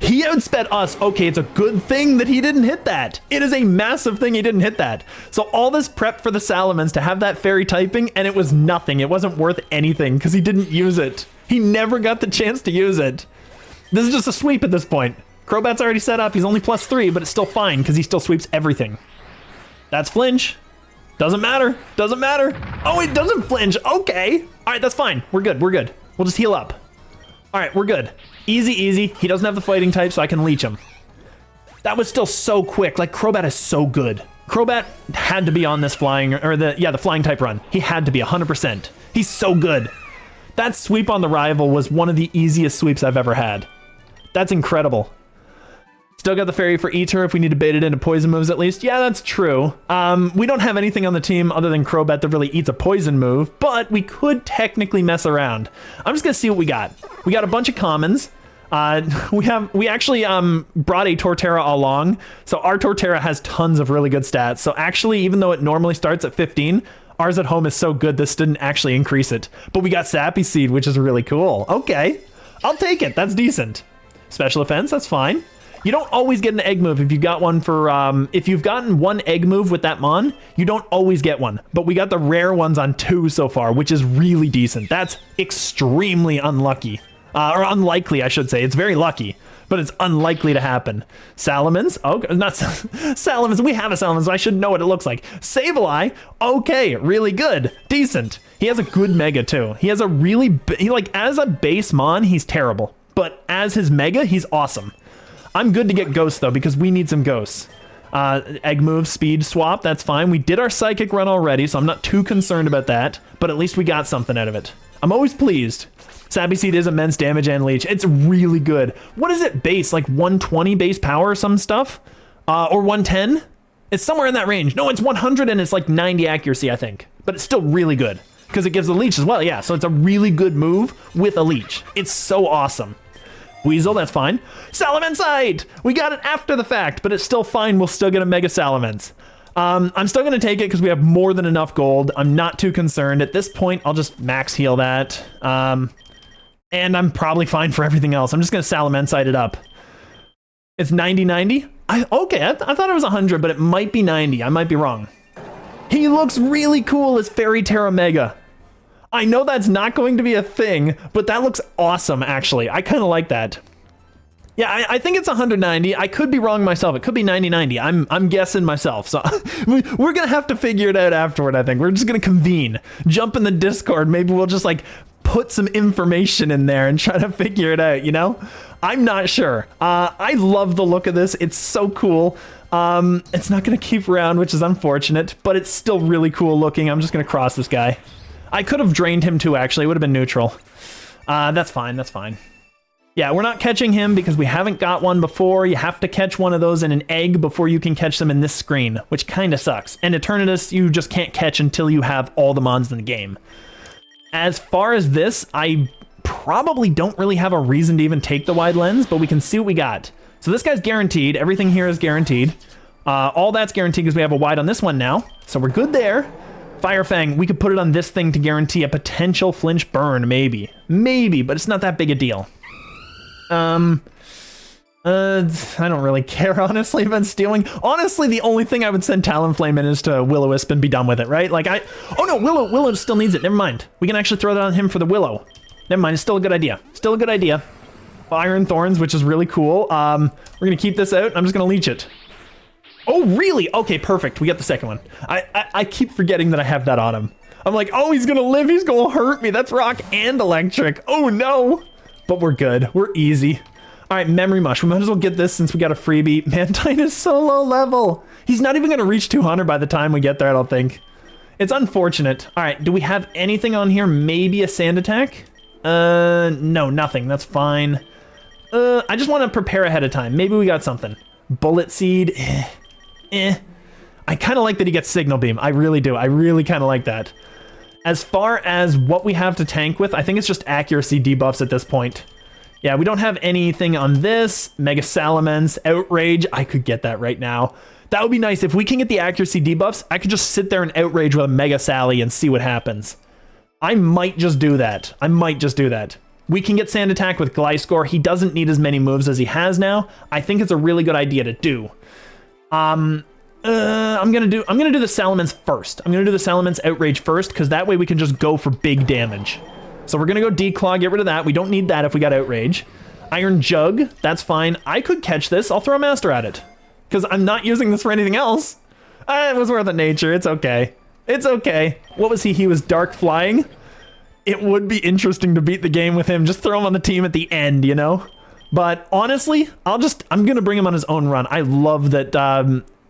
He outsped us. Okay, it's a good thing that he didn't hit that. It is a massive thing he didn't hit that. So all this prep for the Salamence to have that fairy typing, and it was nothing. It wasn't worth anything because he didn't use it. He never got the chance to use it. This is just a sweep at this point. Crobat's already set up. He's only +3, but it's still fine because he still sweeps everything. That's flinch. Doesn't matter. Oh, it doesn't flinch. Okay. All right, that's fine. We're good. We'll just heal up. All right, we're good. Easy. He doesn't have the fighting type, so I can leech him. That was still so quick. Like, Crobat is so good. Crobat had to be on this flying, or the flying type run. He had to be 100%. He's so good. That sweep on the rival was one of the easiest sweeps I've ever had. That's incredible. Still got the fairy for Eater if we need to bait it into poison moves at least. Yeah, that's true. We don't have anything on the team other than Crobat that really eats a poison move, but we could technically mess around. I'm just going to see what we got. We got a bunch of commons. We actually brought a Torterra along, so our Torterra has tons of really good stats. So actually, even though it normally starts at 15, ours at home is so good this didn't actually increase it. But we got Sappy Seed, which is really cool. Okay, I'll take it. That's decent. Special offense, that's fine. You don't always get an egg move if you got one for if you've gotten one egg move with that mon, you don't always get one. But we got the rare ones on 2 so far, which is really decent. That's extremely unlucky. Or unlikely, I should say. It's very lucky, but it's unlikely to happen. Salamence, okay, not Salamence. We have a Salamence, so I should know what it looks like. Sableye, okay, really good, decent. He has a good mega too. He has a really, like as a base mon, he's terrible, but as his mega, he's awesome. I'm good to get ghosts though because we need some ghosts. Egg move, speed swap, that's fine. We did our psychic run already, so I'm not too concerned about that, but at least we got something out of it. I'm always pleased. Sappy Seed is immense damage and leech. It's really good. What is it base? Like 120 base power or some stuff? Or 110? It's somewhere in that range. No, it's 100 and it's like 90 accuracy, I think. But it's still really good because it gives the leech as well. Yeah, so it's a really good move with a leech. It's so awesome. Weasel, that's fine. Salamence! We got it after the fact, but it's still fine. We'll still get a Mega Salamence. I'm still going to take it because we have more than enough gold. I'm not too concerned. At this point, I'll just max heal that. And I'm probably fine for everything else. I'm just going to Salamence it up. It's 90-90? Okay, I thought it was 100, but it might be 90. I might be wrong. He looks really cool as Fairy Terra Mega. I know that's not going to be a thing, but that looks awesome, actually. I kind of like that. Yeah, I think it's 190. I could be wrong myself. It could be 90-90. I'm guessing myself. So we're going to have to figure it out afterward, I think. We're just going to convene. Jump in the Discord. Maybe we'll just, like, put some information in there and try to figure it out, you know? I'm not sure. I love the look of this. It's so cool. It's not going to keep around, which is unfortunate, but it's still really cool looking. I'm just going to cross this guy. I could have drained him too, actually. It would have been neutral. That's fine. That's fine. Yeah, we're not catching him because we haven't got one before. You have to catch one of those in an egg before you can catch them in this screen, which kind of sucks. And Eternatus, you just can't catch until you have all the mons in the game. As far as this, I probably don't really have a reason to even take the wide lens, but we can see what we got. So this guy's guaranteed. Everything here is guaranteed. All that's guaranteed because we have a wide on this one now. So we're good there. Fire Fang, we could put it on this thing to guarantee a potential flinch burn, maybe. Maybe, but it's not that big a deal. I don't really care, honestly, about stealing. Honestly, the only thing I would send Talonflame in is to Will-O-Wisp and be done with it, right? Like, oh no, Willow still needs it. Never mind. We can actually throw that on him for the Willow. Never mind, it's still a good idea. Still a good idea. Iron Thorns, which is really cool. We're gonna keep this out. I'm just gonna leech it. Oh, really? Okay, perfect. We got the second one. I keep forgetting that I have that on him. I'm like, oh, he's gonna live. He's gonna hurt me. That's rock and electric. Oh, no. But we're good. We're easy. All right, Memory Mush. We might as well get this since we got a freebie. Mantine is so low level. He's not even gonna reach 200 by the time we get there, I don't think. It's unfortunate. All right, do we have anything on here? Maybe a Sand Attack? No, nothing. That's fine. I just want to prepare ahead of time. Maybe we got something. Bullet Seed. I kind of like that he gets Signal Beam. I really do. I really kind of like that. As far as what we have to tank with, I think it's just accuracy debuffs at this point. Yeah, we don't have anything on this. Mega Salamence, Outrage. I could get that right now. That would be nice. If we can get the accuracy debuffs, I could just sit there and Outrage with a Mega Sally and see what happens. I might just do that. I might just do that. We can get Sand Attack with Gliscor. He doesn't need as many moves as he has now. I think it's a really good idea to do. I'm gonna do the Salamence first. I'm gonna do the Salamence Outrage first, because that way we can just go for big damage. So we're gonna go Declaw, get rid of that. We don't need that if we got Outrage. Iron Jug, that's fine. I could catch this. I'll throw a Master at it, because I'm not using this for anything else. It was worth it, nature. It's okay. It's okay. What was he? He was Dark Flying. It would be interesting to beat the game with him. Just throw him on the team at the end, you know? But honestly, I'm gonna bring him on his own run. I love that,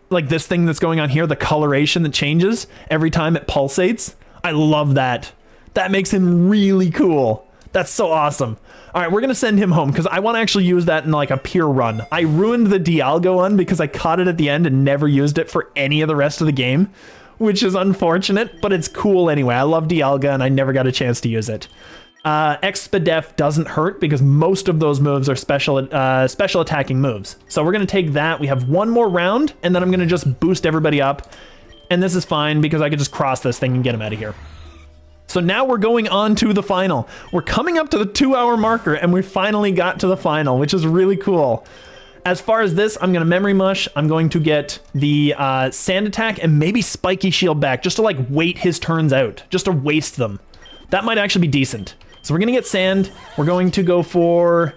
like this thing that's going on here, the coloration that changes every time it pulsates. I love that. That makes him really cool. That's so awesome. All right, we're gonna send him home because I want to actually use that in like a pure run. I ruined the Dialga one because I caught it at the end and never used it for any of the rest of the game, which is unfortunate, but it's cool anyway. I love Dialga and I never got a chance to use it. Expedef doesn't hurt because most of those moves are special attacking moves. So we're going to take that. We have one more round, and then I'm going to just boost everybody up. And this is fine because I could just cross this thing and get him out of here. So now we're going on to the final. We're coming up to the 2-hour marker, and we finally got to the final, which is really cool. As far as this, I'm going to Memory Mush. I'm going to get the Sand Attack and maybe Spiky Shield back just to like wait his turns out, just to waste them. That might actually be decent. So we're going to get Sand. We're going to go for,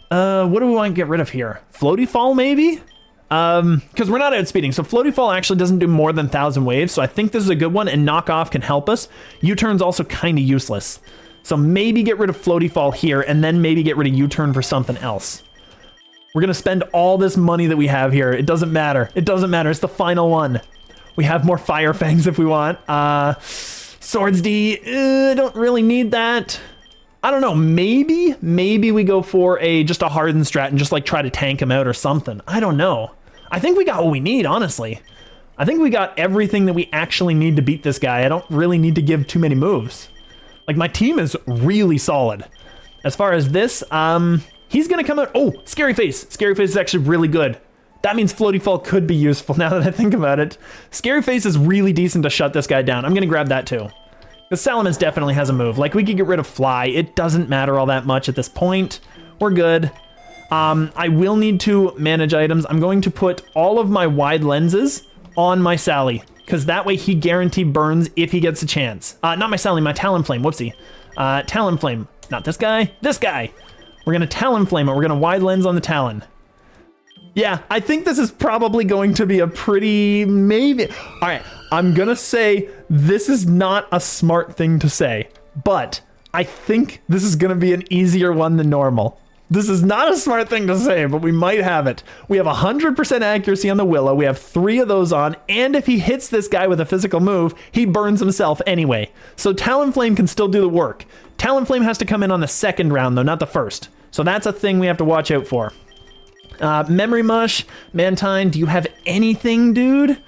what do we want to get rid of here? Floaty Fall maybe? Because we're not outspeeding. So Floaty Fall actually doesn't do more than 1,000 waves. So I think this is a good one, and Knockoff can help us. U-Turn's also kind of useless. So maybe get rid of Floaty Fall here, and then maybe get rid of U-Turn for something else. We're going to spend all this money that we have here. It doesn't matter. It doesn't matter. It's the final one. We have more Fire Fangs if we want. Swords D, I don't really need that. I don't know. Maybe we go for just a hardened strat and just like try to tank him out or something. I don't know. I think we got what we need, honestly. I think we got everything that we actually need to beat this guy. I don't really need to give too many moves. Like, my team is really solid. As far as this, he's gonna come out. Oh, Scary Face. Scary Face is actually really good. That means Floaty Fall could be useful now that I think about it. Scary Face is really decent to shut this guy down. I'm gonna grab that too. Because Salamence definitely has a move. Like, we could get rid of Fly. It doesn't matter all that much at this point. We're good. I will need to manage items. I'm going to put all of my wide lenses on my Sally, because that way he guaranteed burns if he gets a chance. Not my Sally, my Talonflame. Whoopsie. Talonflame. Not this guy. This guy. We're going to Talonflame it. We're going to wide lens on the Talon. Yeah, I think this is probably going to be a pretty maybe. All right, I'm going to say this is not a smart thing to say, but I think this is going to be an easier one than normal. This is not a smart thing to say, but we might have it. We have 100% accuracy on the Willow. We have 3 of those on, and if he hits this guy with a physical move, he burns himself anyway. So Talonflame can still do the work. Talonflame has to come in on the 2nd round, though, not the 1st. So that's a thing we have to watch out for. Memory Mush, Mantine, do you have anything, dude?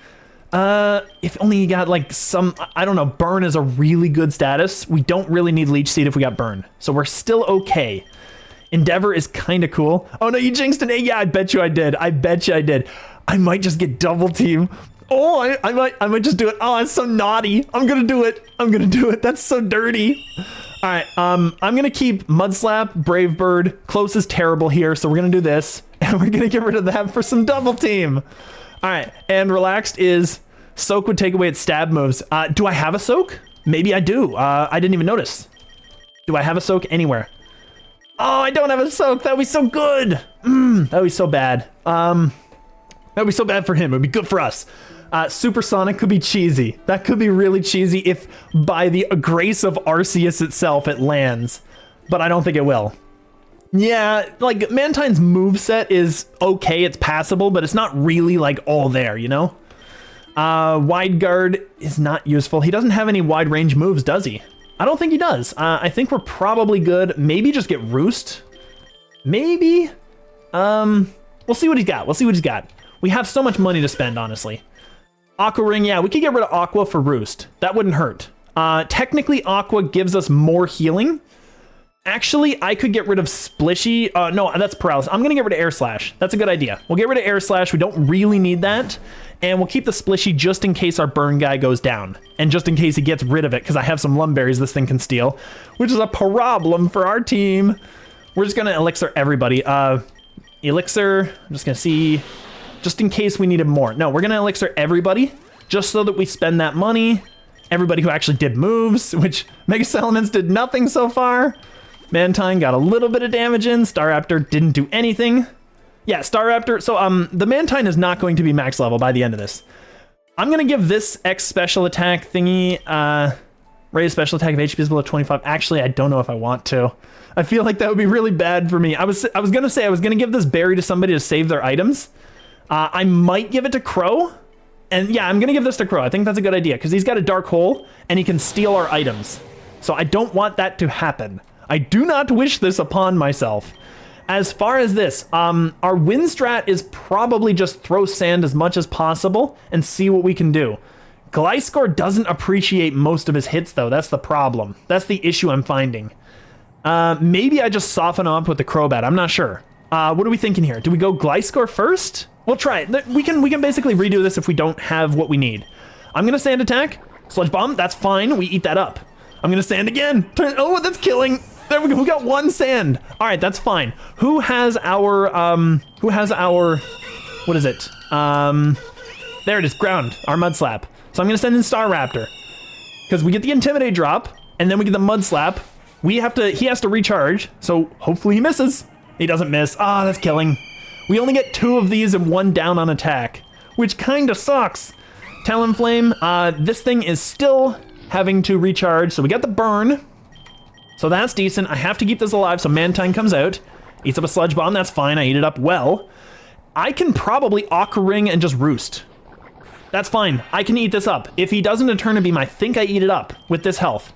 If only you got like some, I don't know, Burn is a really good status. We don't really need Leech Seed if we got Burn. So we're still okay. Endeavor is kind of cool. Oh no, you jinxed an A. Yeah, I bet you I did. I bet you I did. I might just get double team. Oh, I might just do it. Oh, it's so naughty. I'm gonna do it. I'm gonna do it. That's so dirty. All right, I'm gonna keep Mudslap, Brave Bird. Close is terrible here, so we're gonna do this. And we're gonna get rid of that for some double team. All right, and Relaxed is Soak would take away its stab moves. Do I have a Soak? Maybe I do. I didn't even notice. Do I have a Soak anywhere? Oh, I don't have a Soak. That would be so good. That would be so bad. That would be so bad for him. It would be good for us. Supersonic could be cheesy. That could be really cheesy if by the grace of Arceus itself it lands. But I don't think it will. Yeah, like Mantine's moveset is okay. It's passable, but it's not really like all there, you know? Wide Guard is not useful. He doesn't have any wide range moves, does he? I don't think he does. I think we're probably good. Maybe just get Roost. Maybe. We'll see what he's got. We'll see what he's got. We have so much money to spend, honestly. Aqua Ring, yeah, we could get rid of Aqua for Roost. That wouldn't hurt. Technically, Aqua gives us more healing. Actually, I could get rid of Splishy. No, that's Paralysis. I'm going to get rid of Air Slash. That's a good idea. We'll get rid of Air Slash. We don't really need that. And we'll keep the Splishy just in case our burn guy goes down. And just in case he gets rid of it, because I have some Lumberries this thing can steal, which is a problem for our team. We're just going to Elixir everybody. Elixir, I'm just going to see, just in case we needed more. No, we're going to Elixir everybody, just so that we spend that money. Everybody who actually did moves, which Mega Salamence did nothing so far. Mantine got a little bit of damage in. Staraptor didn't do anything. Yeah, Staraptor. So the Mantine is not going to be max level by the end of this. I'm going to give this X special attack thingy, raise special attack if HP is below 25. Actually, I don't know if I want to. I feel like that would be really bad for me. I was going to say I was going to give this berry to somebody to save their items. I might give it to Crow. And yeah, I'm going to give this to Crow. I think that's a good idea because he's got a dark hole and he can steal our items. So I don't want that to happen. I do not wish this upon myself. As far as this, our win strat is probably just throw sand as much as possible and see what we can do. Gliscor doesn't appreciate most of his hits, though. That's the problem. That's the issue I'm finding. Maybe I just soften up with the Crobat. I'm not sure. What are we thinking here? Do we go Gliscor first? We'll try it. We can basically redo this if we don't have what we need. I'm gonna Sand Attack. Sludge Bomb, that's fine. We eat that up. I'm gonna Sand again. Oh, that's killing. There we go. We got one sand. All right, that's fine. Who has our, what is it? There it is, ground, our Mud Slap. So I'm gonna send in Staraptor. Because we get the Intimidate drop, and then we get the Mud Slap. He has to recharge, so hopefully he misses. He doesn't miss. Ah, that's killing. We only get 2 of these and 1 down on attack, which kinda sucks. Talonflame, this thing is still having to recharge, so we got the burn. So that's decent. I have to keep this alive, so Mantine comes out. Eats up a Sludge Bomb, that's fine. I eat it up well. I can probably Aqua Ring and just Roost. That's fine. I can eat this up. If he doesn't Eternabeam, I think I eat it up with this health.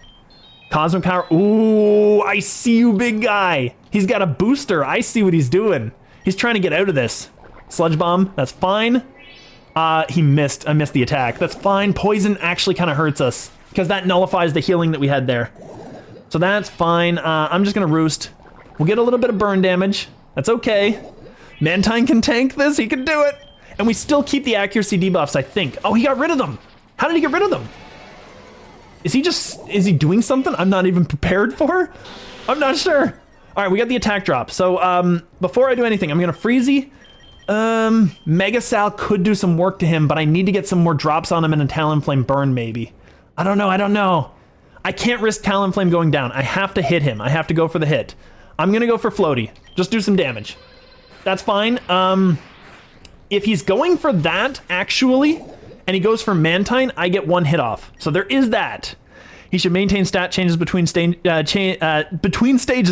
Cosmic Power. Ooh, I see you, big guy. He's got a booster. I see what he's doing. He's trying to get out of this. Sludge Bomb, that's fine. He missed. I missed the attack. That's fine. Poison actually kind of hurts us because that nullifies the healing that we had there. So that's fine. I'm just going to Roost. We'll get a little bit of burn damage. That's okay. Mantine can tank this. He can do it. And we still keep the accuracy debuffs, I think. Oh, he got rid of them. How did he get rid of them? Is he doing something I'm not even prepared for? I'm not sure. All right, we got the attack drop. So before I do anything, I'm going to Freezy. Mega Sal could do some work to him, but I need to get some more drops on him and a Talonflame burn maybe. I don't know. I can't risk Talonflame going down. I have to hit him. I have to go for the hit. I'm going to go for Floaty. Just do some damage. That's fine. If he's going for that, actually, and he goes for Mantine, I get 1 hit off. So there is that. He should maintain stat changes between stages.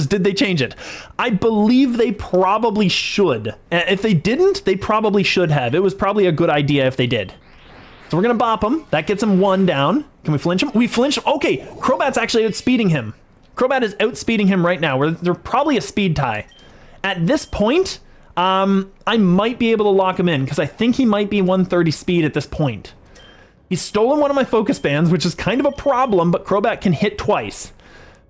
Did they change it? I believe they probably should. If they didn't, they probably should have. It was probably a good idea if they did. So we're going to bop him. That gets him 1 down. Can we flinch him? We flinch him. Okay, Crobat's actually outspeeding him. Crobat is outspeeding him right now. They're probably a speed tie. At this point, I might be able to lock him in because I think he might be 130 speed at this point. He's stolen one of my focus bands, which is kind of a problem, but Crobat can hit twice.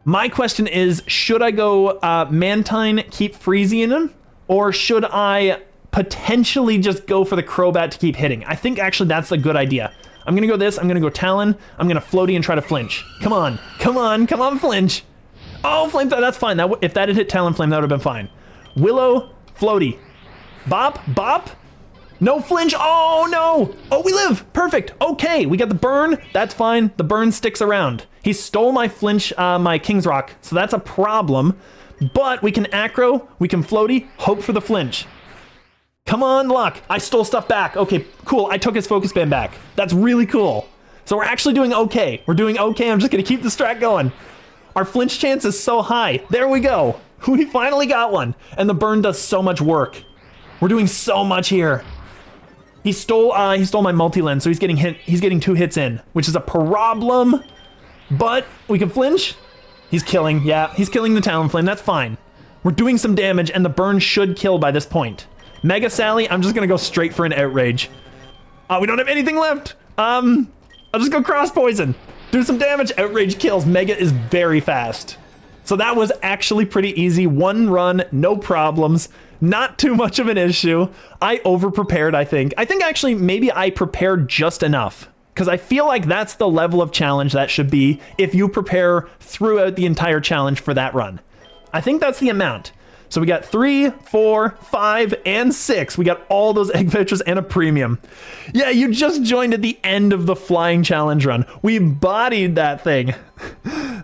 My question is, should I go Mantine, keep freezing him, or should I potentially just go for the Crobat to keep hitting? I think actually that's a good idea. I'm going to go this, I'm going to go Talon, I'm going to Floaty and try to flinch. Come on, flinch. Oh, Flame, that's fine. If that had hit Talonflame, that would have been fine. Willow, Floaty. Bop, bop. No flinch. Oh, no. Oh, we live. Perfect. Okay, we got the burn. That's fine. The burn sticks around. He stole my flinch, my King's Rock, so that's a problem. But we can Acro, we can Floaty, hope for the flinch. Come on, luck. I stole stuff back. Okay, cool. I took his focus band back. That's really cool. So we're actually doing okay. We're doing okay. I'm just going to keep the strat going. Our flinch chance is so high. There we go. We finally got one. And the burn does so much work. We're doing so much here. He stole my multi-lens, so he's getting hit. He's getting 2 hits in, which is a problem. But we can flinch. He's killing. Yeah, he's killing the Talonflame. That's fine. We're doing some damage, and the burn should kill by this point. Mega Sally, I'm just gonna go straight for an Outrage. We don't have anything left. I'll just go Cross Poison. Do some damage. Outrage kills. Mega is very fast. So that was actually pretty easy. 1 run, no problems. Not too much of an issue. I over-prepared, I think. I think actually maybe I prepared just enough. Because I feel like that's the level of challenge that should be if you prepare throughout the entire challenge for that run. I think that's the amount. So we got 3, 4, 5, and 6. We got all those egg vouchers and a premium. Yeah, you just joined at the end of the flying challenge run. We bodied that thing.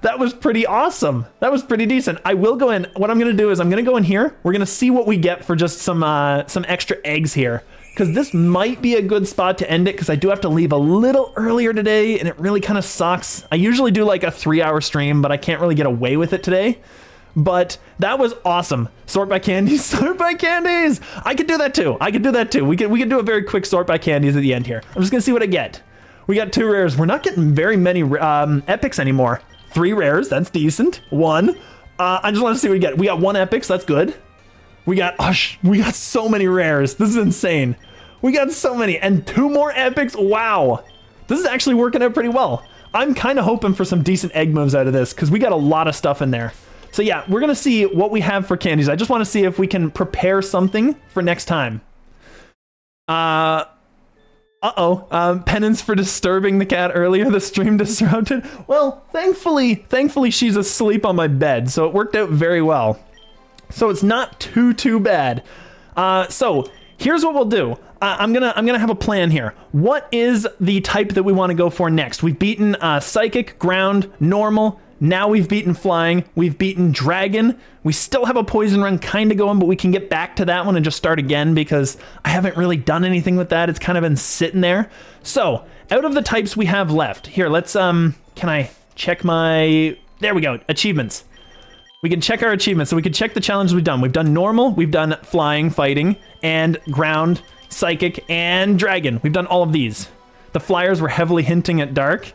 That was pretty awesome. That was pretty decent. I will go in. What I'm going to do is I'm going to go in here. We're going to see what we get for just some extra eggs here. Because this might be a good spot to end it because I do have to leave a little earlier today and it really kind of sucks. I usually do like a 3-hour stream, but I can't really get away with it today. But that was awesome. Sort by candies, sort by candies. I could do that too. We could do a very quick sort by candies at the end here. I'm just gonna see what I get. We got 2 rares. We're not getting very many epics anymore. 3 rares, that's decent. 1. I just want to see what we get. We got 1 epics, that's good. We got so many rares. This is insane. We got so many and 2 more epics. Wow, this is actually working out pretty well. I'm kind of hoping for some decent egg moves out of this because we got a lot of stuff in there. So yeah, we're gonna see what we have for candies. I just want to see if we can prepare something for next time. Penance for disturbing the cat earlier. The stream disrupted. Well, thankfully she's asleep on my bed, so it worked out very well. So it's not too bad. So here's what we'll do. I'm gonna have a plan here. What is the type that we want to go for next? We've beaten Psychic, Ground, Normal. Now we've beaten Flying. We've beaten Dragon. We still have a Poison run kind of going, but we can get back to that one and just start again because I haven't really done anything with that. It's kind of been sitting there. So out of the types we have left, here, let's, can I check my, there we go, achievements. We can check our achievements. So we can check the challenges we've done. We've done Normal, we've done Flying, Fighting, and Ground, Psychic, and Dragon. We've done all of these. The flyers were heavily hinting at Dark.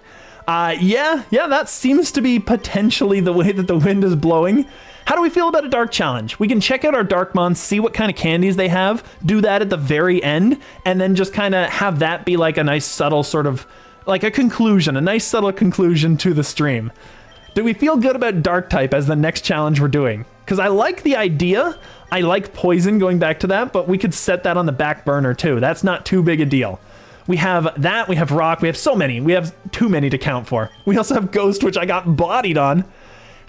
Yeah, that seems to be potentially the way that the wind is blowing. How do we feel about a Dark challenge? We can check out our Dark mons, see what kind of candies they have, do that at the very end, and then just kind of have that be like a nice subtle sort of, like a conclusion, a nice subtle conclusion to the stream. Do we feel good about Dark type as the next challenge we're doing? Because I like the idea. I like Poison, going back to that, but we could set that on the back burner too. That's not too big a deal. We have that, we have Rock, we have so many. We have too many to count for. We also have Ghost, which I got bodied on.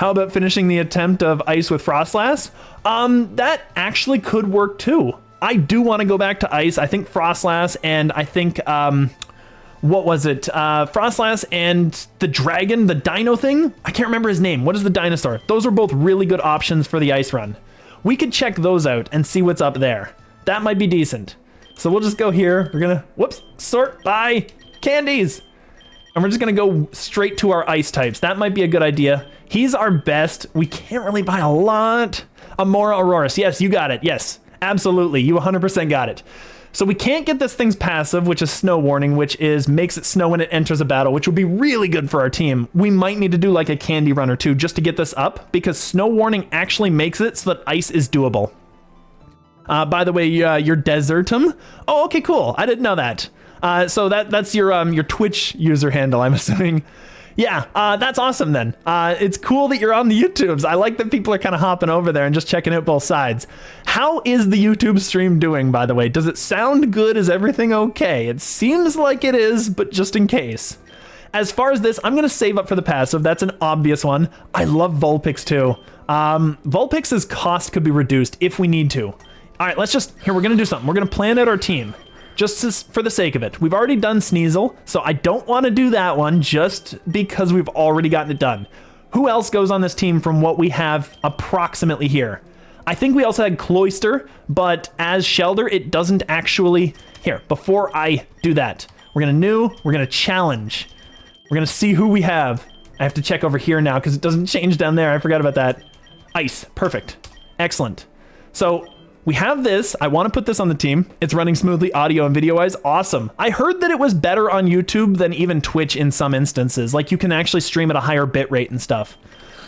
How about finishing the attempt of Ice with Frostlass? That actually could work too. I do want to go back to Ice. I think Frostlass and I think, what was it? Frostlass and the dragon, the dino thing? I can't remember his name. What is the dinosaur? Those are both really good options for the Ice run. We could check those out and see what's up there. That might be decent. So we'll just go here. We're gonna, whoops, sort by candies. And we're just gonna go straight to our Ice types. That might be a good idea. He's our best. We can't really buy a lot. Amora Auroras. Yes, you got it. Yes, absolutely. You 100% got it. So we can't get this thing's passive, which is Snow Warning, which is makes it snow when it enters a battle, which would be really good for our team. We might need to do like a candy run or two just to get this up because Snow Warning actually makes it so that Ice is doable. By the way, you're Desertum. Oh, okay, cool. I didn't know that. So that's your Twitch user handle, I'm assuming. Yeah, that's awesome then. It's cool that you're on the YouTubes. I like that people are kind of hopping over there and just checking out both sides. How is the YouTube stream doing, by the way? Does it sound good? Is everything okay? It seems like it is, but just in case. As far as this, I'm going to save up for the passive. That's an obvious one. I love Vulpix too. Vulpix's cost could be reduced if we need to. All right, let's just, here, we're going to do something. We're going to plan out our team, just for the sake of it. We've already done Sneasel, so I don't want to do that one just because we've already gotten it done. Who else goes on this team from what we have approximately here? I think we also had Cloyster, but as Shelder, it doesn't actually, here, before I do that, we're going to we're going to challenge. We're going to see who we have. I have to check over here now because it doesn't change down there. I forgot about that. Ice, perfect, excellent. So, we have this. I want to put this on the team. It's running smoothly audio and video wise. Awesome. I heard that it was better on YouTube than even Twitch in some instances. Like you can actually stream at a higher bit rate and stuff.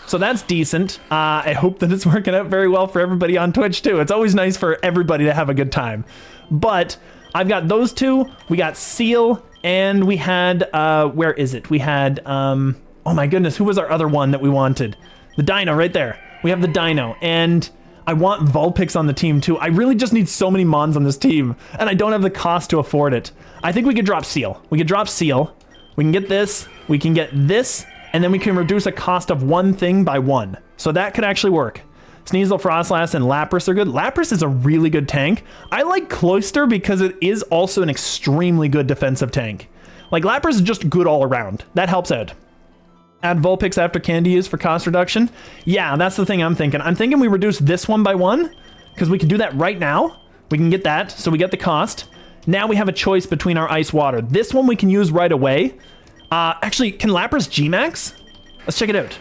So that's decent. I hope that it's working out very well for everybody on Twitch too. It's always nice for everybody to have a good time. But I've got those two. We got Seal and we had, where is it? We had, oh my goodness, who was our other one that we wanted? The Dino right there. We have the Dino and I want Vulpix on the team too. I really just need so many mons on this team, and I don't have the cost to afford it. I think we could drop Seal. We could drop Seal. We can get this. We can get this, and then we can reduce a cost of one thing by one. So that could actually work. Sneasel, Frostlass, and Lapras are good. Lapras is a really good tank. I like Cloyster because it is also an extremely good defensive tank. Like, Lapras is just good all around. That helps out. Add Vulpix after candy use for cost reduction. Yeah, that's the thing I'm thinking. I'm thinking we reduce this one by one because we can do that right now. We can get that, so we get the cost. Now we have a choice between our ice water. This one we can use right away. Actually, can Lapras G-Max? Let's check it out.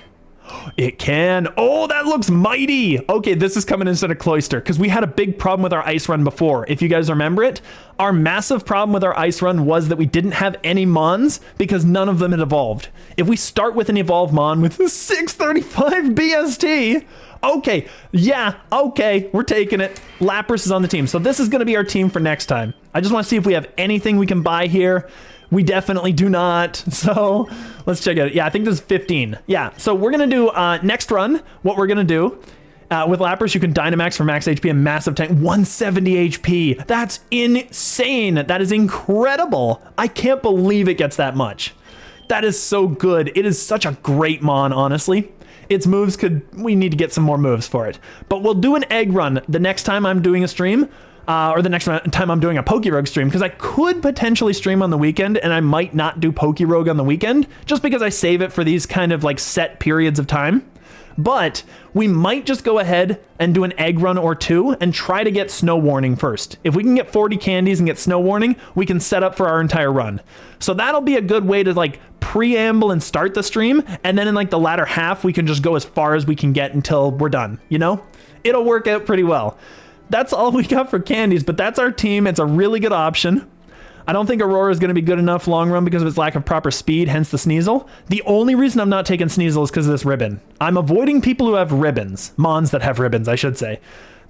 It can. Oh, that looks mighty. Okay, this is coming instead of Cloyster because we had a big problem with our ice run before. If you guys remember it, our massive problem with our ice run was that we didn't have any mons because none of them had evolved. If we start with an evolved mon with 635 BST, okay, yeah, okay, we're taking it. Lapras is on the team. So this is going to be our team for next time. I just want to see if we have anything we can buy here. We definitely do not. So let's check it. Yeah, I think this is 15. Yeah, so we're going to do next run. What we're going to do with Lapras, you can Dynamax for max HP and massive tank. 170 HP. That's insane. That is incredible. I can't believe it gets that much. That is so good. It is such a great mon, honestly. Its moves we need to get some more moves for it. But we'll do an egg run the next time I'm doing a stream, or the next time I'm doing a PokeRogue stream, because I could potentially stream on the weekend, and I might not do PokeRogue on the weekend, just because I save it for these kind of like set periods of time. But we might just go ahead and do an egg run or two and try to get Snow Warning first. If we can get 40 candies and get Snow Warning, we can set up for our entire run. So that'll be a good way to like preamble and start the stream. And then in like the latter half, we can just go as far as we can get until we're done, you know? It'll work out pretty well. That's all we got for candies, but that's our team. It's a really good option. I don't think Aurora is going to be good enough long run because of its lack of proper speed, hence the Sneasel. The only reason I'm not taking Sneasel is because of this ribbon. I'm avoiding people who have ribbons. Mons that have ribbons, I should say.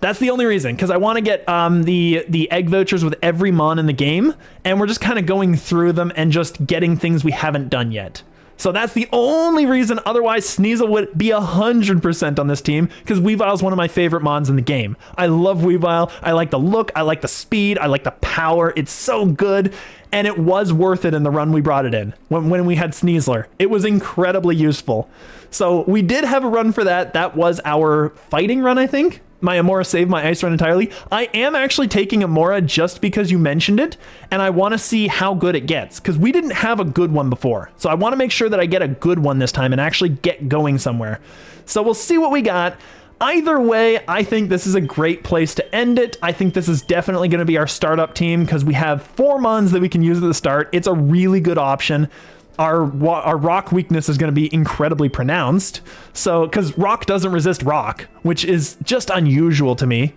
That's the only reason, because I want to get the egg vouchers with every mon in the game, and we're just kind of going through them and just getting things we haven't done yet. So that's the only reason. Otherwise, Sneasel would be 100% on this team, because Weavile is one of my favorite mons in the game. I love Weavile. I like the look. I like the speed. I like the power. It's so good. And it was worth it in the run we brought it in when we had Sneasler. It was incredibly useful. So we did have a run for that. That was our fighting run, I think. My Amora saved my ice run entirely. I am actually taking Amora just because you mentioned it, and I want to see how good it gets, because we didn't have a good one before. So I want to make sure that I get a good one this time and actually get going somewhere. So we'll see what we got. Either way, I think this is a great place to end it. I think this is definitely going to be our startup team, because we have 4 mons that we can use at the start. It's a really good option. Our rock weakness is going to be incredibly pronounced. So, because rock doesn't resist rock, which is just unusual to me.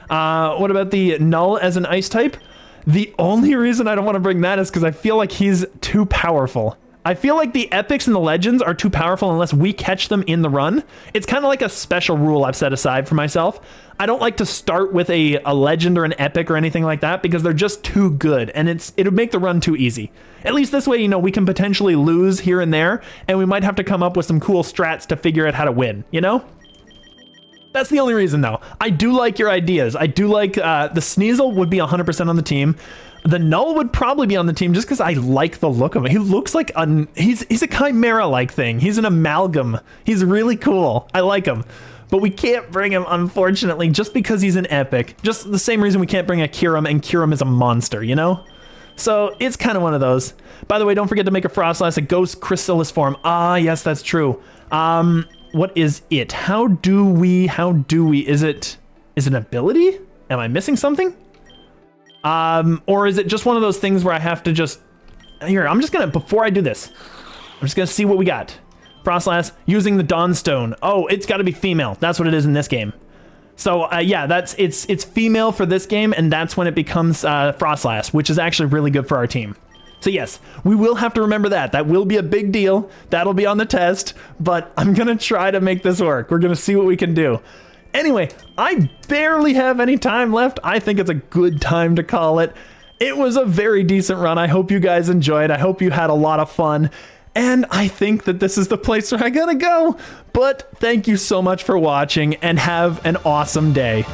What about the null as an ice type? The only reason I don't want to bring that is because I feel like he's too powerful. I feel like the epics and the legends are too powerful unless we catch them in the run. It's kind of like a special rule I've set aside for myself. I don't like to start with a legend or an epic or anything like that, because they're just too good, and it would make the run too easy. At least this way, you know, we can potentially lose here and there, and we might have to come up with some cool strats to figure out how to win, you know? That's the only reason, though. I do like your ideas. I do like the Sneasel would be 100% on the team. The Null would probably be on the team just because I like the look of him. He looks like he's a Chimera-like thing. He's an amalgam. He's really cool. I like him. But we can't bring him, unfortunately, just because he's an epic. Just the same reason we can't bring a Kyurem, and Kyurem is a monster, you know? So it's kind of one of those. By the way, don't forget to make a Frostlass, a Ghost Chrysalis form. Ah, yes, that's true. What is it? How do we, is it an ability? Am I missing something? Or is it just one of those things where I have to just, here, I'm just gonna, before I do this, I'm just gonna see what we got. Frostlass using the Dawnstone. Oh, it's gotta be female. That's what it is in this game. So, yeah, it's female for this game, and that's when it becomes, Frostlass, which is actually really good for our team. So yes, we will have to remember that. That will be a big deal. That'll be on the test, but I'm gonna try to make this work. We're gonna see what we can do. Anyway, I barely have any time left. I think it's a good time to call it. It was a very decent run. I hope you guys enjoyed. I hope you had a lot of fun. And I think that this is the place where I gotta go. But thank you so much for watching, and have an awesome day.